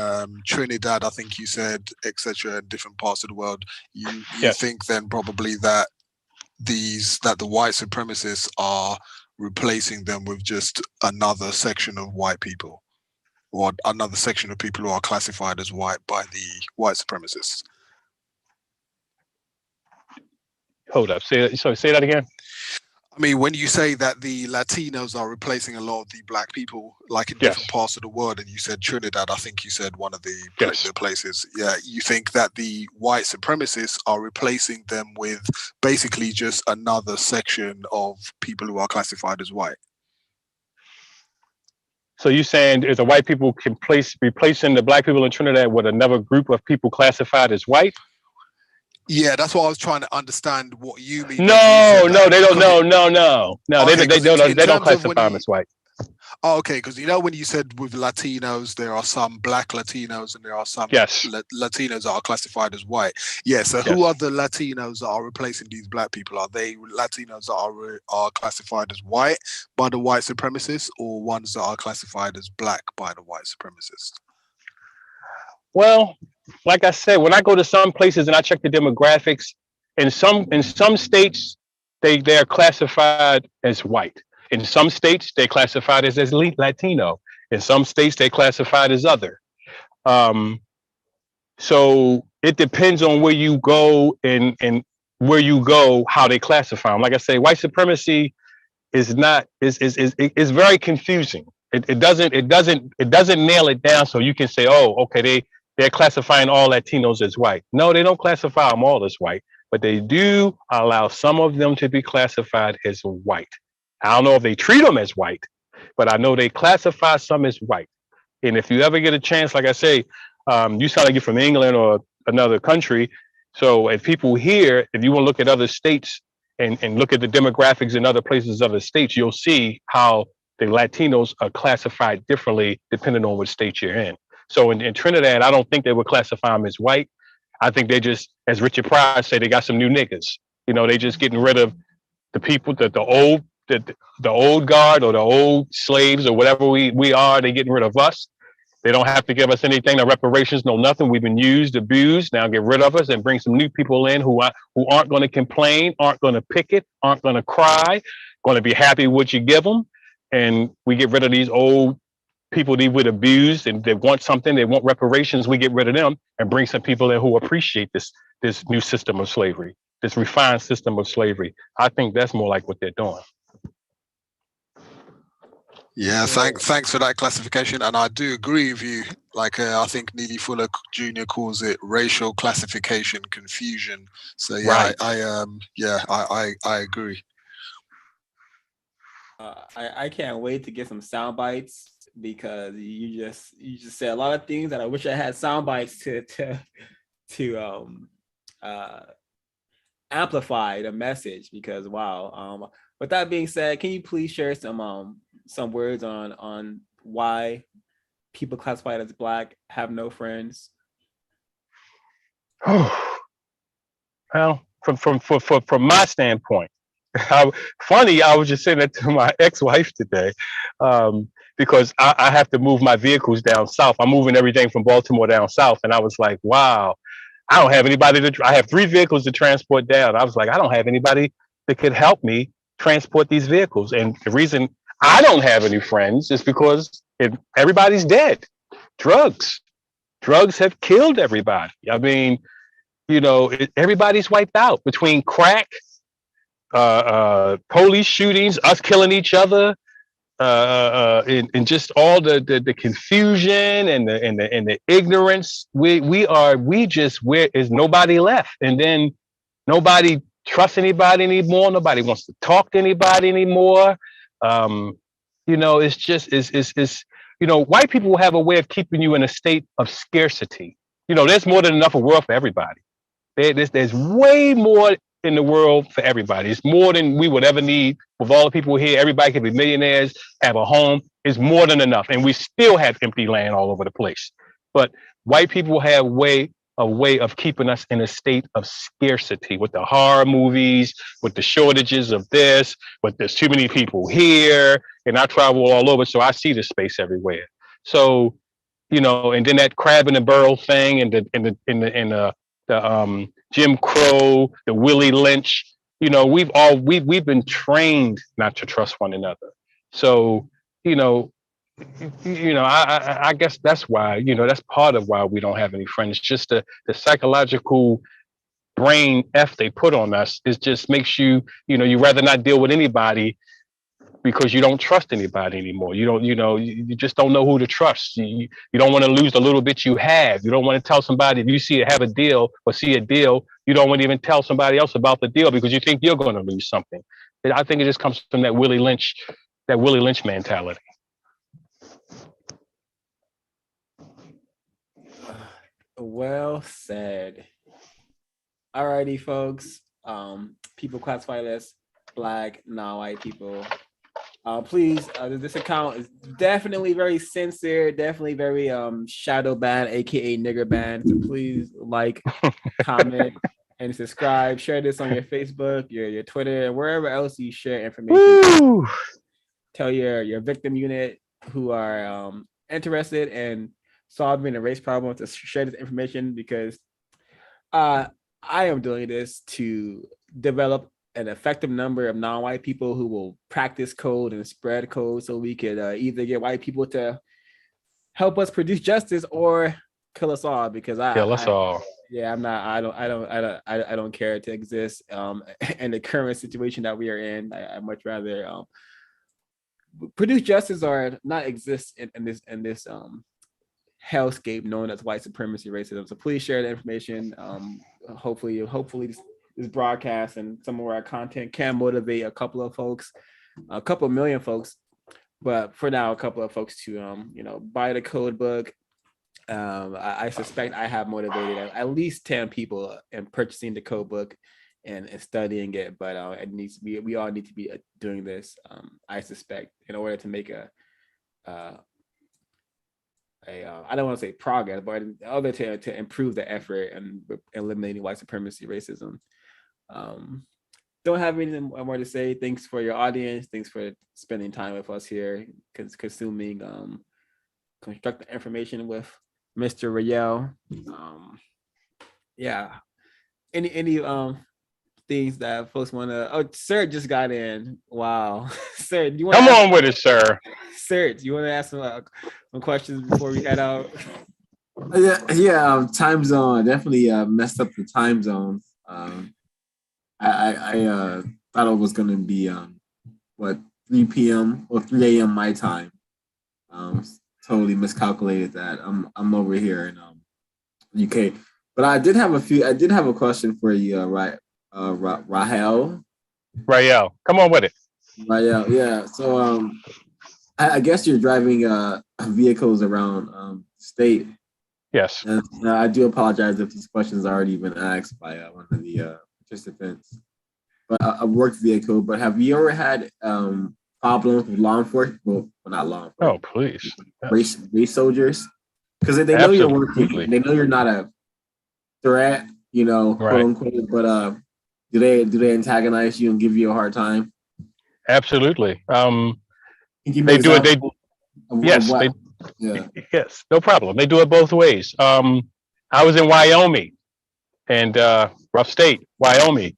Trinidad, I think you said, etc., in different parts of the world, you think then probably that the white supremacists are replacing them with just another section of white people, or another section of people who are classified as white by the white supremacists. Hold up. Say that again. I mean, when you say that the Latinos are replacing a lot of the black people, like in different Yes. parts of the world, and you said Trinidad, I think you said one of the, Yes. the places. Yeah, you think that the white supremacists are replacing them with basically just another section of people who are classified as white? So you saying is the white people can replacing the black people in Trinidad with another group of people classified as white? Yeah, that's what I was trying to understand what you mean when you No, said no, that. they don't. 'Cause No, no, no, no. okay, because in They don't terms of when classify them you, as white. oh, okay, because you know when you said with Latinos, there are some black Latinos and there are some Yes. Latinos that are classified as white. Yeah, so who Yes. are the Latinos that are replacing these black people? Are they Latinos that are classified as white by the white supremacists, or ones that are classified as black by the white supremacists? Well, like I said, when I go to some places and I check the demographics, in some states they are classified as white. In some states they're classified as Latino. In some states they're classified as other. Um, so it depends on where you go and where you go, how they classify them. Like I say, white supremacy is not is very confusing. It doesn't nail it down so you can say, oh, okay, they're classifying all Latinos as white. No, they don't classify them all as white, but they do allow some of them to be classified as white. I don't know if they treat them as white, but I know they classify some as white. And if you ever get a chance, like I say, you sound like you're from England or another country. So if people here, if you want to look at other states and look at the demographics in other places, other states, you'll see how the Latinos are classified differently depending on which state you're in. So in Trinidad, I don't think they would classify them as white. I think they just, as Richard Pryor said, they got some new niggas. You know, they just getting rid of the people that the old guard or the old slaves or whatever we are. They getting rid of us. They don't have to give us anything, no reparations, no nothing. We've been used, abused. Now get rid of us and bring some new people in who aren't going to complain, aren't going to picket, aren't going to cry, going to be happy with what you give them. And we get rid of these old people that we've abused and they want something, they want reparations. We get rid of them and bring some people in who appreciate this new system of slavery, this refined system of slavery. I think that's more like what they're doing. Yeah, thanks for that classification, and I do agree with you. Like I think Neely Fuller Jr. calls it racial classification confusion. So yeah, Right. I agree. I can't wait to get some sound bites because you just said a lot of things that I wish I had sound bites to uh amplify the message because wow. With that being said, can you please share some words on why people classified as black have no friends? Well, from my standpoint, funny, I was just saying that to my ex-wife today, because I have to move my vehicles down south. I'm moving everything from Baltimore down south, and I was like, wow, I don't have anybody to. I have 3 vehicles to transport down. I was like, I don't have anybody that could help me transport these vehicles. And the reason I don't have any friends is because everybody's dead. Drugs, drugs have killed everybody. I mean, you know, everybody's wiped out between crack, police shootings, us killing each other, and just all the confusion and the ignorance. Is nobody left, and then nobody trusts anybody anymore. Nobody wants to talk to anybody anymore. Um, you know, it's you know, white people have a way of keeping you in a state of scarcity. You know, there's more than enough of world for everybody. There's way more in the world for everybody. It's more than we would ever need. With all the people here, everybody can be millionaires, have a home. It's more than enough, and we still have empty land all over the place. But white people have a way of keeping us in a state of scarcity with the horror movies, with the shortages of this, with there's too many people here, and I travel all over, so I see the space everywhere. So, you know, and then that crab in the barrel thing, and the Jim Crow, the Willie Lynch. You know, we've been trained not to trust one another. So, you know, I guess that's why, you know, that's part of why we don't have any friends. Just the psychological brain F they put on us. It just makes you, you rather not deal with anybody because you don't trust anybody anymore. You don't, you just don't know who to trust. You don't want to lose the little bit you have. You don't want to tell somebody if you have a deal or see a deal, you don't want to even tell somebody else about the deal because you think you're going to lose something. And I think it just comes from that Willie Lynch mentality. Well said. Alrighty, folks. People classified as Black, non-white people. Please, this account is definitely very censored, definitely very shadow banned, aka nigger banned. So please like, comment, and subscribe. Share this on your Facebook, your Twitter, and wherever else you share information. Woo! Tell your victim unit who are interested in solving a race problem to share this information, because I am doing this to develop an effective number of non-white people who will practice code and spread code, so we could either get white people to help us produce justice or kill us all. Because I don't care to exist in the current situation that we are in. I much rather produce justice or not exist in this hellscape known as white supremacy racism. So please share the information. Hopefully this broadcast and some of our content can motivate a couple million folks, but for now, a couple of folks to buy the code book. I suspect I have motivated at least 10 people in purchasing the code book and studying it, but we all need to be doing this. I suspect, in order to make I don't want to say progress, but in order to improve the effort and eliminating white supremacy racism. Don't have anything more to say. Thanks for your audience. Thanks for spending time with us here, consuming constructive information with Mr. Rahyel. Yeah. Any things that folks want to? Oh, Sir just got in. Wow. Sir, do you want come on with it, sir? Sir, do you want to ask some questions before we head out? Yeah. Time zone. I definitely messed up the time zone. I thought it was gonna be 3 p.m. or 3 a.m. my time. Totally miscalculated that. I'm over here in UK, but I did have a question for you, right? Rahyel. Rahyel, come on with it. Rahyel, yeah. So I guess you're driving vehicles around state. Yes. And I do apologize if these questions already been asked by one of the participants. But a work vehicle. But have you ever had problems with law enforcement? Well, not law enforcement. Oh, please. Race soldiers, because they know you're working. They know you're not a threat, quote unquote. But do they antagonize you and give you a hard time? Absolutely. They do it. Yes. Yes. No problem. They do it both ways. I was in Wyoming, and rough state, Wyoming,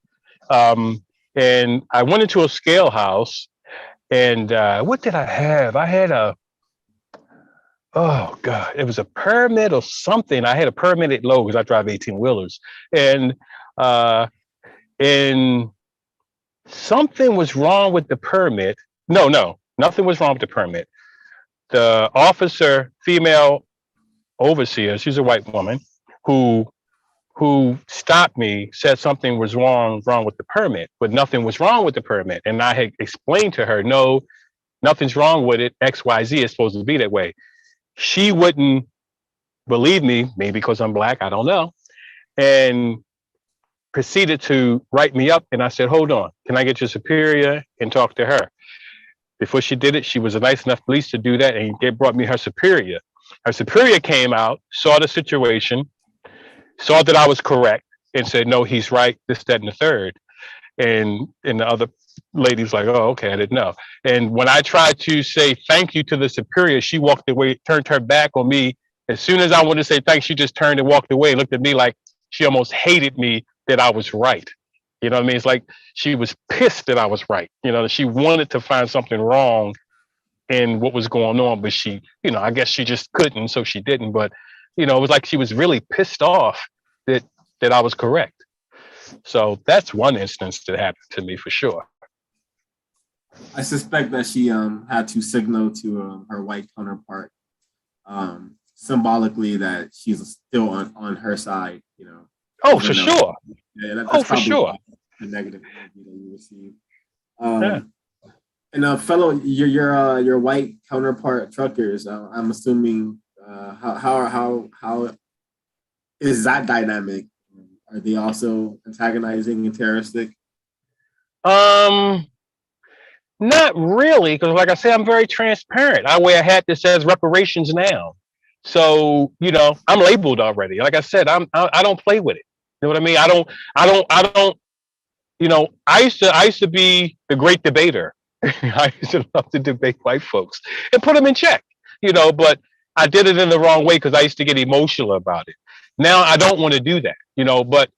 and I went into a scale house, and what did I have? I had oh God, it was a permit or something. I had a permitted load because I drive 18-wheelers, and something was wrong with the permit. No, nothing was wrong with the permit. The officer, female overseer, she's a white woman, who stopped me, said something was wrong with the permit, but nothing was wrong with the permit. And I had explained to her, no, nothing's wrong with it. XYZ is supposed to be that way. She wouldn't believe me, maybe because I'm Black, I don't know, and proceeded to write me up. And I said, hold on, can I get your superior and talk to her? Before she did it, she was a nice enough police to do that, and they brought me her superior. Her superior came out, saw the situation, saw that I was correct, and said, no, he's right, this, that, and the third. And the other lady was like, oh, okay, I didn't know. And when I tried to say thank you to the superior, she walked away, turned her back on me. As soon as I wanted to say thanks, she just turned and walked away and looked at me like she almost hated me that I was right. You know what I mean? It's like she was pissed that I was right. She wanted to find something wrong in what was going on, but she, I guess she just couldn't, so she didn't. But, it was like she was really pissed off that I was correct. So that's one instance that happened to me for sure. I suspect that she had to signal to her white counterpart symbolically that she's still on her side, you know. Oh, for sure. Yeah, that's Oh, for probably sure. a negative energy that you receive. Yeah. And fellow, your white counterpart truckers, I'm assuming how is that dynamic? Are they also antagonizing and terroristic? Not really, because like I said, I'm very transparent. I wear a hat that says reparations now. So, you know, I'm labeled already. Like I said, I don't play with it. You know what I mean? I don't, you know, I used to be the great debater. I used to love to debate white folks and put them in check, you know, but I did it in the wrong way because I used to get emotional about it. Now I don't want to do that, you know, but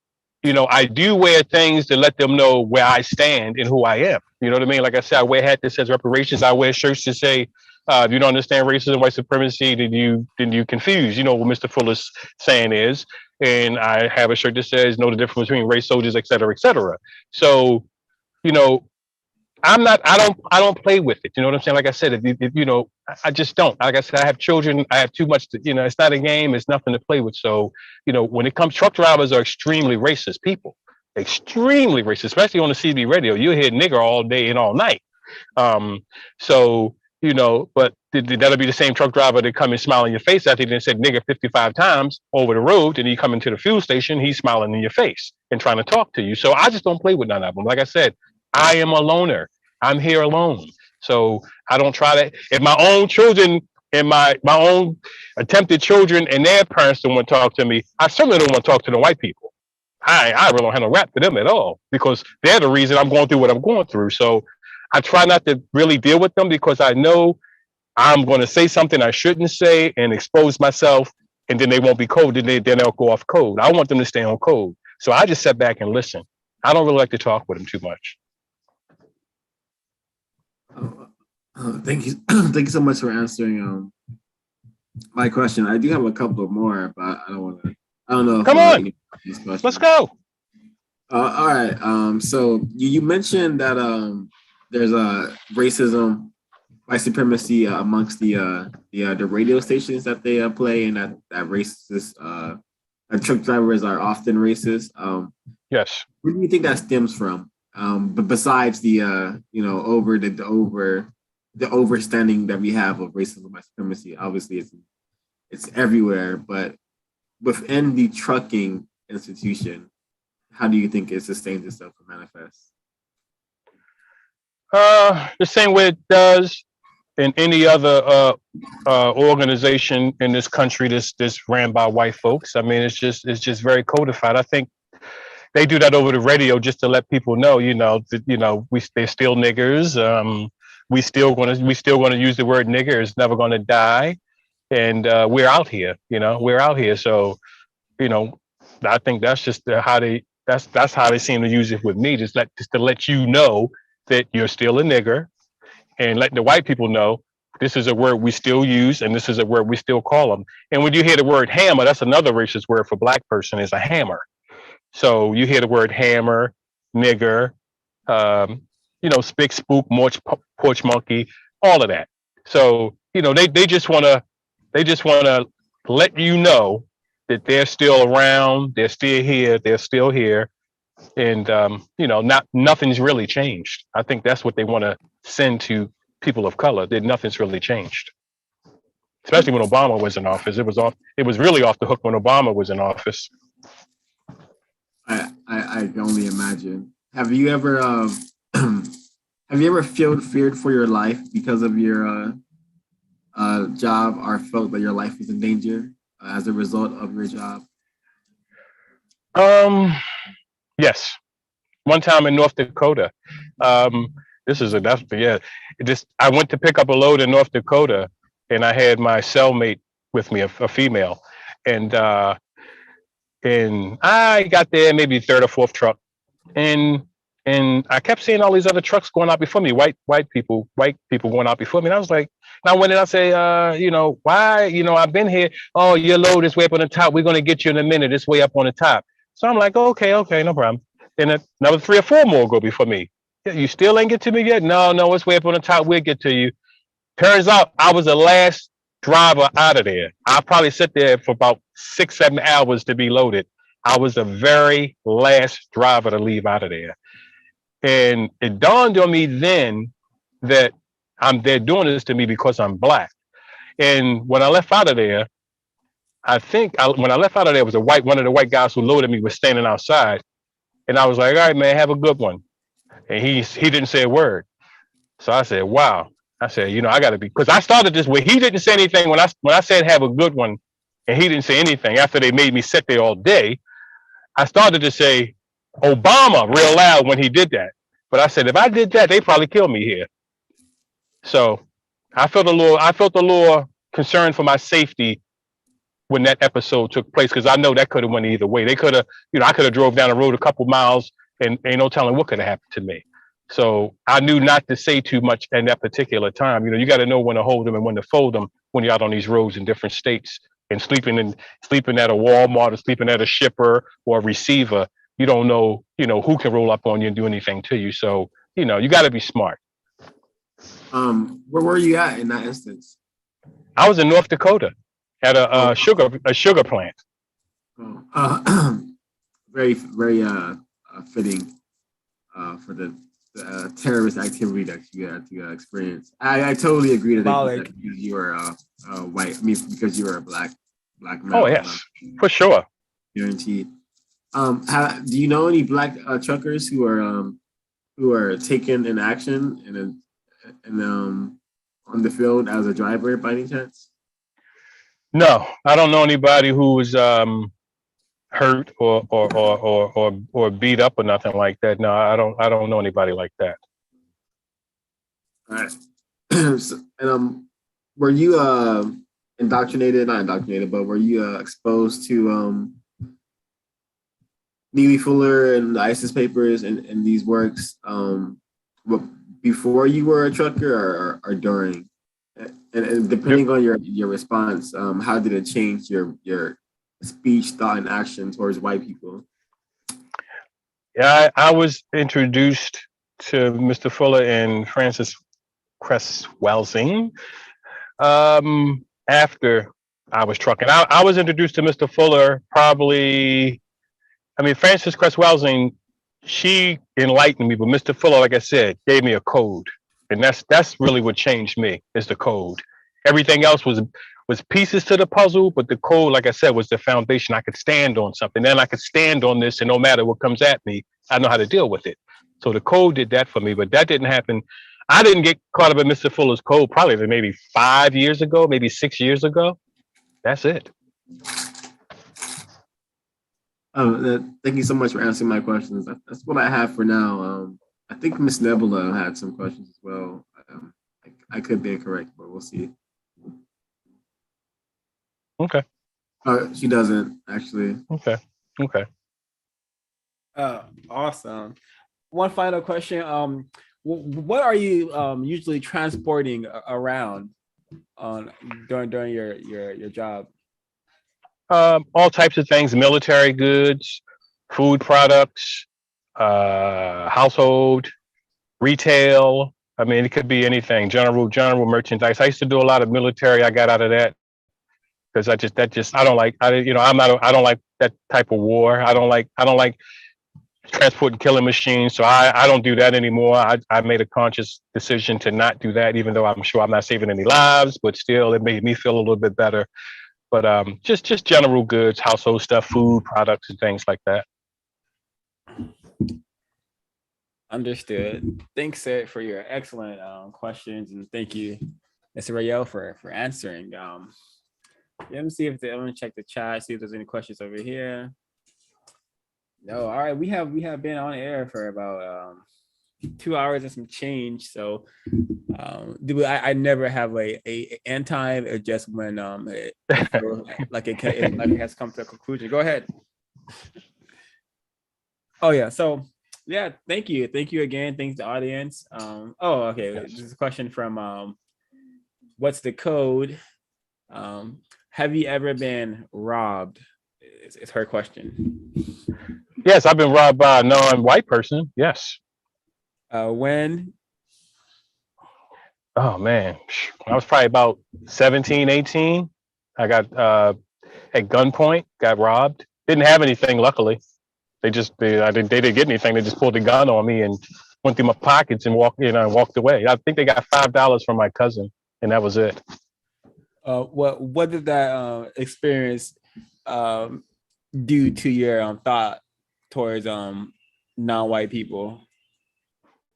you know, I do wear things to let them know where I stand and who I am. You know what I mean? Like I said, I wear a hat that says reparations. I wear shirts that say, if you don't understand racism, white supremacy, then you confused. You know what Mr. Fuller's saying is. And I have a shirt that says, know the difference between race soldiers, et cetera, et cetera. So, you know, I don't play with it. You know what I'm saying? Like I said, if you know, I just don't. Like I said, I have children. I have too much to, you know, it's not a game. It's nothing to play with. So, you know, when it comes, truck drivers are extremely racist people, extremely racist, especially on the CB radio. You hear nigger all day and all night. Um, so, you know, but that'll be the same truck driver that come and smile in your face after he said nigger 55 times over the road. And you come into the fuel station, he's smiling in your face and trying to talk to you. So I just don't play with none of them. Like I said, I am a loner. I'm here alone. So I don't try to, if my own children and my own attempted children and their parents don't want to talk to me, I certainly don't want to talk to the white people. I really don't have no rap for them at all because they're the reason I'm going through what I'm going through. So I try not to really deal with them because I know I'm going to say something I shouldn't say and expose myself, and then they won't be code. Then they'll go off code. I want them to stay on code. So I just sit back and listen. I don't really like to talk with them too much. Thank you, thank you so much for answering my question. I do have a couple more, but I don't want to. I don't know. If, Come on, let's go. All right. So you mentioned that there's a racism, white supremacy amongst the radio stations that they play, and that racist truck drivers are often racist. Yes. Where do you think that stems from? But besides the you know, the overstanding that we have of racism and white supremacy, obviously it's everywhere. But within the trucking institution, how do you think it sustains itself or manifests? The same way it does in any other organization in this country that's ran by white folks. I mean, it's just very codified. I think they do that over the radio just to let people know, they're still niggers. We still gonna use the word nigger. It's never gonna die, and we're out here. We're out here. So, I think that's just how that's how they seem to use it with me. Just to let you know that you're still a nigger, and let the white people know this is a word we still use, and this is a word we still call them. And when you hear the word hammer, that's another racist word for black person is a hammer. So you hear the word hammer, nigger, spick, spook, porch monkey, all of that. So, they just wanna let you know that they're still around, they're still here. And nothing's really changed. I think that's what they want to send to people of color, that nothing's really changed. Especially when Obama was in office. It was really off the hook when Obama was in office. I can only imagine. Have you ever feared for your life because of your job, or felt that your life was in danger as a result of your job? Yes. One time in North Dakota. I went to pick up a load in North Dakota, and I had my cellmate with me, a female, and I got there maybe third or fourth truck, and I kept seeing all these other trucks going out before me, white people going out before me. And I was like, and I went in, I say, why? I've been here. Oh, your load is way up on the top. We're gonna get you in a minute. It's way up on the top. So I'm like, okay, no problem. and another 3 or 4 more go before me. Yeah, you still ain't get to me yet? No, it's way up on the top. We'll get to you. Turns out I was the last driver out of there. I probably sit there for about 6, 7 hours to be loaded. I was the very last driver to leave out of there. And it dawned on me then that they're doing this to me because I'm black. And when I left out of there, when I left out of there, was one of the white guys who loaded me was standing outside. And I was like, all right, man, have a good one. And he didn't say a word. So I said, wow. I said, I got to be, because I started this way. He didn't say anything when I said have a good one, and he didn't say anything. After they made me sit there all day, I started to say Obama real loud when he did that. But I said, if I did that, they probably kill me here. So I felt a little concerned for my safety when that episode took place, because I know that could have went either way. They could have, I could have drove down the road a couple miles and ain't no telling what could have happened to me. So I knew not to say too much in that particular time. You got to know when to hold them and when to fold them when you're out on these roads in different states and sleeping at a Walmart or sleeping at a shipper or a receiver. You don't know, who can roll up on you and do anything to you. So, you got to be smart. Where were you at in that instance? I was in North Dakota at a sugar plant. Very, very fitting for the terrorist activity that you had to experience. I totally agree that you were white. I mean, because you were a black male. Oh yes, for sure. Guaranteed. Do you know any black truckers who are taken in action and on the field as a driver by any chance? No, I don't know anybody who was hurt or beat up or nothing like that. No, I don't know anybody like that. All right. So, and were you indoctrinated? Not indoctrinated, but were you exposed to Neely Fuller and the ISIS papers and these works before you were a trucker or during? And depending on your response, how did it change your speech, thought, and action towards white people? Yeah, I was introduced to Mr. Fuller and Francis Cress Welsing after I was trucking. I was introduced to Mr. Fuller probably. Francis Cress Welsing, she enlightened me, but Mr. Fuller, like I said, gave me a code, and that's really what changed me is the code. Everything else was pieces to the puzzle, but the code, like I said, was the foundation. I could stand on something. Then I could stand on this, and no matter what comes at me, I know how to deal with it. So the code did that for me, but that didn't happen. I didn't get caught up in Mr. Fuller's code probably maybe 5 years ago, maybe 6 years ago. That's it. Thank you so much for answering my questions. That's what I have for now. I think Miss Nebula had some questions as well. I could be incorrect, but we'll see. Okay. She doesn't actually. Okay. Awesome. One final question. What are you usually transporting around during your job? All types of things: military goods, food products, household, retail. It could be anything. General merchandise. I used to do a lot of military. I got out of that because I don't like that type of war. I don't like transporting killing machines. So I don't do that anymore. I made a conscious decision to not do that, even though I'm sure I'm not saving any lives, but still it made me feel a little bit better. But just general goods, household stuff, food products, and things like that. Understood. Thanks, sir, for your excellent questions, and thank you, Mr. Rahyel, for answering. Let me see if I'm gonna check the chat, see if there's any questions over here. No, all right. We have been on air for about 2 hours and some change. So I never have a end time, or just when it has come to a conclusion. Go ahead. Oh yeah. So yeah, thank you again. Thanks to the audience. Okay. This is a question from what's the code? Have you ever been robbed? It's her question. Yes, I've been robbed by a non-white person. Yes. When? Oh man, I was probably about 17, 18. I got at gunpoint, got robbed. Didn't have anything, luckily. They didn't get anything. They just pulled the gun on me and went through my pockets and walked away. I think they got $5 from my cousin, and that was it. What did that experience do to your thought towards non-white people?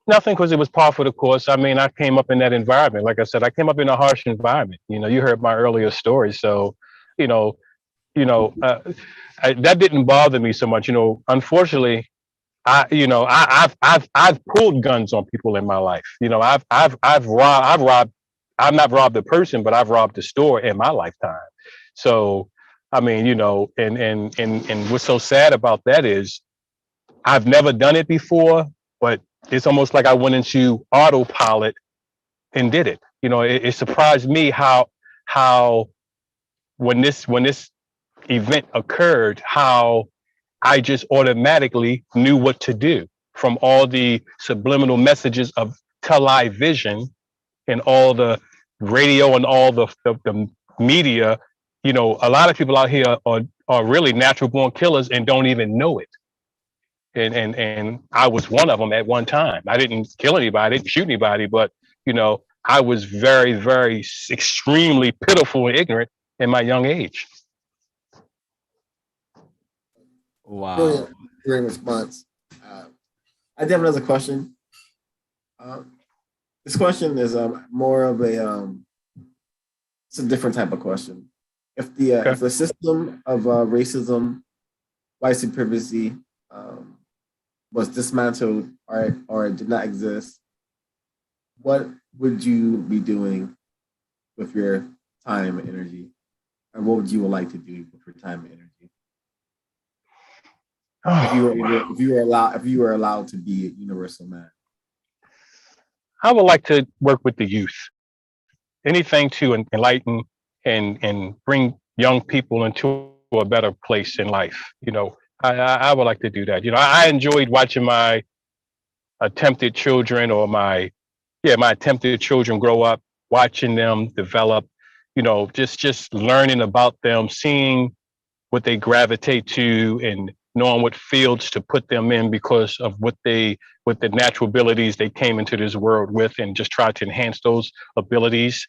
Nothing, because it was par for the course. I mean, I came up in that environment. Like I said, I came up in a harsh environment. You heard my earlier story, so you know, that didn't bother me so much. Unfortunately, I've pulled guns on people in my life. I've robbed. I've not robbed a person, but I've robbed a store in my lifetime. So, I mean, and what's so sad about that is I've never done it before, but it's almost like I went into autopilot and did it. It surprised me how when this event occurred, how I just automatically knew what to do from all the subliminal messages of television and all the radio and all the media. A lot of people out here are really natural born killers and don't even know it. And I was one of them at one time. I didn't kill anybody, I didn't shoot anybody, but I was very, very extremely pitiful and ignorant in my young age. Wow. Brilliant, great response. I do have another question. This question is more of it's a different type of question. If the system of racism, white supremacy was dismantled or did not exist, what would you be doing with your time and energy? Or what would you like to do with your time and energy? If you were allowed to be a universal man. I would like to work with the youth. Anything to enlighten and bring young people into a better place in life. I would like to do that. I enjoyed watching my attempted children or my attempted children grow up, watching them develop, just learning about them, seeing what they gravitate to and knowing what fields to put them in because of what the natural abilities they came into this world with, and just try to enhance those abilities.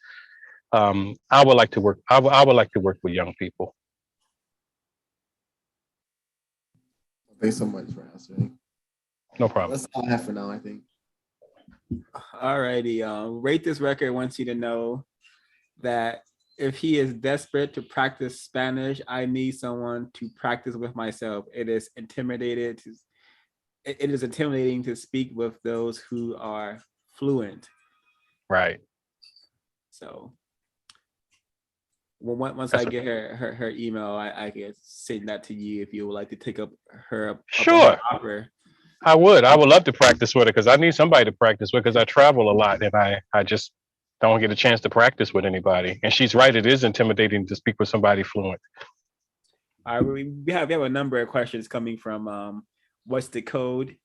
I would like to work. I would like to work with young people. Thanks so much for answering. No problem. That's all I have for now, I think. Alrighty. Rate This Record wants you to know that if he is desperate to practice Spanish, I need someone to practice with myself. It is intimidating to speak with those who are fluent. Right. So once I get her email, I can send that to you if you would like to take up her Sure. offer. I would love to practice with it because I need somebody to practice with because I travel a lot and I just don't get a chance to practice with anybody. And she's right, it is intimidating to speak with somebody fluent. All right, we have a number of questions coming from What's the Code?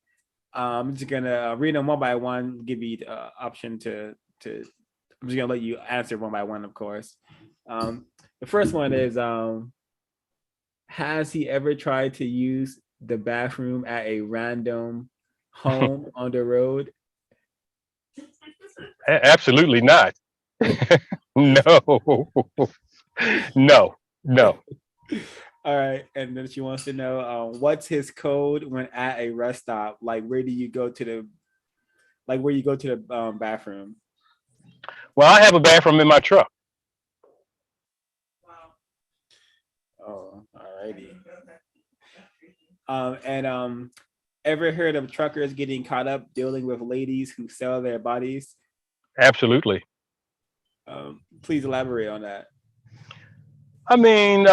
I'm just gonna read them one by one, give you the option to I'm just gonna let you answer one by one, of course. The first one is has he ever tried to use the bathroom at a random home on the road? Absolutely not. No. All right, and then she wants to know what's his code when at a rest stop? Like, where you go to the bathroom? Well, I have a bathroom in my truck. Oh, alrighty. And ever heard of truckers getting caught up dealing with ladies who sell their bodies? Absolutely. Please elaborate on that. I mean,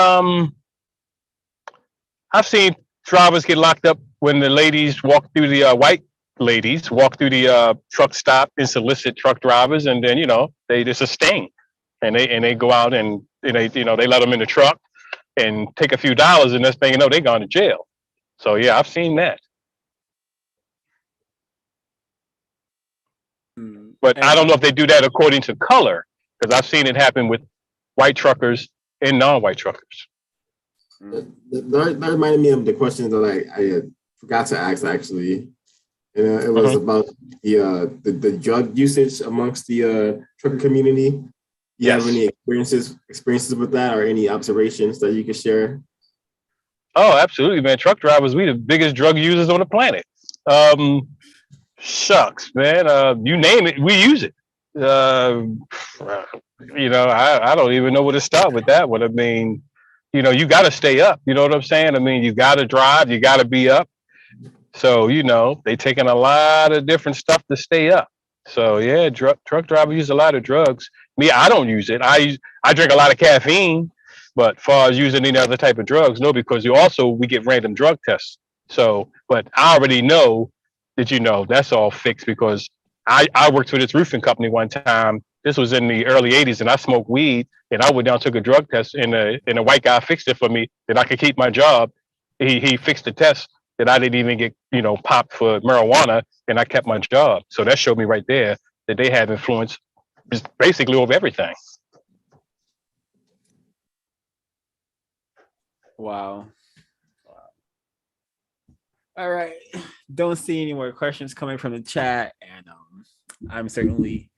I've seen drivers get locked up when the ladies walk through the white ladies walk through the truck stop and solicit truck drivers, and then they just a sting, and they go out and they let them in the truck and take a few dollars, and next thing you know, they gone to jail. So yeah, I've seen that. But I don't know if they do that according to color, because I've seen it happen with white truckers and non-white truckers. That reminded me of the question that I forgot to ask actually. And it was about the drug usage amongst the trucker community. Do you have any experiences with that, or any observations that you could share? Oh, absolutely, man. Truck drivers, we the biggest drug users on the planet. Shucks, man. You name it, we use it. I don't even know where to start with that one. I mean, you got to stay up. You know what I'm saying? I mean, you got to drive, you got to be up. So, they taking a lot of different stuff to stay up. So yeah, truck driver use a lot of drugs. Me, I don't use it. I drink a lot of caffeine, but far as using any other type of drugs, no, because we get random drug tests. So, but I already know that that's all fixed, because I worked for this roofing company one time. This was in the early 80s, and I smoked weed, and I went down, took a drug test, and a white guy fixed it for me that I could keep my job. He fixed the test that I didn't even get, popped for marijuana, and I kept my job. So that showed me right there that they have influence basically over everything. Wow. All right. Don't see any more questions coming from the chat, and I'm certainly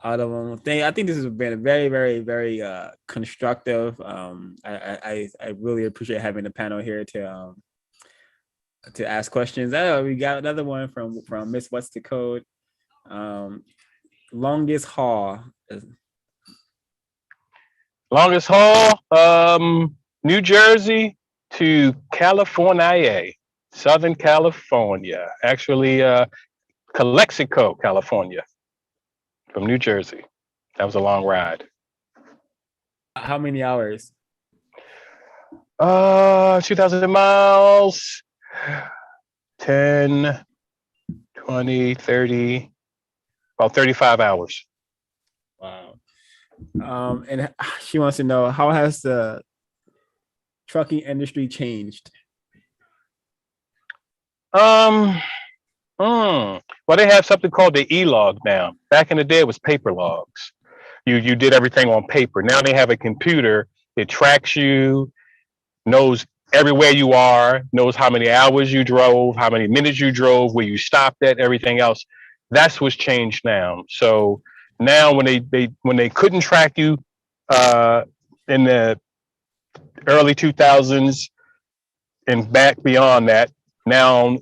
out of them. I think this has been a very, very, very constructive. I really appreciate having the panel here to ask questions. We got another one from Miss What's the Code? Longest haul. Longest haul, New Jersey to California, Southern California. Actually, Calexico, California, from New Jersey. That was a long ride. How many hours? 2,000 miles, 10, 20, 30, about 35 hours. Wow. And she wants to know, how has the trucking industry changed? Well, they have something called the e-log now. Back in the day, it was paper logs. You did everything on paper. Now they have a computer that tracks you, knows everywhere you are, knows how many hours you drove, how many minutes you drove, where you stopped at, everything else. That's what's changed now. So now when they couldn't track you in the early 2000s and back beyond that, now,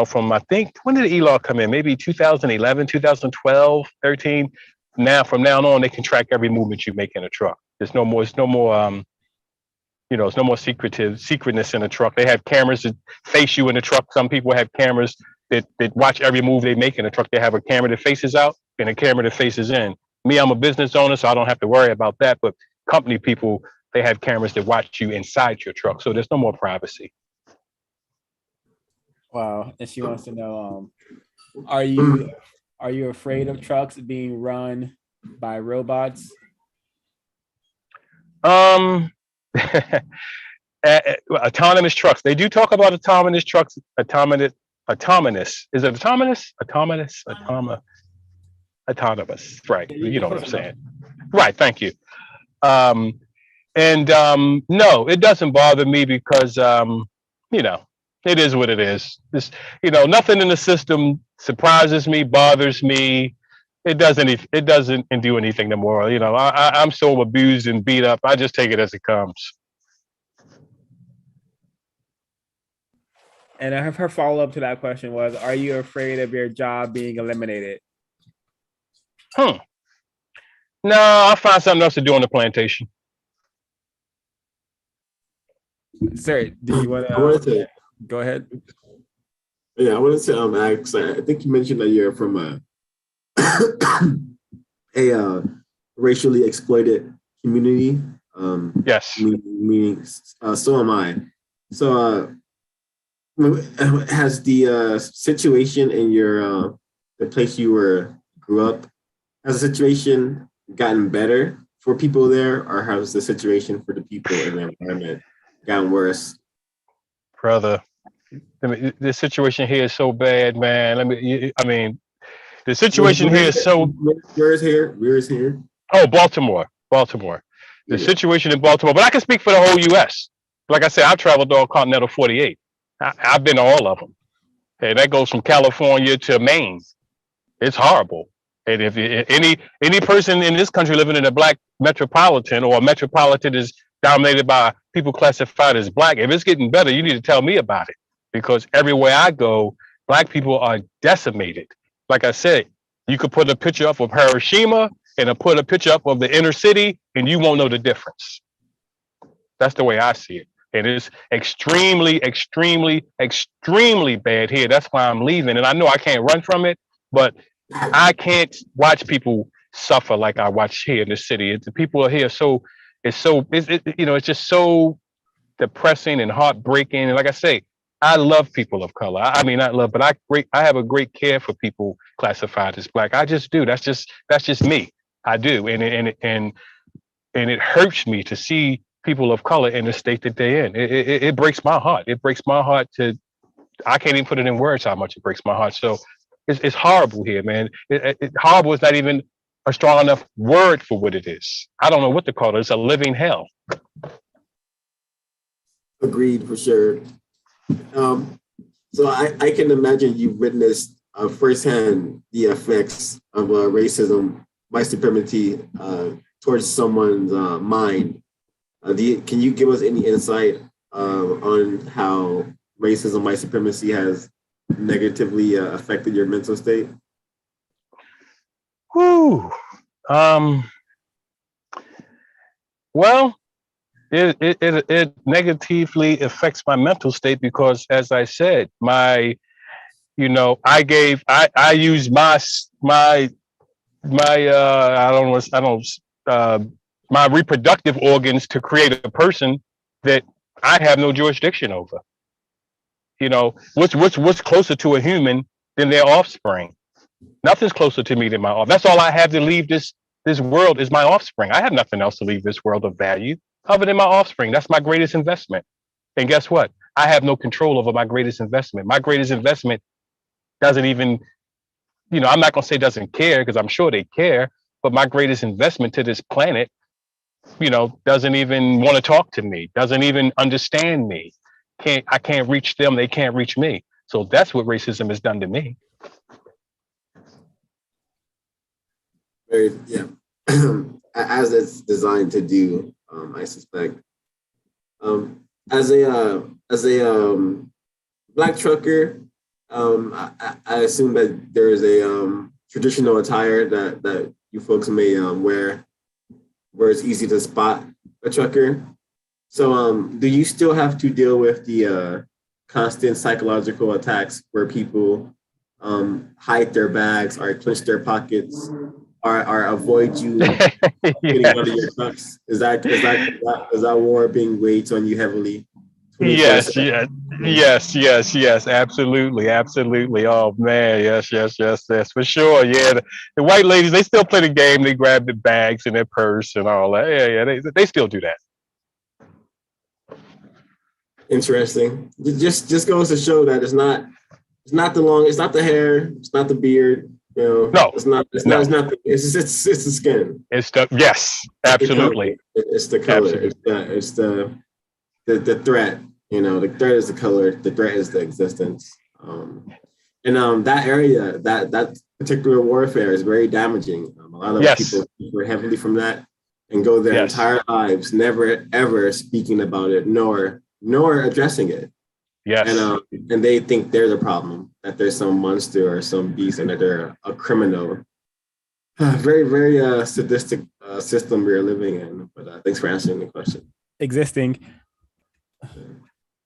from, I think, when did the e-log come in? Maybe 2011, 2012, 13. Now, from now on, they can track every movement you make in a truck. It's no more secretness in a truck. They have cameras that face you in the truck. Some people have cameras that watch every move they make in a truck. They have a camera that faces out and a camera that faces in. Me, I'm a business owner, so I don't have to worry about that. But company people, they have cameras that watch you inside your truck. So there's no more privacy. Wow. And she wants to know, are you afraid of trucks being run by robots? Autonomous trucks. They do talk about autonomous trucks. Autonomous. Is it autonomous? Autonomous. Right. You know what I'm saying. Right. Thank you. No, it doesn't bother me because, it is what it is. It's, nothing in the system surprises me, bothers me. It doesn't do anything no more. I'm so abused and beat up. I just take it as it comes. And her follow-up to that question was, are you afraid of your job being eliminated? No, I'll find something else to do on the plantation. Sir, do you want to go ahead? Yeah, I wanted to ask, I think you mentioned that you're from a racially exploited community. Yes. Meaning, so am I. So has the situation in your the place you grew up, has the situation gotten better for people there, or has the situation for the people in the environment gotten worse? Brother, the situation here is so bad, man. I mean, the situation here is so. Where's here? Oh, Baltimore, Baltimore. The Yeah. situation in Baltimore, but I can speak for the whole U.S. Like I said, I've traveled all Continental 48. I've been to all of them. Hey, that goes from California to Maine. It's horrible. And if any person in this country living in a black metropolitan or a metropolitan is dominated by people classified as black, if it's getting better, you need to tell me about it because everywhere I go, black people are decimated. Like I said, you could put a picture up of Hiroshima and put a picture up of the inner city, and you won't know the difference. That's the way I see it. And it's extremely, extremely, extremely bad here. That's why I'm leaving. And I know I can't run from it, but I can't watch people suffer like I watch here in the city. The people are here it's just so depressing and heartbreaking. And like I say, I love people of color. I mean, not love, but I have a great care for people classified as black. I just do. That's just me. I do, and it hurts me to see people of color in the state that they're in. It breaks my heart. It breaks my heart I can't even put it in words how much it breaks my heart. So it's horrible here, man. Horrible is not even a strong enough word for what it is. I don't know what to call it. It's a living hell. Agreed for sure. So I can imagine you've witnessed firsthand the effects of racism, white supremacy towards someone's mind. Can you give us any insight on how racism, white supremacy has negatively affected your mental state? Whew. Well, it negatively affects my mental state because, as I said, I use my my reproductive organs to create a person that I have no jurisdiction over. What's closer to a human than their offspring? Nothing's closer to me than my offspring. That's all I have to leave this world is my offspring. I have nothing else to leave this world of value other than my offspring. That's my greatest investment. And guess what? I have no control over my greatest investment. My greatest investment doesn't even, I'm not going to say doesn't care because I'm sure they care, but my greatest investment to this planet, doesn't even want to talk to me, doesn't even understand me. I can't reach them. They can't reach me. So that's what racism has done to me. Yeah. As it's designed to do, I suspect. As a black trucker, I assume that there is a traditional attire that you folks may wear, where it's easy to spot a trucker. So, do you still have to deal with the constant psychological attacks where people hide their bags or clench their pockets? Or avoid you getting out of your trucks? Is that war being waged on you heavily? Yes, absolutely. Oh man, yes, for sure. Yeah, the white ladies, they still play the game. They grab the bags in their purse and all that. Yeah, they still do that. Interesting. Just goes to show that it's not the hair, it's not the beard. No, it's not the skin. It's yes, absolutely. It's the color. Absolutely. It's the threat. The threat is the color. The threat is the existence. And that area, that particular warfare is very damaging. A lot of people suffer heavily from that and go their entire lives never ever speaking about it, nor addressing it. Yes. And they think they're the problem, that there's some monster or some beast and that they're a criminal. Very, very sadistic system we're living in. But thanks for answering the question. Existing.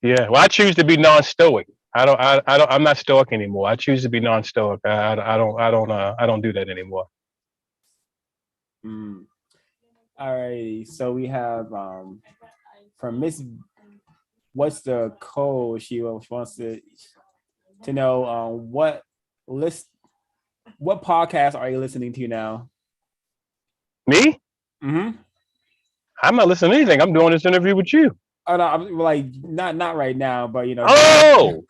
Yeah. Well, I choose to be non-stoic. I'm not stoic anymore. I choose to be non-stoic. I don't do that anymore. All right. So we have from Miss. What's the code? She wants to know what podcast are you listening to now? Me? Mm-hmm. I'm not listening to anything. I'm doing this interview with you. Oh no, I'm like not right now, but you know. Oh,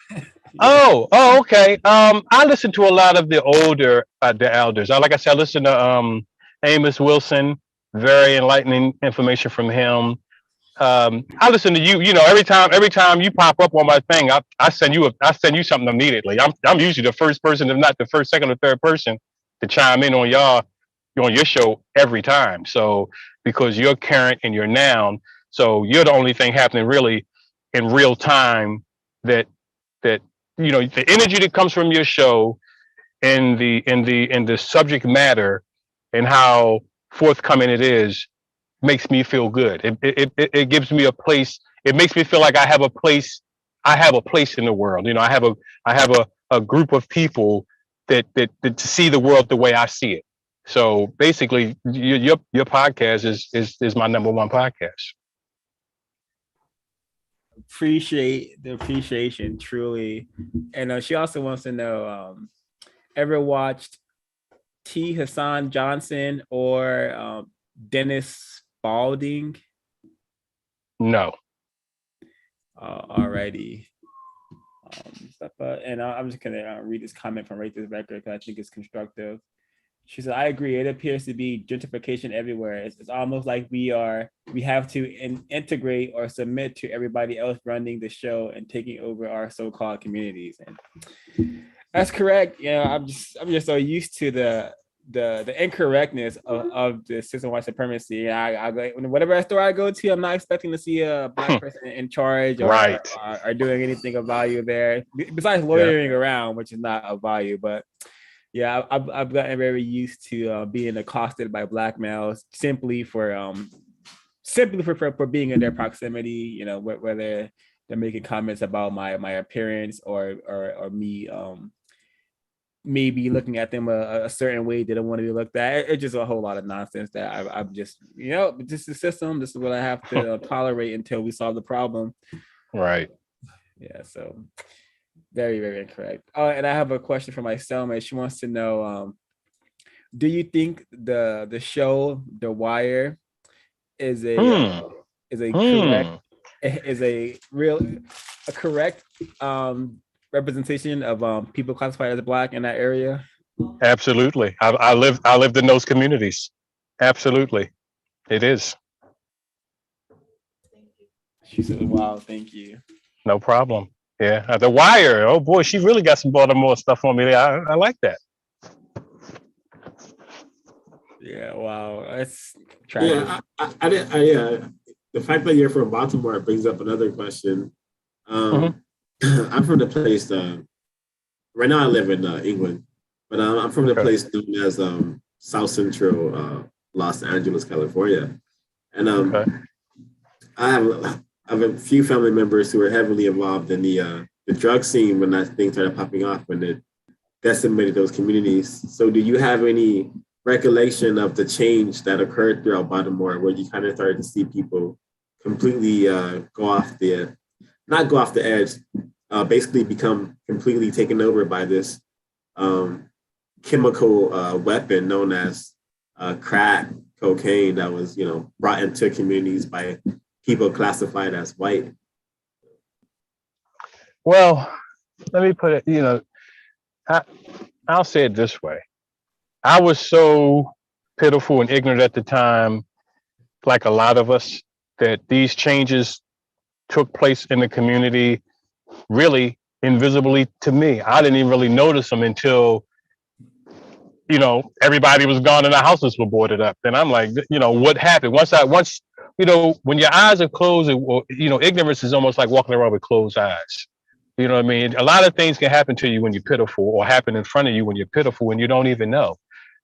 Yeah. okay. I listen to a lot of the older, the elders. Like I said, I listen to Amos Wilson. Very enlightening information from him. I listen to you. You know, every time you pop up on my thing, I send you something immediately. I'm usually the first person, if not the first, second, or third person to chime in on on your show every time. So because you're current and you're now, so you're the only thing happening really in real time that that the energy that comes from your show and the subject matter and how forthcoming it is makes me feel good. It gives me a place. It makes me feel like I have a place. I have a place in the world. You know, I have a group of people that see the world the way I see it. So basically, your podcast is my number one podcast. Appreciate the appreciation, truly. And she also wants to know, ever watched T. Hassan Johnson or Dennis Spalding? No. Alrighty. And I'm just gonna read this comment from Rate This Record because I think it's constructive. She said, "I agree. It appears to be gentrification everywhere. It's almost like we have to integrate or submit to everybody else running the show and taking over our so-called communities." And that's correct. You know, I'm just so used to the incorrectness of the system of white supremacy. I go whatever store I go to, I'm not expecting to see a black person in charge or doing anything of value there, besides loitering around, which is not of value. But yeah, I've gotten very used to being accosted by black males simply for being in their proximity. You know, whether they're making comments about my appearance or me maybe looking at them a certain way they don't want to be looked at. It's just a whole lot of nonsense that I'm just, just the system. This is what I have to tolerate until we solve the problem. Right. Yeah. So very, very incorrect. And I have a question for my cellmate. She wants to know, do you think the show The Wire is a correct representation of people classified as black in that area? Absolutely. I lived in those communities. Absolutely. It is. She said, "Wow, thank you." No problem. Yeah. The Wire. Oh boy, she really got some Baltimore stuff on me there. I like that. Yeah, wow. That's tragic. Yeah, the fact that you're from Baltimore brings up another question. I'm from the place, right now I live in England, but I'm from the place known as South Central Los Angeles, California. And I have a few family members who are heavily involved in the drug scene when that thing started popping off, when it decimated those communities. So do you have any recollection of the change that occurred throughout Baltimore, where you kind of started to see people completely not go off the edge, basically become completely taken over by this chemical weapon known as crack cocaine that was, brought into communities by people classified as white? Well, let me put it, I'll say it this way. I was so pitiful and ignorant at the time, like a lot of us, that these changes took place in the community really invisibly to me. I didn't even really notice them until, everybody was gone and the houses were boarded up. And I'm like, what happened? When your eyes are closed, ignorance is almost like walking around with closed eyes. You know what I mean? A lot of things can happen to you when you're pitiful, or happen in front of you when you're pitiful and you don't even know.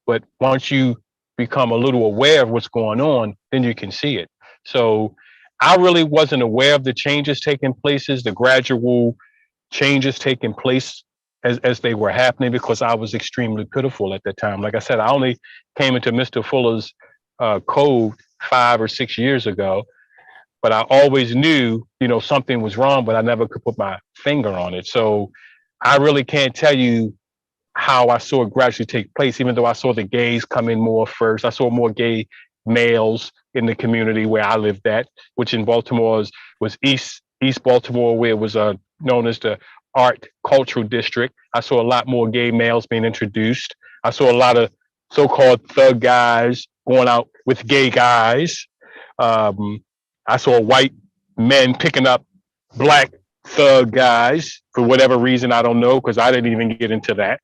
But once you become a little aware of what's going on, then you can see it. So I really wasn't aware of the changes taking places, the gradual changes taking place as they were happening, because I was extremely pitiful at that time. Like I said, I only came into Mr. Fuller's code 5 or 6 years ago, but I always knew, something was wrong, but I never could put my finger on it. So I really can't tell you how I saw it gradually take place, even though I saw the gays come in more first. I saw more gay males in the community where I lived at, which in Baltimore was East Baltimore, where it was known as the Art Cultural District. I saw a lot more gay males being introduced. I saw a lot of so-called thug guys going out with gay guys. I saw white men picking up black thug guys for whatever reason. I don't know, because I didn't even get into that.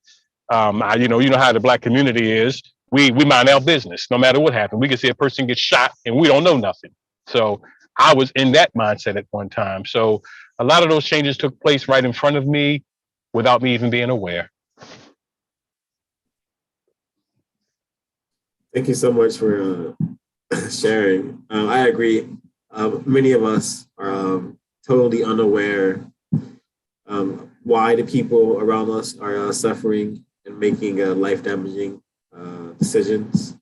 You know how the black community is. We mind our business no matter what happened. We can see a person get shot and we don't know nothing. So I was in that mindset at one time. So a lot of those changes took place right in front of me without me even being aware. Thank you so much for sharing. I agree. Many of us are totally unaware why the people around us are suffering and making life-damaging decisions.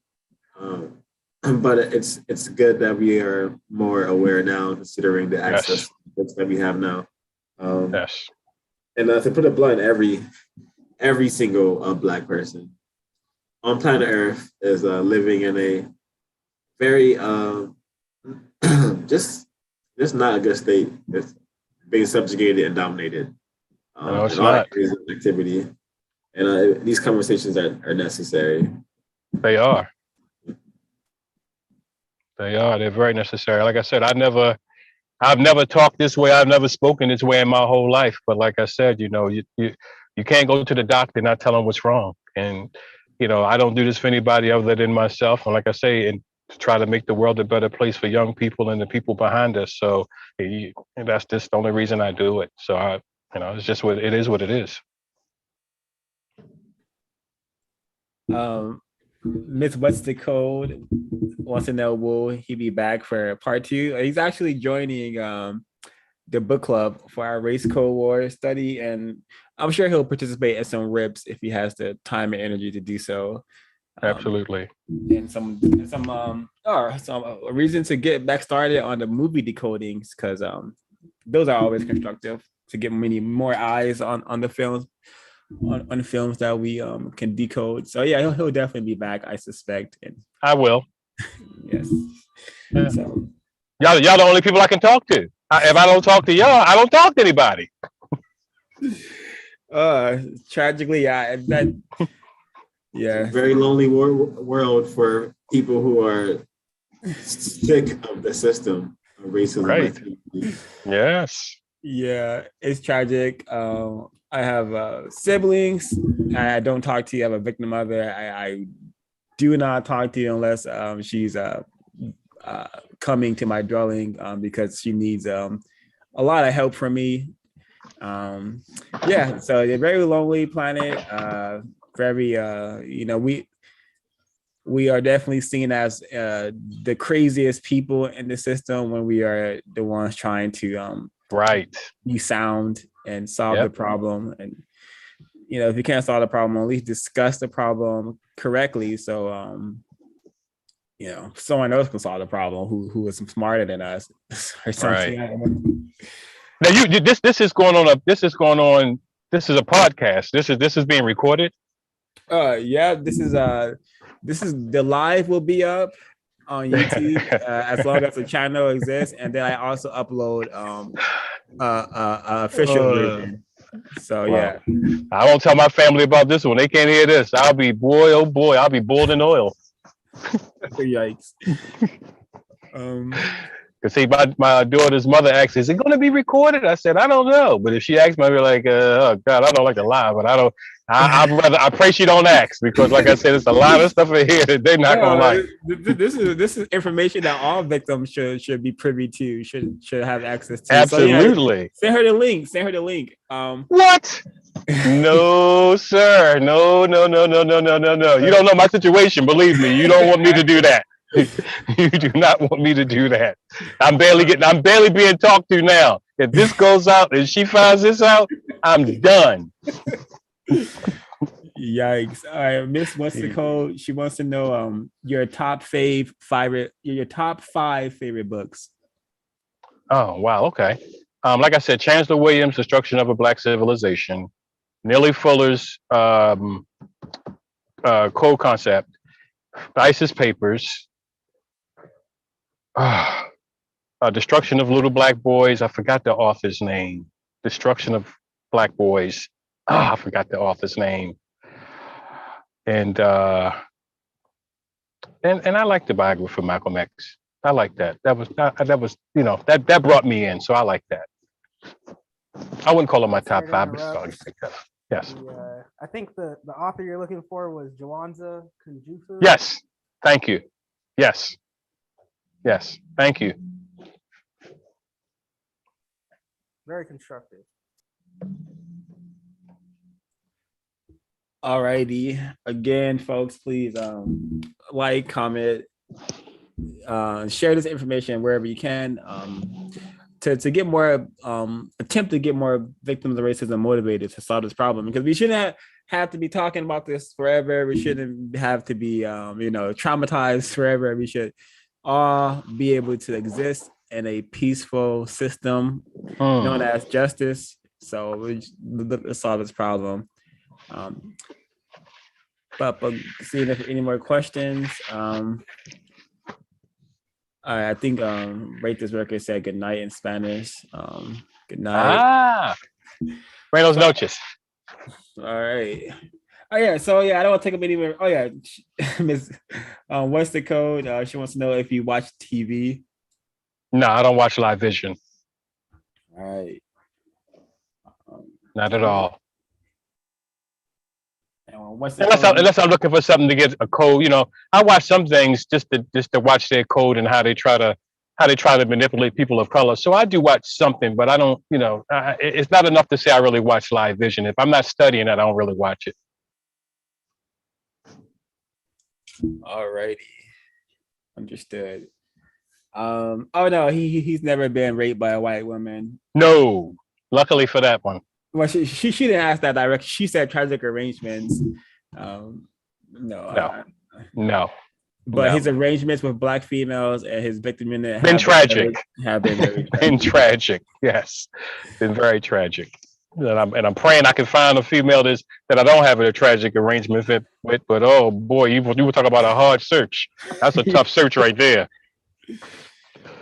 But it's good that we are more aware now, considering the access that we have now. Yes. And to put it blunt, every single Black person on planet Earth is living in a very just not a good state. It's being subjugated and dominated. No, it's in all not. areas of activity. And these conversations are necessary. They are. They're very necessary. Like I said, I've never talked this way. I've never spoken this way in my whole life. But like I said, you can't go to the doctor and not tell them what's wrong. And, I don't do this for anybody other than myself. And like I say, and to try to make the world a better place for young people and the people behind us. So and that's just the only reason I do it. So it's just what it is. What it is. Miss What's the Code wants to know, will he be back for part 2? He's actually joining the book club for our race code war study, and I'm sure he'll participate in some rips if he has the time and energy to do so. Absolutely. And some reason to get back started on the movie decodings, because those are always constructive to get many more eyes on the films. On films that we can decode. So yeah, he'll definitely be back, I suspect. And I will. Yes. Yeah. So y'all the only people I can talk to. If I don't talk to y'all, I don't talk to anybody. Tragically, yeah. It's a very lonely world for people who are sick of the system of racism. Right. Yes. Yeah, it's tragic. I have siblings. I don't talk to you. I have a victim mother. I do not talk to you unless she's coming to my dwelling because she needs a lot of help from me. Yeah, so a very lonely planet. Very, we are definitely seen as the craziest people in the system when we are the ones trying to be sound and solve the problem. And if you can't solve the problem, at least discuss the problem correctly, so someone else can solve the problem who is smarter than us or something. Right. Now this is going on. This is a podcast. This is being recorded. Yeah, this is the live will be up on YouTube as long as the channel exists, and then I also upload official version. So yeah, I won't tell my family about this one. They can't hear this. I'll be I'll be boiled in oil. Yikes. Cause see, my daughter's mother asked, "Is it going to be recorded?" I said, "I don't know." But if she asks me, I'll be like, "Oh God, I don't like to lie, but I don't." I pray she don't ask, because, like I said, there's a lot of stuff in here that they're not gonna like. This is information that all victims should be privy to, should have access to. Absolutely. So, yeah, send her the link. What? No, sir. No. You don't know my situation. Believe me, you don't want me to do that. You do not want me to do that. I'm barely being talked to now. If this goes out and she finds this out, I'm done. Yikes. All right, Miss What's the Code? She wants to know your top 5 favorite books. Oh wow, okay. Like I said, Chancellor Williams' Destruction of a Black Civilization, Neely Fuller's Code Concept, ISIS Papers, Destruction of Little Black Boys. I forgot the author's name. Destruction of Black Boys. I forgot the author's name. And I like the biography of Malcolm X. I like that. That was that brought me in. So I like that. I wouldn't call it my top Sorry to 5, but interrupt. I think that. Yes. I think the author you're looking for was Jawanza Kunjufu. Yes. Thank you. Yes. Yes. Thank you. Very constructive. Alrighty. Again, folks, please like, comment, share this information wherever you can. To get more attempt to get more victims of racism motivated to solve this problem, because we shouldn't have to be talking about this forever. We shouldn't have to be traumatized forever. We should all be able to exist in a peaceful system known as justice. So let's solve this problem. But seeing if any more questions. I think Rate This Record said good night in Spanish. Good night. Buenos noches. All right. Oh yeah. So yeah, I don't want to take up anywhere. Oh yeah, Miss, what's the code? She wants to know if you watch TV. No, I don't watch live vision. All right. Not at all. What's the code? Unless I'm looking for something to get a code, I watch some things just to watch their code and how they try to manipulate people of color. So I do watch something, but I don't, it's not enough to say I really watch live vision. If I'm not studying it, I don't really watch it. All righty. Understood. Oh no, he's never been raped by a white woman. No, luckily for that one. Well, she didn't ask that directly. She said tragic arrangements. No. But his arrangements with Black females and his victim unit have been tragic. Have been very tragic. Been tragic. Yes, been very tragic. And I'm praying I can find a female that I don't have a tragic arrangement with. But oh boy, you were talking about a hard search. That's a tough search right there.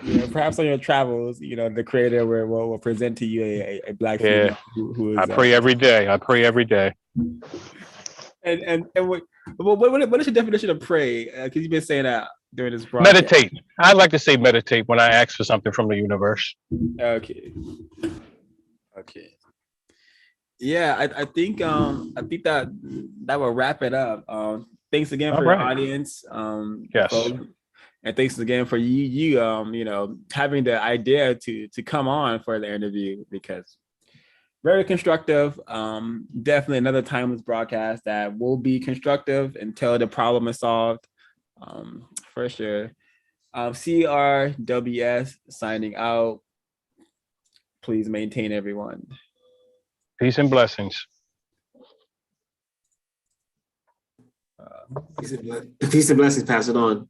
Yeah, perhaps on your travels, the creator will present to you a Black female who is. I pray every day. And what is your definition of pray? Because you've been saying that during this broadcast. Meditate. I like to say meditate when I ask for something from the universe. Okay. Yeah, I think that will wrap it up. Thanks again for your audience. Yes. Folks. And thanks again for you having the idea to come on for the interview, because very constructive. Definitely another timeless broadcast that will be constructive until the problem is solved. For sure. CRWS signing out. Please maintain everyone. Peace and blessings. Peace and blessings. Pass it on.